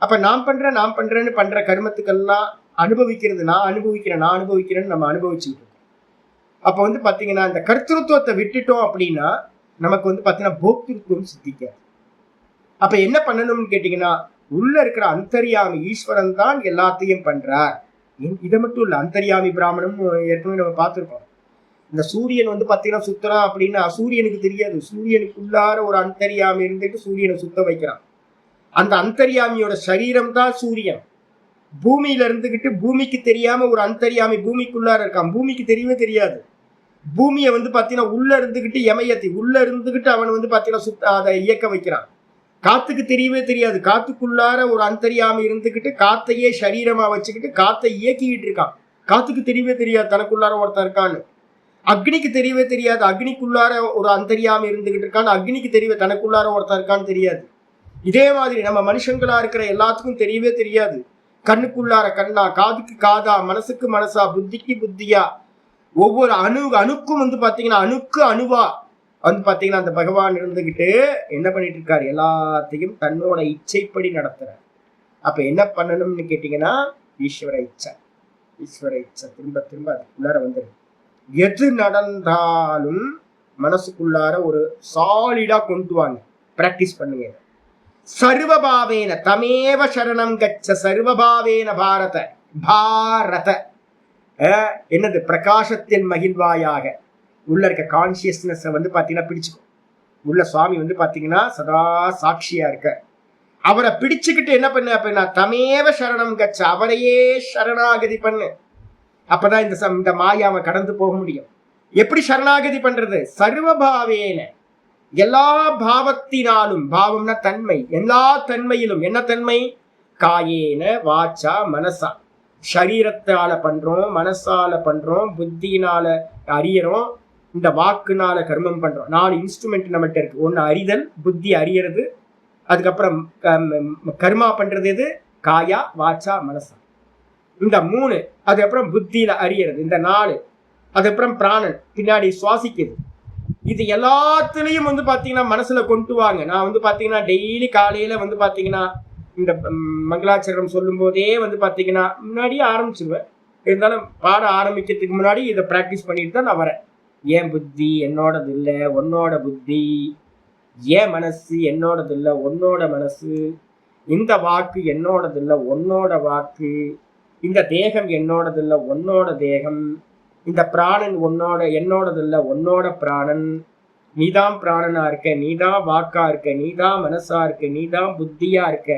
அப்ப நான் பண்றேன்னு பண்ற கர்மத்துக்கெல்லாம் அனுபவிக்கிறது நான் அனுபவிக்கிறேன்னு நம்ம அனுபவிச்சுட்டு இருக்கோம். அப்ப பாத்தீங்கன்னா இந்த கர்த்திருவத்தை விட்டுட்டோம் அப்படின்னா நமக்கு பாத்தீங்கன்னா போக்திருத்துவம் சித்திக்காது. அப்ப என்ன பண்ணணும்னு கேட்டீங்கன்னா, உள்ள இருக்கிற அந்தர்யாமி ஈஸ்வரன் தான் எல்லாத்தையும் பண்றார். இதை மட்டும் இல்ல, அந்தர்யாமி பிராமணம் ஏற்கனவே நம்ம பார்த்திருக்கோம். இந்த சூரியன் பாத்தீங்கன்னா சுத்தலாம் அப்படின்னா சூரியனுக்கு தெரியாது. சூரியனுக்குள்ளார ஒரு அந்தர்யாமி இருந்துட்டு சூரியனை சுத்த வைக்கிறான். அந்த அந்தர்யாமியோட சரீரம் தான் சூரியன். பூமியில இருந்துகிட்டு பூமிக்கு தெரியாம ஒரு அந்தர்யாமி பூமிக்குள்ளார இருக்கான். பூமிக்கு தெரியவே தெரியாது. பூமியை பாத்தீங்கன்னா உள்ள இருந்துகிட்டு எமையத்தி உள்ள இருந்துகிட்டு அவன் பாத்தீங்கன்னா அதை இயக்க வைக்கிறான். காத்துக்கு தெரியவே தெரியாது. காத்துக்குள்ளார ஒரு அந்தர்யாமி இருந்துகிட்டு காத்தையே சரீரமா வச்சுக்கிட்டு காத்தை இயக்கிக்கிட்டு இருக்கான். காத்துக்கு தெரியவே தெரியாது தனக்குள்ளார ஒருத்தன் இருக்கான்னு. அக்னிக்கு தெரியவே தெரியாது. அக்னிக்குள்ளார ஒரு அந்தர்யாமி இருந்துகிட்டு இருக்கான்னு அக்னிக்கு தெரியவே தனக்குள்ளார ஒருத்தன் இருக்கான்னு தெரியாது. இதே மாதிரி நம்ம மனுஷங்களா இருக்கிற எல்லாத்துக்கும் தெரியவே தெரியாது. கண்ணுக்குள்ளார கண்ணா, காதுக்கு காதா, மனசுக்கு மனசா, புத்திக்கு புத்தியா, ஒவ்வொரு அணுக்கும் பாத்தீங்கன்னா அணுக்கு அணுவா பாத்தீங்கன்னா அந்த பகவான் இருந்துகிட்டு என்ன பண்ணிட்டு இருக்காரு? எல்லாத்தையும் தன்னோட இச்சைப்படி நடத்துறார். அப்ப என்ன பண்ணணும்னு கேட்டீங்கன்னா ஈஸ்வர இச்சை. ஈஸ்வர இச்சை திரும்ப திரும்ப அதுக்குள்ளார வந்துரு. எது நடந்தாலும் மனசுக்குள்ளார ஒரு சாலிடா கொண்டு வாங்க, பிராக்டிஸ் பண்ணுங்க. சர்வபாவேன தமேவ சரணம் கச்ச சர்வபாவேன பாரத. பாரத என்னது? பிரகாசத்தில் மகிழ்வாயாக. உள்ள இருக்க கான்சியஸ்னஸ் பாத்தீங்கன்னா பிடிச்சுக்கும். உள்ள சுவாமி பாத்தீங்கன்னா சதா சாட்சியா இருக்க. அவரை பிடிச்சுக்கிட்டு என்ன பண்ணு அப்படின்னா தமேவ சரணம் கச்ச, அவரையே சரணாகதி பண்ணு. அப்பதான் இந்த மாயாவை கடந்து போக முடியும். எப்படி சரணாகதி பண்றது? சர்வபாவேன, எல்லா பாவத்தினாலும். பாவம்னா தன்மை. எல்லா தன்மையிலும். என்ன தன்மை? காயேன வாச்சா மனசா. சரீரத்தால பண்றோம், மனசால பண்றோம், புத்தியினால அறியறோம், இந்த வாக்குனால கர்மம் பண்றோம். 4 இன்ஸ்ட்ருமெண்ட் நம்மகிட்ட இருக்கு. ஒன்னு அறிதல், புத்தி அறியறது, அதுக்கப்புறம் கர்மா பண்றது எது? காயா வாச்சா மனசா. இந்த 3. அதுக்கப்புறம் புத்தியில அறியறது இந்த 4. அதுக்கப்புறம் பிராணன் பின்னாடி சுவாசிக்குது. இது எல்லாத்துலயும் பாத்தீங்கன்னா மனசுல கொண்டு வாங்க. நான் பாத்தீங்கன்னா டெய்லி காலையில பாத்தீங்கன்னா இந்த மங்களாச்சரணம் சொல்லும் போதே வந்து பாத்தீங்கன்னா முன்னாடியே ஆரம்பிச்சிருவேன். இருந்தாலும் பாட ஆரம்பிக்கிறதுக்கு முன்னாடி இதை பிராக்டிஸ் பண்ணிட்டு தான் நான் வரேன். ஏன் புத்தி என்னோடது இல்லை, உன்னோட புத்தி. ஏன் மனசு என்னோடது இல்லை, உன்னோட மனசு. இந்த வாக்கு என்னோடது இல்லை, உன்னோட வாக்கு. இந்த தேகம் என்னோடது இல்லை, உன்னோட தேகம். இந்த பிராணன் என்னோடது இல்லை, உன்னோட பிராணன். நீதான் பிராணனா இருக்க, நீதான் வாக்கா இருக்க, நீதான் மனசா இருக்க, நீதான் புத்தியா இருக்க,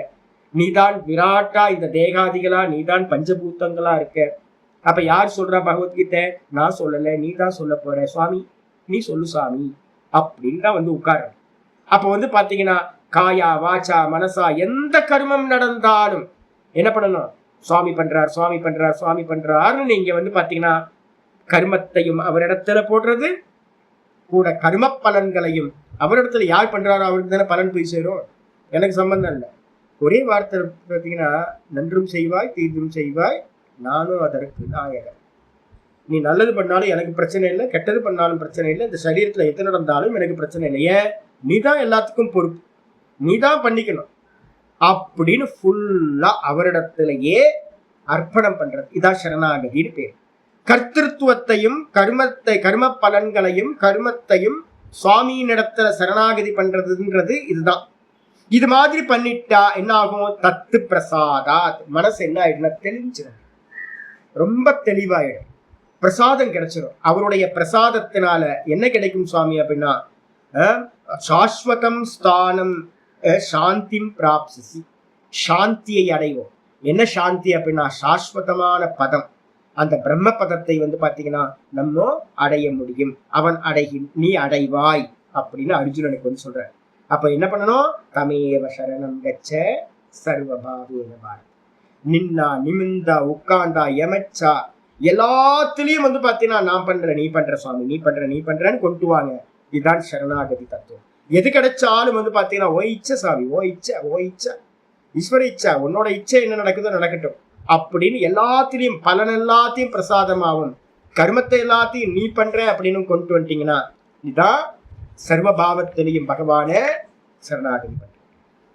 நீதான் விராட்டா இந்த தேகாதிகளா, நீதான் பஞ்சபூத்தங்களா இருக்க. அப்ப யார் சொல்றா பகவத்கீதை? நான் சொல்லல, நீ தான் சொல்ல போற. சுவாமி நீ சொல்லு சாமி அப்படின்னு தான் வந்து உட்காரு. அப்ப வந்து பாத்தீங்கன்னா காயா வாச்சா மனசா எந்த கர்மம் நடந்தாலும் என்ன பண்ணணும்? சுவாமி பண்றார், சுவாமி பண்றார், சுவாமி பண்றாருன்னு நீங்க வந்து பாத்தீங்கன்னா கர்மத்தையும் அவரிடத்துல போடுறது, கூட கர்ம பலன்களையும் அவரிடத்துல யார் பண்றாரோ அவருக்கு தானே பலன் போய் சேரும். எனக்கு சம்பந்தம் இல்லை. ஒரே வார்த்தை பார்த்தீங்கன்னா, நன்றும் செய்வாய் தீர்ந்தும் செய்வாய் நானும் அதற்கு நாயகன். நீ நல்லது பண்ணாலும் எனக்கு பிரச்சனை இல்லை, கெட்டது பண்ணாலும் பிரச்சனை இல்லை, இந்த சரீரத்துல எது நடந்தாலும் எனக்கு பிரச்சனை இல்லை. ஏன்? நீ தான் எல்லாத்துக்கும் பொறுப்பு, நீ தான் பண்ணிக்கணும் அப்படின்னு ஃபுல்லா அவரிடத்திலேயே அர்ப்பணம் பண்றது. இதான் சரணாகதின்னு பேர். கர்த்திருவத்தையும் கர்ம பலன்களையும் கர்மத்தையும் சுவாமியினிடத்துல சரணாகதி பண்றதுன்றது இதுதான். இது மாதிரி பண்ணிட்டா என்ன ஆகும்? தத்து பிரசாதா, மனசு என்ன ஆயிடுனா தெளிஞ்சிடும், ரொம்ப தெளிவாயிடும், பிரசாதம் கிடைச்சிடும். அவருடைய பிரசாதத்தினால என்ன கிடைக்கும் சுவாமி அப்படின்னா, சாஸ்வதம் ஸ்தானம் சாந்தி பிராப்சி, சாந்தியை அடைவோம். என்ன சாந்தி அப்படின்னா சாஸ்வதமான பதம். அந்த பிரம்ம பதத்தை வந்து பாத்தீங்கன்னா நம்ம அடைய முடியும். அவன் நீ அடைவாய் அப்படின்னு அர்ஜுனனுக்கு வந்து சொல்ற. அப்ப என்ன பண்ணணும்? தமேவ சரணம் கச்ச சர்வபாவேன பாரத். நின்னா நிமிந்தா உட்கார்ந்தா எமச்சா எல்லாத்துலயும் வந்து பாத்தீங்கன்னா நான் பண்றேன் நீ பண்ற சுவாமி, நீ பண்றேன்னு கொண்டு வாங்க. இதுதான் சரணாகதி தத்துவம். எது கிடைச்சாலும் வந்து பாத்தீங்கன்னா ஓ இச்சை சாமி, ஓ இச்சை ஈஸ்வர இச்சா, உன்னோட இச்சை என்ன நடக்குதோ நடக்கட்டும் அப்படின்னு எல்லாத்திலையும் பலன் எல்லாத்தையும் பிரசாதமாகும். கர்மத்தை எல்லாத்தையும் நீ பண்ற அப்படின்னு கொண்டு வந்துட்டீங்கன்னா இதான் சர்வபாவத்திலையும் பகவான சரணாகதி பண்ற.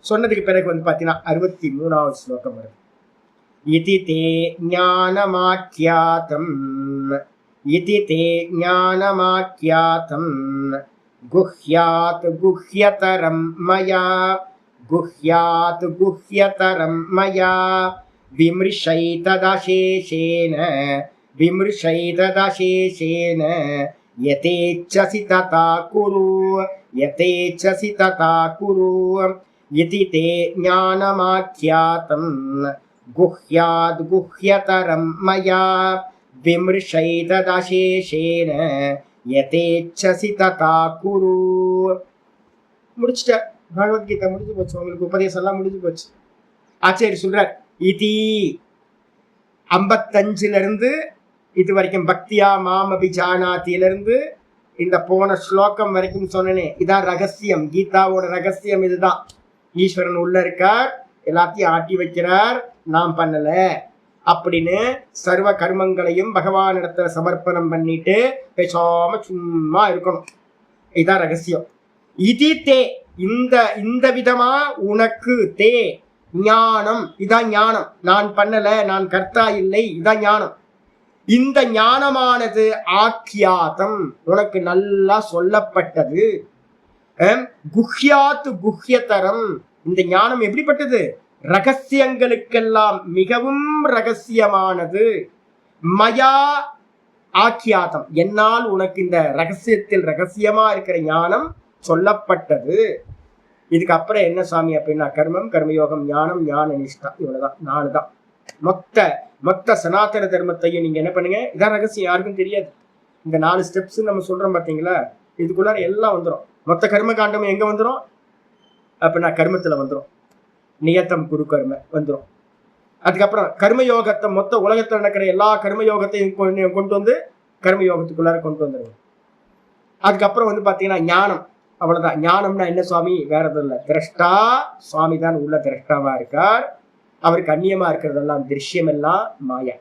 சொன்னதுக்கு பிறகு வந்து பாத்தீங்கன்னா 63வது ஸ்லோகம் வருது. இதி தே ஞானமாக்கியாதம் குஹ்யாத் குஹ்யதரம் மயா விம்ருஷைததசேஷேன யதேச்சசி ததா குரு இதி தே ஞானமாக்கியாதம் குஹ்யாத் குஹ்யதரம் மயா விம்ருஷைததசேஷேன யதேச்சசி ததா குரு. முடிச்சுட்ட, பகவத்கீதை முடிஞ்சு போச்சு. உங்களுக்கு உபதேசம் எல்லாம் முடிஞ்சு போச்சு. ஆச்சாரி சொல்றார், இதி 55 இது வரைக்கும் பக்தியா மாம் அபிஜானாத்திலிருந்து இந்த போன ஸ்லோகம் வரைக்கும் சொன்னனே, இதான் ரகசியம். கீதாவோட ரகசியம் இதுதான். ஈஸ்வரன் உள்ள இருக்கார், எல்லாத்தையும் ஆட்டி வைக்கிறார், நாம் பண்ணல அப்படின்னு சர்வ கர்மங்களையும் பகவானிடத்துல சமர்ப்பணம் பண்ணிட்டு பேசாம சும்மா இருக்கணும். இதான் ரகசியம். இது தே இந்த விதமா உனக்கு தே ஞானம், இதான் ஞானம். நான் பண்ணல, நான் கர்த்தா இல்லை, இதான் ஞானம். இந்த ஞானமானது ஆக்கியாதம், உனக்கு நல்லா சொல்லப்பட்டது. குஹ்யாத்து குஹ்யதரம், இந்த ஞானம் எப்படிப்பட்டது? ரகசியங்களுக்கெல்லாம் மிகவும் ரகசியமானது. மயா ஆக்கியாதம், என்னால் உனக்கு இந்த ரகசியத்தில் ரகசியமா இருக்கிற ஞானம் சொல்லப்பட்டது. இதுக்கு அப்புறம் என்ன சாமி அப்படின்னா கர்மம், கர்மயோகம், ஞானம், ஞான நிஷ்டா, இவ்வளவுதான். 4 தான். மொத்த சனாதன தர்மத்தையும் நீங்க என்ன பண்ணுங்க, இதான் ரகசியம், யாருக்கும் தெரியாது. இந்த 4 ஸ்டெப்ஸ் நம்ம சொல்றோம் பாத்தீங்களா, இதுக்குள்ளார எல்லாம் வந்துடும். மொத்த கர்ம காண்டம் எங்க வந்துடும் அப்படின்னா கர்மத்துல வந்துடும். நியத்தம் குரு கர்ம வந்துடும். அதுக்கப்புறம் கர்மயோகத்தை, மொத்த உலகத்துல நடக்கிற எல்லா கர்மயோகத்தையும் கொண்டு வந்து கர்மயோகத்துக்குள்ளார கொண்டு வந்துடுவோம். அதுக்கப்புறம் வந்து பாத்தீங்கன்னா ஞானம், அவ்வளவுதான். ஞானம்னா என்ன சுவாமி? வேற எதுவும் இல்லை, திரஷ்டா. சுவாமி தான் உள்ள திரஷ்டாவா இருக்கார். அவருக்கு அந்நியமா இருக்கிறதெல்லாம் திருஷ்யம் எல்லாம் மாயா,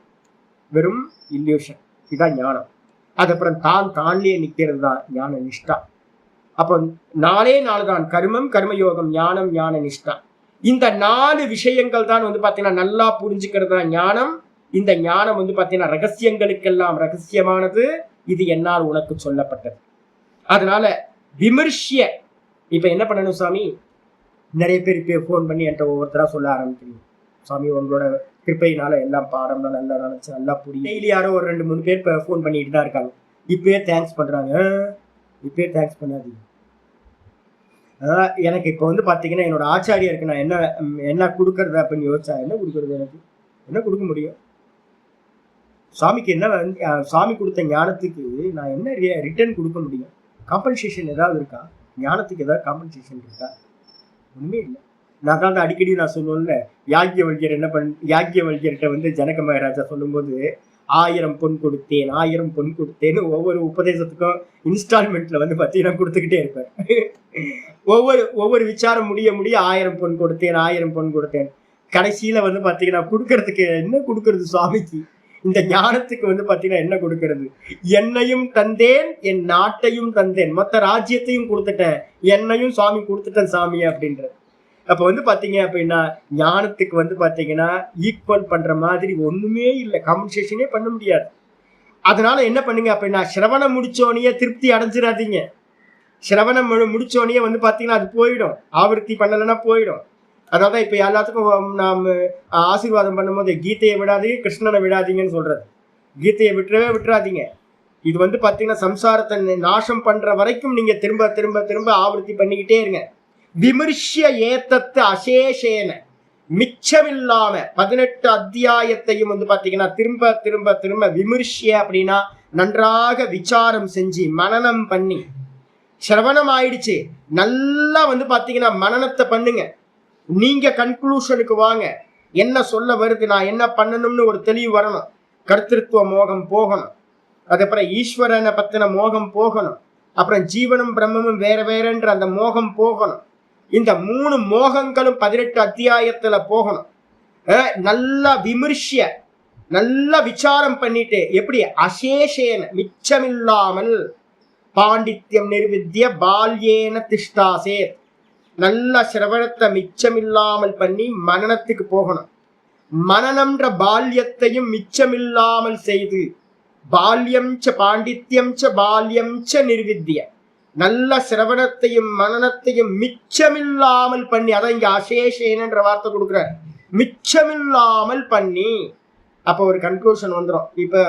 வெறும் இல்யூஷன். இதுதான் ஞானம். அதுக்கப்புறம் தான்லயே நிக்கிறது தான் ஞான நிஷ்டா. அப்போ 4 தான்: கர்மம், கர்மயோகம், ஞானம், ஞான நிஷ்டா. இந்த 4 விஷயங்கள் தான் வந்து பாத்தீங்கன்னா நல்லா புரிஞ்சுக்கிறது தான் ஞானம். இந்த ஞானம் வந்து பாத்தீங்கன்னா ரகசியங்களுக்கெல்லாம் ரகசியமானது. இது என்னால் உனக்கு சொல்லப்பட்டது. அதனால விமர்சிய இப்ப என்ன பண்ணணும் சாமி, நிறைய பேர் இப்போ ஃபோன் பண்ணி என்கிட்ட ஒவ்வொருத்தரா சொல்ல ஆரம்பிக்கிறீங்க. சாமி உங்களோட கிருப்பையினால எல்லாம் பாடம்லாம் நல்லா நினைச்சு நல்லா புரியும். டெய்லி யாரோ ஒரு 2-3 பேர் இப்போ ஃபோன் பண்ணிட்டு தான் இருக்காங்க. இப்பயே தேங்க்ஸ் பண்றாங்க. இப்பயே தேங்க்ஸ் பண்ணாதீங்க. எனக்கு இப்போ வந்து பாத்தீங்கன்னா என்னோட ஆச்சாரியருக்கு நான் என்ன கொடுக்கறது அப்படின்னு யோசிச்சா, என்ன கொடுக்கறது, எனக்கு என்ன கொடுக்க முடியும்? சாமிக்கு என்ன சாமி கொடுத்த ஞானத்துக்கு நான் என்ன ரிட்டர்ன் கொடுக்க முடியும்? காம்பன்சேஷன் ஏதாவது இருக்கா? ஞானத்துக்கு ஏதாவது காம்பன்சேஷன் இருக்கா? ஒண்ணுமே இல்லை. நான் தான் அடிக்கடி நான் சொல்லுவேன்ல, யாக்கியவல்யர் என்ன யாக்கியவல்யர்கிட்ட வந்து ஜனக மகாராஜா சொல்லும்போது 1000 பொன் கொடுத்தேன் 1000 பொன் கொடுத்தேன்னு ஒவ்வொரு உபதேசத்துக்கும் இன்ஸ்டால்மெண்ட்ல வந்து பார்த்தீங்கன்னா கொடுத்துக்கிட்டே இருப்பேன். ஒவ்வொரு விசாரம் முடிய 1000 பொன் கொடுத்தேன் 1000 பொன் கொடுத்தேன். கடைசியில வந்து பார்த்தீங்கன்னா கொடுக்கறதுக்கு என்ன கொடுக்கறது சுவாமிக்கு? இந்த ஞானத்துக்கு வந்து பாத்தீங்கன்னா என்ன கொடுக்கறது? என்னையும் தந்தேன், என் நாட்டையும் தந்தேன், மொத்த ராஜ்யத்தையும் கொடுத்துட்டேன், என்னையும் சுவாமி கொடுத்துட்டேன் சாமி அப்படின்ற. அப்ப வந்து பாத்தீங்க அப்படின்னா ஞானத்துக்கு வந்து பாத்தீங்கன்னா ஈக்குவல் பண்ற மாதிரி ஒண்ணுமே இல்லை, காம்பன்சேஷனே பண்ண முடியாது. அதனால என்ன பண்ணுங்க அப்படின்னா, சிரவணம் முடிச்சோனையே திருப்தி அடைஞ்சிடாதீங்க. சிரவணம் முடிச்சோனையே வந்து பாத்தீங்கன்னா அது போயிடும், ஆவர்த்தி பண்ணலைன்னா போயிடும். அதான் இப்ப எல்லாத்துக்கும் நாம் ஆசீர்வாதம் பண்ணும்போது கீதையை விடாதீங்க, கிருஷ்ணனை விடாதீங்கன்னு சொல்றது. கீதையை விட்டுறாதீங்க. இது வந்து பாத்தீங்கன்னா சம்சாரத்தை நாசம் பண்ற வரைக்கும் நீங்க திரும்ப திரும்ப திரும்ப ஆவர்த்தி பண்ணிக்கிட்டே இருங்க. விமர்சிய ஏத்தத்து அசேஷேன, மிச்சமில்லாம 18 அத்தியாயத்தையும் வந்து பாத்தீங்கன்னா திரும்ப திரும்ப திரும்ப விமர்சிய அப்படின்னா நன்றாக விசாரம் செஞ்சு மனனம் பண்ணி, சிரவணம் ஆயிடுச்சு நல்லா வந்து பாத்தீங்கன்னா மனனத்தை பண்ணுங்க. நீங்க கன்க்ளூஷனுக்கு வாங்க, என்ன சொல்ல வருது, நான் என்ன பண்ணணும்னு ஒரு தெளிவு வரணும். கர்த்திருவ மோகம் போகணும், அதுக்கப்புறம் ஈஸ்வரனை பத்தின மோகம் போகணும், அப்புறம் ஜீவனும் பிரம்மமும் வேற வேறன்ற அந்த மோகம் போகணும். இந்த 3 மோகங்களும் 18 அத்தியாயத்துல போகணும். நல்லா விமர்சிய, நல்லா விசாரம் பண்ணிட்டு, எப்படி அசேஷேன மிச்சமில்லாமல், பாண்டித்யம் நிர்வித்ய பால்யேன திஷ்டாசே, நல்ல சிரவணத்தை மிச்சமில்லாமல் பண்ணி மனனத்துக்கு போகணும். மனனம்ன்ற பால்யத்தையும் மிச்சமில்லாமல் செய்து, பால்யம் ச பாண்டித்யம் ச பால்யம் ச நிர்வித்ய, நல்ல சிரவணத்தையும் மனனத்தையும் மிச்சமில்லாமல் பண்ணி, அதான் இங்க அசேஷேனன்ற வார்த்தை கொடுக்குறார், மிச்சமில்லாமல் பண்ணி. அப்போ ஒரு கன்க்ளூஷன் வந்துடும். இப்ப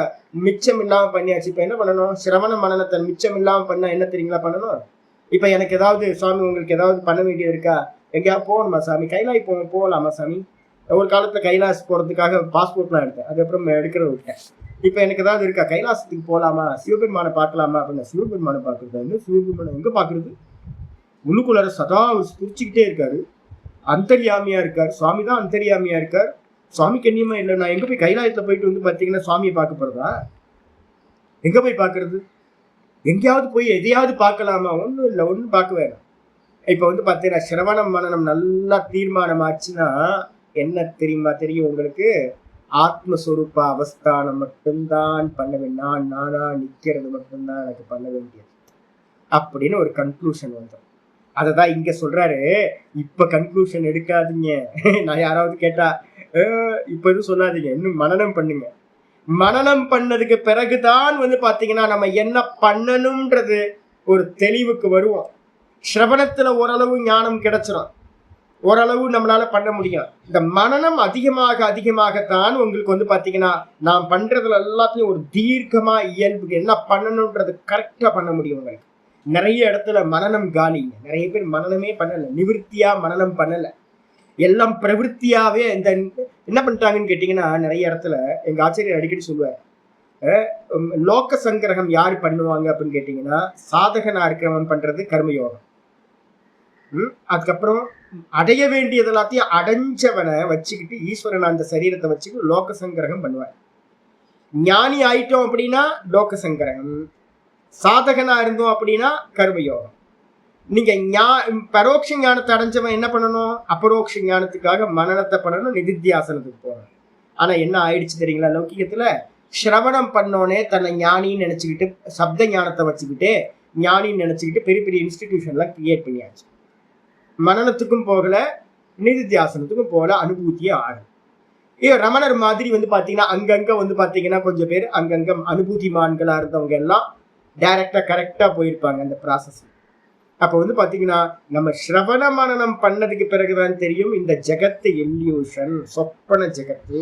மிச்சம் இல்லாம பண்ணியாச்சு, இப்ப என்ன பண்ணணும்? சிரவண மனனத்தை மிச்சம் இல்லாம பண்ணா என்ன தெரியுங்களா பண்ணணும்? இப்ப எனக்கு ஏதாவது சுவாமி உங்களுக்கு ஏதாவது பண்ண வேண்டியது இருக்கா? எங்கேயாவது போகணுமா சாமி? கைலாய் போகலாமா சாமி? ஒரு காலத்துல கைலாஸ் போறதுக்காக பாஸ்போர்ட்லாம் எடுத்தேன், அதுக்கப்புறம் எடுக்கிறத விட்டேன். இப்ப எனக்கு ஏதாவது இருக்கா? கைலாசத்துக்கு போகலாமா, சிவபெருமானை பார்க்கலாமா அப்படின்னா, சிவபெருமானை பார்க்கறது, சிவபெருமானை எங்க பாக்குறது? உள்ளுக்குள்ளார சதா குறிச்சுக்கிட்டே இருக்காரு, அந்தர்யாமியா இருக்காரு. சுவாமி தான் அந்தர்யாமியா இருக்கார். சுவாமிக்கு என்னையுமா இல்லை. நான் எங்க போய் கைலாயத்தை போயிட்டு வந்து பாத்தீங்கன்னா சுவாமியை பார்க்க போறதா? எங்க போய் பாக்குறது? எங்கேயாவது போய் எதையாவது பார்க்கலாமா? ஒன்றும் இல்லை, ஒன்றும் பார்க்க வேணாம். இப்போ வந்து பார்த்தீங்கன்னா சிரவணம் மனனம் நல்லா தீர்மானம் ஆச்சுன்னா என்ன தெரியும் உங்களுக்கு? ஆத்மஸ்வரூப அவஸ்தானம் மட்டும்தான் பண்ண வேண்டாம், நானா நிற்கிறது மட்டும்தான் எனக்கு பண்ண வேண்டியது அப்படின்னு ஒரு கன்க்ளூஷன் வந்தோம். அதை தான் இங்கே சொல்றாரு. இப்போ கன்க்ளூஷன் எடுக்காதீங்க. நான் யாராவது கேட்டா இப்போ எதுவும் சொல்லாதீங்க, இன்னும் மனனம் பண்ணுங்க. மனனம் பண்ணதுக்கு பிறகுதான் வந்து பாத்தீங்கன்னா நம்ம என்ன பண்ணணும்ன்றது ஒரு தெளிவுக்கு வருவோம். சிரவணத்துல ஓரளவு ஞானம் கிடைச்சிடும், ஓரளவு நம்மளால பண்ண முடியும். இந்த மனனம் அதிகமாகத்தான் உங்களுக்கு வந்து பாத்தீங்கன்னா நாம் பண்றதுல எல்லாத்தையும் ஒரு தீர்க்கமா இயல்புக்கு என்ன பண்ணணும்ன்றது கரெக்டா பண்ண முடியும். உங்களுக்கு நிறைய இடத்துல மனனம் காலிங்க. நிறைய பேர் மனனமே பண்ணல, நிவிற்த்தியா மனனம் பண்ணல, எல்லாம் பிரவருத்தியாவே. இந்த என்ன பண்ணிட்டாங்கன்னு கேட்டீங்கன்னா நிறைய இடத்துல எங்க ஆச்சரியர் அடிக்கடி சொல்லுவார், லோக சங்கிரகம் யாரு பண்ணுவாங்க அப்படின்னு கேட்டீங்கன்னா சாதகனா இருக்கிறவன் பண்றது கர்மயோகம். அதுக்கப்புறம் அடைய வேண்டியது எல்லாத்தையும் அடைஞ்சவனை வச்சுக்கிட்டு ஈஸ்வரன் அந்த சரீரத்தை வச்சுக்கிட்டு லோக சங்கிரகம் பண்ணுவார். ஞானி ஆயிட்டோம் அப்படின்னா லோக சங்கிரகம், சாதகனா இருந்தோம் அப்படின்னா கர்மயோகம். நீங்க பரோட்ச ஞானத்தை அடைஞ்சவன் என்ன பண்ணணும்? அபரோக்ஷ ஞானத்துக்காக மனனத்தை பண்ணணும், நிதித்தியாசனத்துக்கு போகணும். ஆனா என்ன ஆயிடுச்சு தெரியுங்களா? லௌகிகத்துல சிரவணம் பண்ணோனே தன்னை ஞானின்னு நினைச்சுக்கிட்டு, சப்த ஞானத்தை வச்சுக்கிட்டு ஞானின்னு நினைச்சுக்கிட்டு பெரிய பெரிய இன்ஸ்டிடியூஷன்லாம் கிரியேட் பண்ணியாச்சு. மனனத்துக்கும் போகல, நிதித்தியாசனத்துக்கும் போல அனுபூதியே ஆறு. ரமணர் மாதிரி வந்து பாத்தீங்கன்னா அங்கங்க வந்து பாத்தீங்கன்னா கொஞ்சம் பேர் அங்கங்க அனுபூதிமான்களா இருந்தவங்க எல்லாம் டைரக்டா கரெக்டா போயிருப்பாங்க அந்த ப்ராசஸ். அப்ப வந்து பாத்தீங்கன்னா நம்ம சிரவண மனனம் பண்ணதுக்கு பிறகுதான் தெரியும் இந்த ஜெகத்து எல்யூஷன், சொப்பன ஜெகத்து,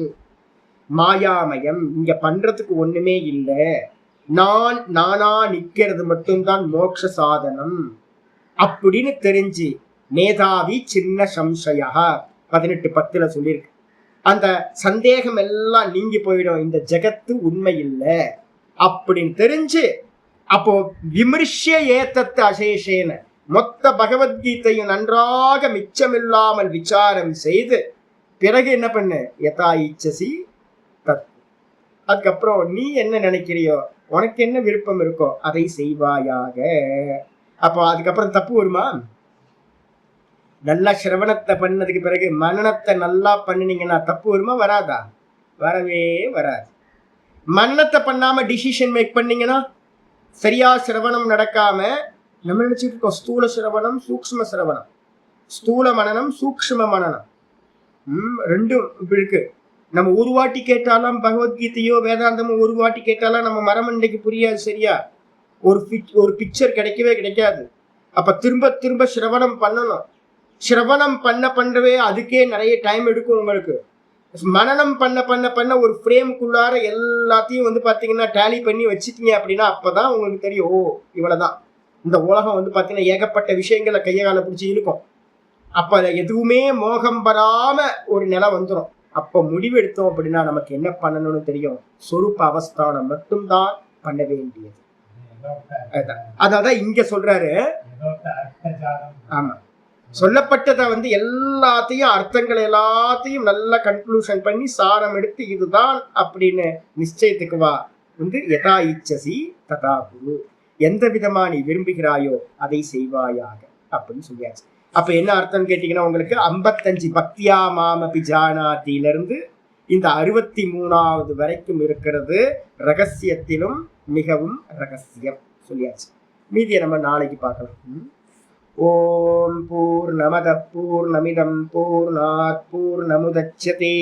மாயாமயம், இங்க பண்றதுக்கு ஒண்ணுமே இல்லை, நானா நிக்கிறது மட்டும்தான் மோட்ச சாதனம் அப்படின்னு தெரிஞ்சு மேதாவி சின்ன சம்சயா 18:10 சொல்லியிருக்கு. அந்த சந்தேகம் எல்லாம் நீங்கி போயிடும், இந்த ஜெகத்து உண்மை இல்லை அப்படின்னு தெரிஞ்சு அப்போ விமர்சிய ஏத்தத்து அசேஷேன மொத்த பகவத்கீதையும் நன்றாக மிச்சமில்லாமல் விசாரம் செய்து பிறகு என்ன பண்ணு, யதா இச்சசி தத், அதுக்கப்புறம் நீ என்ன நினைக்கிறியோ, உனக்கு என்ன விருப்பம் இருக்கோ அதை செய்வாயாக. அப்போ அதுக்கப்புறம் தப்பு வருமா? நல்லா சிரவணத்தை பண்ணதுக்கு பிறகு மனனத்தை நல்லா பண்ணினீங்கன்னா தப்பு வருமா? வராதா? வரவே வராது. மனனத்தை பண்ணாம டிசிஷன் மேக் பண்ணீங்கன்னா, சரியா சிரவணம் நடக்காம நம்ம நினைச்சிட்டு இருக்கோம் ஸ்தூல சிரவணம் சூக்ஷ்ம சிரவணம், ஸ்தூல மனனம் சூக்ஷ்ம மனனம் ரெண்டும் இப்படி இருக்கு. நம்ம ஒரு வாட்டி கேட்டாலும் பகவத்கீதையோ வேதாந்தமோ ஒரு வாட்டி கேட்டாலும் நம்ம மரமண்டைக்கு புரியாது, சரியா ஒரு பிக்சர் கிடைக்கவே கிடைக்காது. அப்ப திரும்ப திரும்ப சிரவணம் பண்ணணும். சிரவணம் பண்றவே அதுக்கே நிறைய டைம் எடுக்கும் உங்களுக்கு. மனனம் பண்ண ஒரு ஃப்ரேமுக்குள்ளார எல்லாத்தையும் வந்து பாத்தீங்கன்னா டேலி பண்ணி வச்சுட்டீங்க அப்படின்னா அப்பதான் உங்களுக்கு தெரியும், ஓ இவ்வளவுதான் இந்த உலகம் வந்து பாத்தீங்கன்னா ஏகப்பட்ட விஷயங்களை கைய கால பிடிச்சி இருக்கும். அப்ப எதுவுமே மோகம் வராம ஒரு நிலை வந்துடும். அப்ப முடிவு எடுத்தோம் அப்படின்னா நமக்கு என்ன பண்ணணும்னு தெரியும், சொரூப அவஸ்தானம் மட்டும்தான் பண்ண வேண்டியது. அதான் இங்க சொல்றாரு. ஆமா, சொல்லப்பட்டதை வந்து எல்லாத்தையும் அர்த்தங்கள் எல்லாத்தையும் நல்லா கன்க்ளூஷன் பண்ணி சாரம் எடுத்து இதுதான் அப்படின்னு நிச்சயத்துக்கு வா வந்து யதா இச்சசி ததா குரு, எந்த விதமா நீ விரும்புகிறாயோ அதை செய்வாயாக அப்படின்னு சொல்லியாச்சு. அப்ப என்ன அர்த்தம் கேட்டீங்கன்னா, உங்களுக்கு 55 பக்தியா மாமபி ஜானாத்திலிருந்து இந்த 63வது வரைக்கும் இருக்கிறது ரகசியத்திலும் மிகவும் ரகசியம் சொல்லியாச்சு. மீதியை நம்ம நாளைக்கு பார்க்கலாம். ஓம் பூர்ணமத பூர்ணமிதம் பூர்ணாத் பூர்ணமுதச்யதே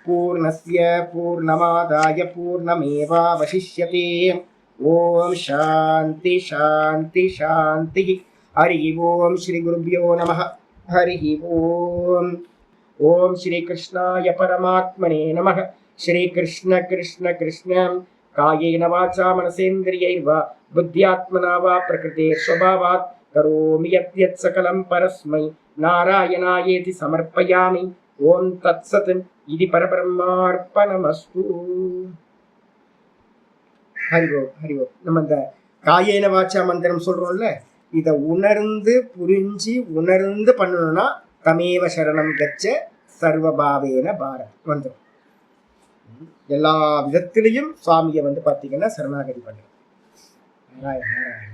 பூர்ணஸ்ய பூர்ணமாதாய பூர்ணமேவாவசிஷ்யதே. ஓம் சாந்தி சாந்தி சாந்தி. ஹரி ஓம் ஸ்ரீ குருப்யோ நமः. ஹரி ஓம். ஓம் ஸ்ரீ கிருஷ்ணாய பரமாத்மனே நமः. ஸ்ரீ கிருஷ்ண கிருஷ்ண கிருஷ்ண காயேன வாசா மனசேந்திரியைர்வா புத்தியாத்மனா வா பிரகிருதே ஸ்வபாவாத் கரோமி யத்யத் சகலம் பரஸ்மை நாராயணாயேதி சமர்ப்பயாமி. ஓம் தத்சத். இது பரபிரம்மார்ப்பணமஸ்து. ஹரி ஓம் ஹரி ஓம். நம்ம இந்த காயேன வாச்சா மந்திரம் சொல்றோம்ல, இதை உணர்ந்து புரிஞ்சு உணர்ந்து பண்ணணும்னா தமேவ சரணம் கச்ச சர்வபாவேன பாரத் வந்துடும். எல்லா விதத்திலையும் சுவாமியை வந்து பார்த்தீங்கன்னா சரணாகதி பண்ணுறோம். நாராயண நாராயண.